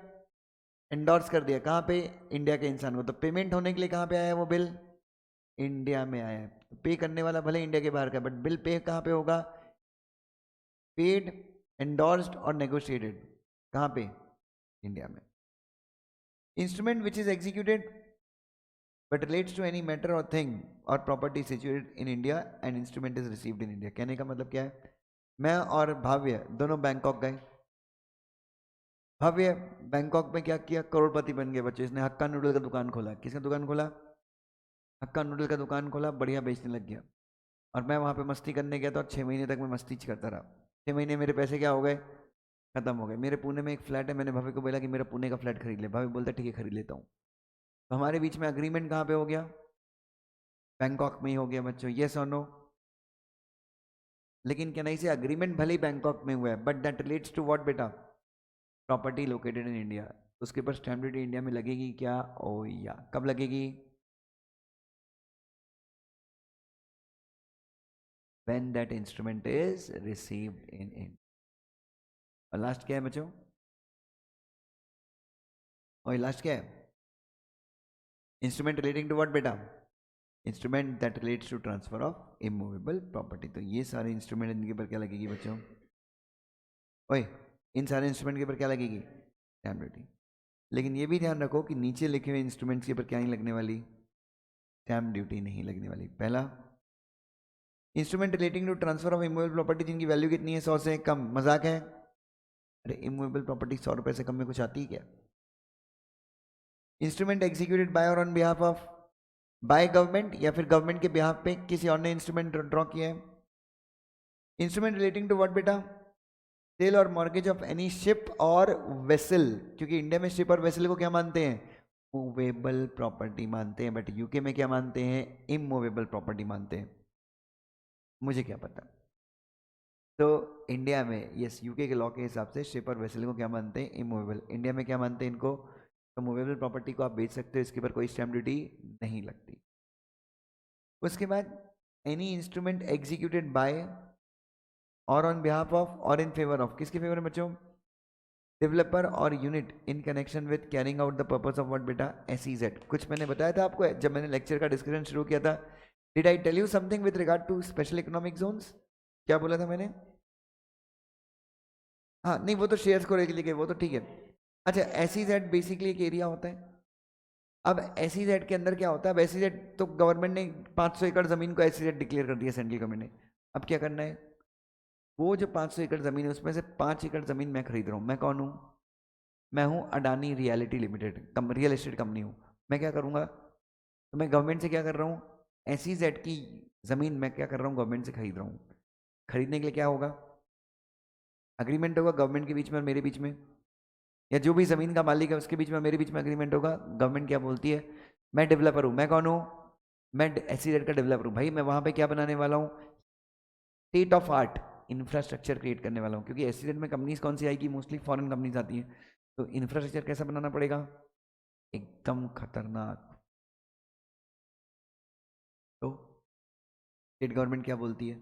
एंडोर्स कर दिया। कहां पे? इंडिया के इंसान को। तो पेमेंट होने के लिए कहां पे आया है वो बिल? इंडिया में आया है। पे करने वाला भले इंडिया के बाहर का, बट बिल पे कहां पे होगा? पेड, एंडोर्स्ड और नेगोशिएटेड कहां पे? इंडिया में। Instrument which is executed but relates to any matter or thing or property situated in India and instrument is received in India। कहने का मतलब क्या है? मैं और भव्य दोनों बैंकॉक गए। भव्य बैंकॉक में क्या किया? करोड़पति बन गए बच्चे। इसने हक्का नूडल का दुकान खोला। किसका दुकान खोला? हक्का नूडल का दुकान खोला, बढ़िया बेचने लग गया। और मैं वहाँ पे मस्ती करने गया था और 6 महीने तक मैं मस्ती करता रहा। 6 महीने मेरे पैसे क्या हो गए? खत्म हो गए। मेरे पुणे में एक फ्लैट है, मैंने भव्य को बोला कि मेरा पुणे का फ्लैट खरीद ले। भव्य बोलता ठीक है खरीद लेता हूँ। तो हमारे बीच में अग्रीमेंट कहाँ पे हो गया? बैंकॉक में ही हो गया बच्चों, यस और नो। लेकिन क्या नहीं से अग्रीमेंट भले ही बैंकॉक में हुआ है, but that relates to what बेटा? Property located in India. उसके ऊपर स्टैम्प ड्यूटी इंडिया में लगेगी क्या? ओ या कब लगेगी? When that instrument is received in India. और लास्ट क्या है बच्चों? और लास्ट क्या है? इंस्ट्रूमेंट रिलेटिंग टू व्हाट बेटा? Instrument that relates to transfer of immovable property. तो ये सारे इंस्ट्रूमेंट इनके ऊपर क्या लगेगी बच्चों? ओए, इन सारे इंस्ट्रूमेंट के ऊपर क्या लगेगी? Stamp duty. लेकिन ये भी ध्यान रखो कि नीचे लिखे हुए इंस्ट्रूमेंट्स के ऊपर क्या नहीं लगने वाली? स्टैम्प ड्यूटी नहीं लगने वाली। पहला, instrument relating to transfer of immovable property जिनकी वैल्यू कितनी है? 100 से कम। मजाक है? अरे इमूवेबल प्रॉपर्टी 100 रुपए से कम में कुछ आती है क्या? इंस्ट्रूमेंट एग्जीक्यूटेड बाय और on behalf of, by government या फिर गवर्नमेंट के बिहाफ पे किसी और ने इंस्ट्रूमेंट ड्रॉ किया है। इंस्ट्रूमेंट रिलेटिंग टू व्हाट बेटा? सेल और मॉर्गेज ऑफ एनी शिप और वेसल। क्योंकि इंडिया में शिप और वेसल को क्या मानते हैं? मूवेबल प्रॉपर्टी मानते हैं, बट यूके में क्या मानते हैं? इमूवेबल प्रॉपर्टी मानते हैं। मुझे क्या पता। तो इंडिया में यस, यूके के लॉ के हिसाब से शिप और वेसल को क्या मानते हैं? इमूवेबल। इंडिया में क्या मानते हैं इनको? तो मूवेबल प्रॉपर्टी को आप बेच सकते हो, इसके ऊपर कोई स्टैम्प ड्यूटी नहीं लगती। उसके बाद एनी इंस्ट्रूमेंट एग्जीक्यूटेड बाय और ऑन बिहाफ ऑफ और इन फेवर ऑफ, किसके फेवर में बच्चों? डेवलपर और unit in connection with carrying out the purpose of what बेटा? SEZ। कुछ मैंने बताया था आपको जब मैंने लेक्चर का डिस्कशन शुरू किया था। Did I tell you something with regard to special economic zones? क्या बोला था मैंने? हाँ नहीं, वो तो शेयर्स को लेके वो तो ठीक है। अच्छा, SEZ बेसिकली एक एरिया होता है। अब SEZ के अंदर क्या होता है? अब SEZ तो गवर्नमेंट ने 500 एकड़ जमीन को SEZ डिक्लेयर कर दिया, सेंट्रल गवर्नमेंट ने। अब क्या करना है? वो जो 500 एकड़ जमीन है उसमें से 5 एकड़ जमीन मैं खरीद रहा हूँ। मैं कौन हूँ? मैं हूँ Adani reality limited, real estate company हूँ। मैं क्या करूँगा? तो मैं गवर्नमेंट से क्या कर रहा हूँ? SEZ की ज़मीन मैं क्या कर रहा हूँ? गवर्नमेंट से खरीद रहा हूँ। खरीदने के लिए क्या होगा? अग्रीमेंट होगा गवर्नमेंट के बीच में और मेरे बीच में, या जो भी ज़मीन का मालिक है उसके बीच में मेरे बीच में अग्रीमेंट होगा। गवर्नमेंट क्या बोलती है? मैं डेवलपर हूँ। मैं कौन हूँ? मैं SEZ का डेवलपर हूँ। भाई मैं वहाँ पे क्या बनाने वाला हूँ? State of art infrastructure create करने वाला हूँ। क्योंकि SEZ में कंपनीज कौन सी आएगी? मोस्टली फॉरेन कंपनीज आती हैं। तो इंफ्रास्ट्रक्चर कैसा बनाना पड़ेगा? एकदम खतरनाक। तो स्टेट गवर्नमेंट क्या बोलती है?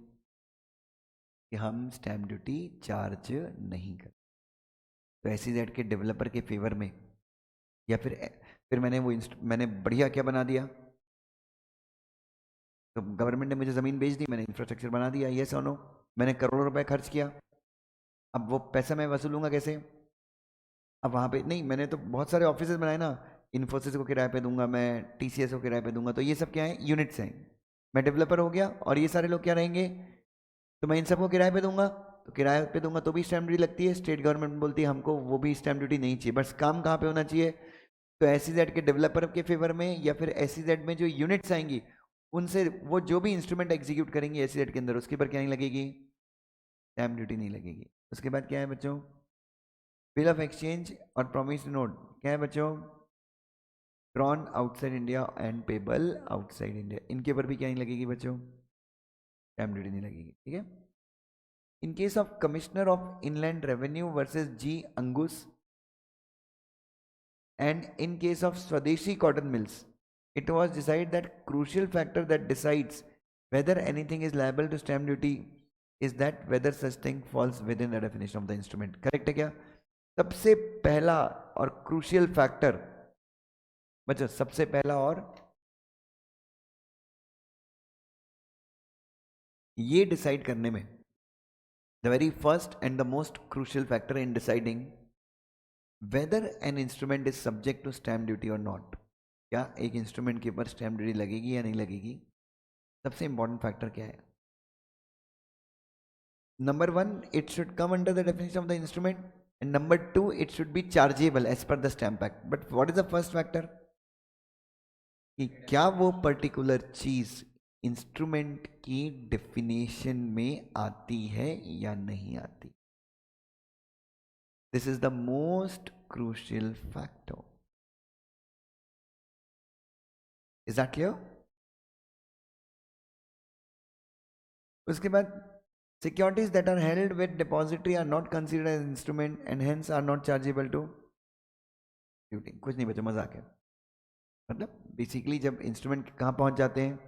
कि हम स्टैम्प ड्यूटी चार्ज नहीं कर। तो SEZ के डेवलपर के फेवर में, या फिर मैंने बढ़िया क्या बना दिया? तो गवर्नमेंट ने मुझे ज़मीन बेच दी, मैंने इंफ्रास्ट्रक्चर बना दिया, ये सोनो। मैंने करोड़ों रुपए खर्च किया। अब वो पैसा मैं वसूलूंगा कैसे? अब वहाँ पे नहीं, मैंने तो बहुत सारे ऑफिसेज बनाए ना। इन्फोसिस को किराए पे दूंगा मैं, TCS को किराए पे दूंगा। तो ये सब क्या है? यूनिट्स हैं। मैं डेवलपर हो गया और ये सारे लोग क्या रहेंगे? तो मैं इन सबको किराए पे दूंगा। तो किराए पे दूंगा तो भी स्टैम्प ड्यूटी लगती है। स्टेट गवर्नमेंट बोलती है हमको वो भी स्टैम्प ड्यूटी नहीं चाहिए। बस काम कहाँ पे होना चाहिए? तो SEZ के डेवलपर के फेवर में, या फिर SEZ में जो यूनिट्स आएंगी उनसे, वो जो भी इंस्ट्रूमेंट एग्जीक्यूट करेंगे SEZ के अंदर, उसके ऊपर क्या नहीं लगेगी? स्टैम्प ड्यूटी नहीं लगेगी। उसके बाद क्या है बच्चों? बिल ऑफ एक्सचेंज और प्रॉमिस नोट क्या है बच्चों? Drawn outside India and payable outside India, इनके ऊपर भी क्या नहीं लगेगी बच्चों? स्टैम्प ड्यूटी नहीं लगेगी। ठीक है। In case of Commissioner of Inland Revenue versus G. Angus, and in case of Swadeshi cotton mills, it was decided that crucial factor that decides whether anything is liable to stamp duty is that whether such thing falls within the definition of the instrument. Correct है क्या? सबसे पहला और crucial factor बच्चों, सबसे पहला और ये डिसाइड करने में, the very first and the most crucial factor in deciding whether an instrument is subject to stamp duty और नॉट, क्या एक इंस्ट्रूमेंट के ऊपर स्टैम्प ड्यूटी लगेगी या नहीं लगेगी, सबसे इंपॉर्टेंट फैक्टर क्या है? Number one, it should come under the definition of the instrument, and number two, it should be chargeable as per the Stamp Act. But what is the first factor? कि क्या वो particular चीज instrument की definition में आती है या नहीं आती. This is the most crucial factor. Is that clear? उसके बाद securities that are held with depository are not considered as instrument and hence are not chargeable to duty. कुछ नहीं बच्चों, मजाक है. मतलब बेसिकली जब इंस्ट्रूमेंट कहाँ पहुँच जाते हैं,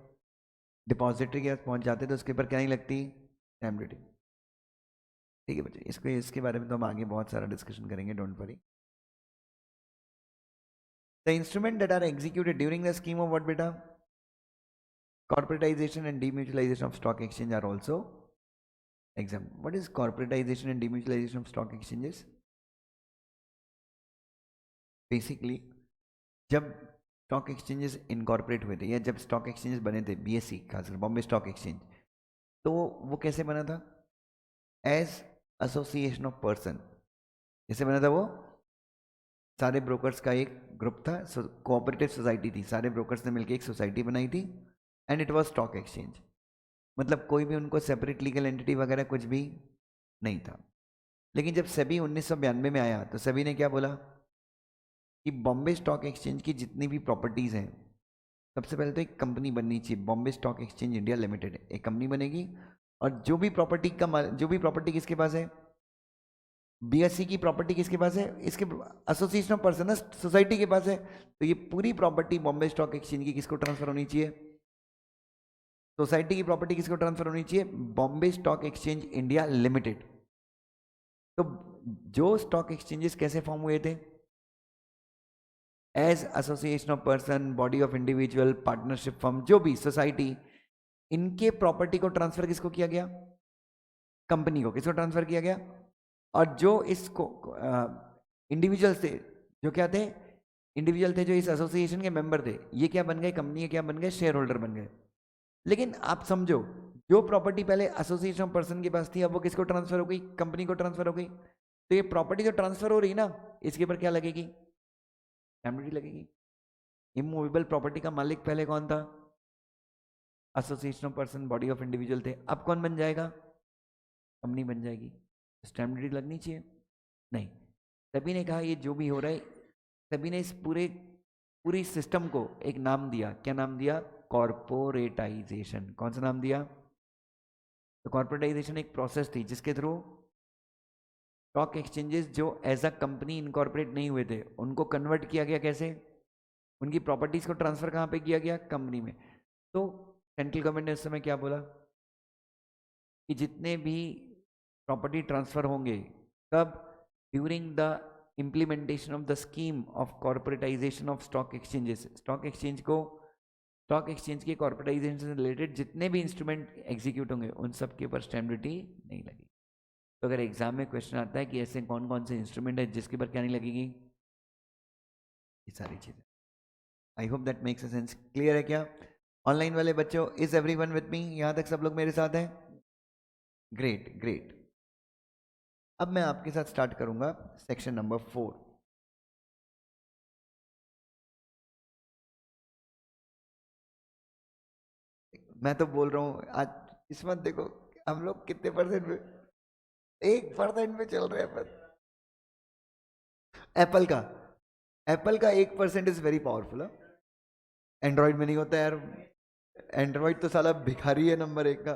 डिपॉजिटरी के पास पहुँच जाते हैं, तो उसके ऊपर क्या नहीं लगती, स्टैम्प ड्यूटी. ठीक है बच्चों, इसके बारे में तो हम आगे बहुत सारा डिस्कशन करेंगे, don't worry. The instrument that are executed during the scheme of what बेटा, corporatization and demutualization of stock exchange are also exempt. What is corporatization and demutualization of stock exchanges? Basically, जब stock exchanges incorporate हुए थे या जब stock exchanges बने थे, BSc खासकर Bombay stock exchange, तो वो कैसे बना था? As association of person. कैसे बना था वो? सारे ब्रोकर्स का एक ग्रुप था, कोऑपरेटिव सोसाइटी थी, सारे ब्रोकर्स ने मिलकर एक सोसाइटी बनाई थी, and it was stock exchange. मतलब कोई भी उनको सेपरेट लीगल एंटिटी वगैरह कुछ भी नहीं था. लेकिन जब सेबी 1992 में आया तो सेबी ने क्या बोला कि बॉम्बे स्टॉक एक्सचेंज की जितनी भी प्रॉपर्टीज़ हैं, सबसे पहले तो एक कंपनी बननी चाहिए, Bombay stock exchange India limited. एक कंपनी बनेगी और जो भी प्रॉपर्टी किसके पास है, बीएससी की प्रॉपर्टी किसके पास है, इसके एसोसिएशन ऑफ पर्सन सोसाइटी के पास है. तो ये पूरी प्रॉपर्टी बॉम्बे स्टॉक एक्सचेंज की किसको ट्रांसफर होनी चाहिए? सोसाइटी की प्रॉपर्टी किसको ट्रांसफर होनी चाहिए? Bombay stock exchange India limited. तो जो स्टॉक एक्सचेंजेस कैसे फॉर्म हुए थे? As association of person, body of individual, partnership firm, जो भी सोसाइटी, इनके प्रॉपर्टी को ट्रांसफर किसको किया गया? कंपनी को. किसको ट्रांसफर किया गया? और जो इसको इंडिविजुअल थे, जो क्या थे, इंडिविजुअल थे जो इस एसोसिएशन के मेंबर थे, ये क्या बन गए? कंपनी के क्या बन गए? शेयर होल्डर बन गए. लेकिन आप समझो, जो प्रॉपर्टी पहले एसोसिएशन ऑफ पर्सन के पास थी, अब वो किसको ट्रांसफर हो गई? कंपनी को ट्रांसफर हो गई. तो ये प्रॉपर्टी जो ट्रांसफर हो रही है ना, इसके ऊपर क्या लगेगी? स्टैम्प ड्यूटी लगेगी. इमूवेबल प्रॉपर्टी का मालिक पहले कौन था? Association of person, body of individual थे. अब कौन बन जाएगा? कंपनी बन जाएगी. स्टैम्प ड्यूटी लगनी चाहिए? नहीं. तभी ने कहा ये जो भी हो रहा है, तभी ने इस पूरी सिस्टम को एक नाम दिया. क्या नाम दिया? कॉर्पोरेटाइजेशन. कौन सा नाम दिया? तो कॉर्पोरेटाइजेशन एक प्रोसेस थी जिसके थ्रू स्टॉक एक्सचेंजेस जो एज अ कंपनी इनकॉर्पोरेट नहीं हुए थे, उनको कन्वर्ट किया गया. कैसे? उनकी प्रॉपर्टीज को ट्रांसफर कहाँ पे किया गया? कंपनी में. तो सेंट्रल गवर्नमेंट ने उस समय क्या बोला कि जितने भी प्रॉपर्टी ट्रांसफर होंगे, कब? During the implementation of the scheme of corporatisation of stock exchanges. Stock exchange के कॉर्पोरेटाइजेशन से रिलेटेड जितने भी इंस्ट्रूमेंट एग्जीक्यूट होंगे, उन सब के ऊपर स्टैम्प ड्यूटी नहीं लगेगी. तो अगर एग्जाम में क्वेश्चन आता है कि ऐसे कौन कौन से इंस्ट्रूमेंट है जिसके ऊपर क्या नहीं लगेगी, ये सारी चीजें. I hope that makes sense. Clear है क्या? ऑनलाइन वाले बच्चों, इज एवरीवन विद मी? यहां तक सब लोग मेरे साथ हैं? Great great. अब मैं आपके साथ स्टार्ट करूंगा सेक्शन नंबर 4. मैं तो बोल रहा हूं आज किस्मत देखो, हम लोग कितने परसेंट में, 1% में चल रहे हैं. पर एप्पल का 1% इज वेरी पावरफुल. एंड्रॉइड में नहीं होता यार. एंड्रॉइड तो साला भिखारी है नंबर 1 का.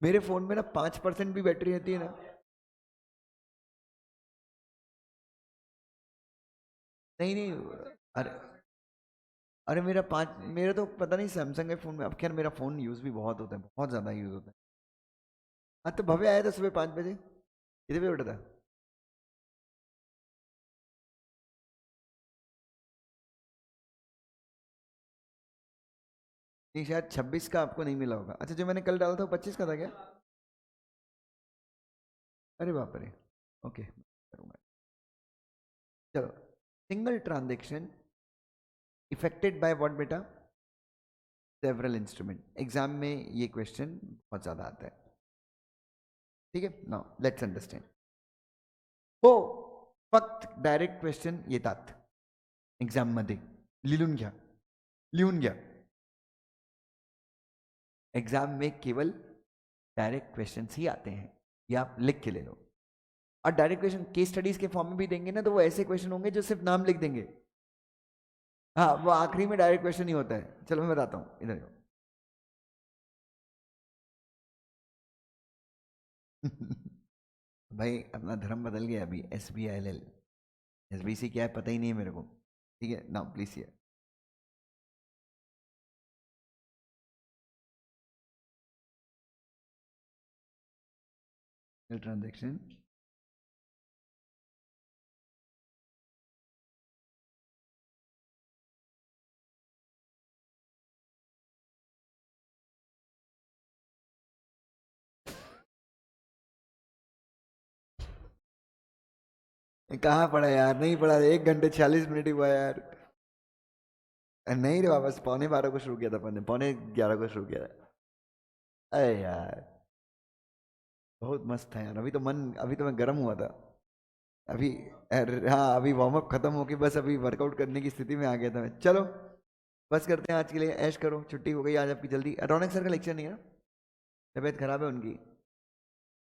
मेरे फोन में ना 5% भी बैटरी रहती है ना। नहीं नहीं, अरे अरे मेरा तो पता नहीं सैमसंग के फोन में, अब खैर मेरा फोन यूज भी बहुत होता है, बहुत ज्यादा यूज होता है। हाँ तो भव्य आया था सुबह 5 बजे, कितने बजे उठा था? नहीं शायद 26 का आपको नहीं मिला होगा। अच्छा जो मैंने कल डाला था वो 25 का था क्या? अरे बाप रे। ओके करूँगा। चलो, single transaction effected by what बेटा? Several instrument. एग्जाम में ये क्वेश्चन बहुत ज्यादा आता है। ठीक है, नाउ लेट्स अंडरस्टैंड। हो फक्त डायरेक्ट क्वेश्चन येतात एग्जाम मध्ये, लिहून घ्या, लिहून घ्या। एग्जाम में केवल डायरेक्ट क्वेश्चंस ही आते हैं, ये आप लिख के ले लो। और डायरेक्ट क्वेश्चन केस स्टडीज के फॉर्म में भी देंगे ना, तो वो ऐसे क्वेश्चन होंगे जो सिर्फ नाम लिख देंगे। हाँ वो आखिरी में डायरेक्ट क्वेश्चन ही होता है। चलो मैं बताता हूँ, इधर जाओ। भाई अपना धर्म बदल गया अभी, SBILL, SBC क्या है पता ही नहीं है मेरे को। ठीक है नाउ प्लीज हियर। ट्रांजेक्शन कहाँ पढ़ा यार, नहीं पढ़ा, 1 घंटे 40 मिनट ही हुआ यार। नहीं रे वापस, पौने 12 को शुरू किया था, पौने 11 को शुरू किया था। अरे यार बहुत मस्त था यार, अभी तो मैं गर्म हुआ था। अभी हाँ अभी वार्म अप खत्म होके बस अभी वर्कआउट करने की स्थिति में आ गया था मैं। चलो बस करते हैं आज के लिए, ऐश करो, छुट्टी हो गई आज आपकी जल्दी। अटॉनिक सर का लेक्चर नहीं है ना, तबीयत खराब है उनकी।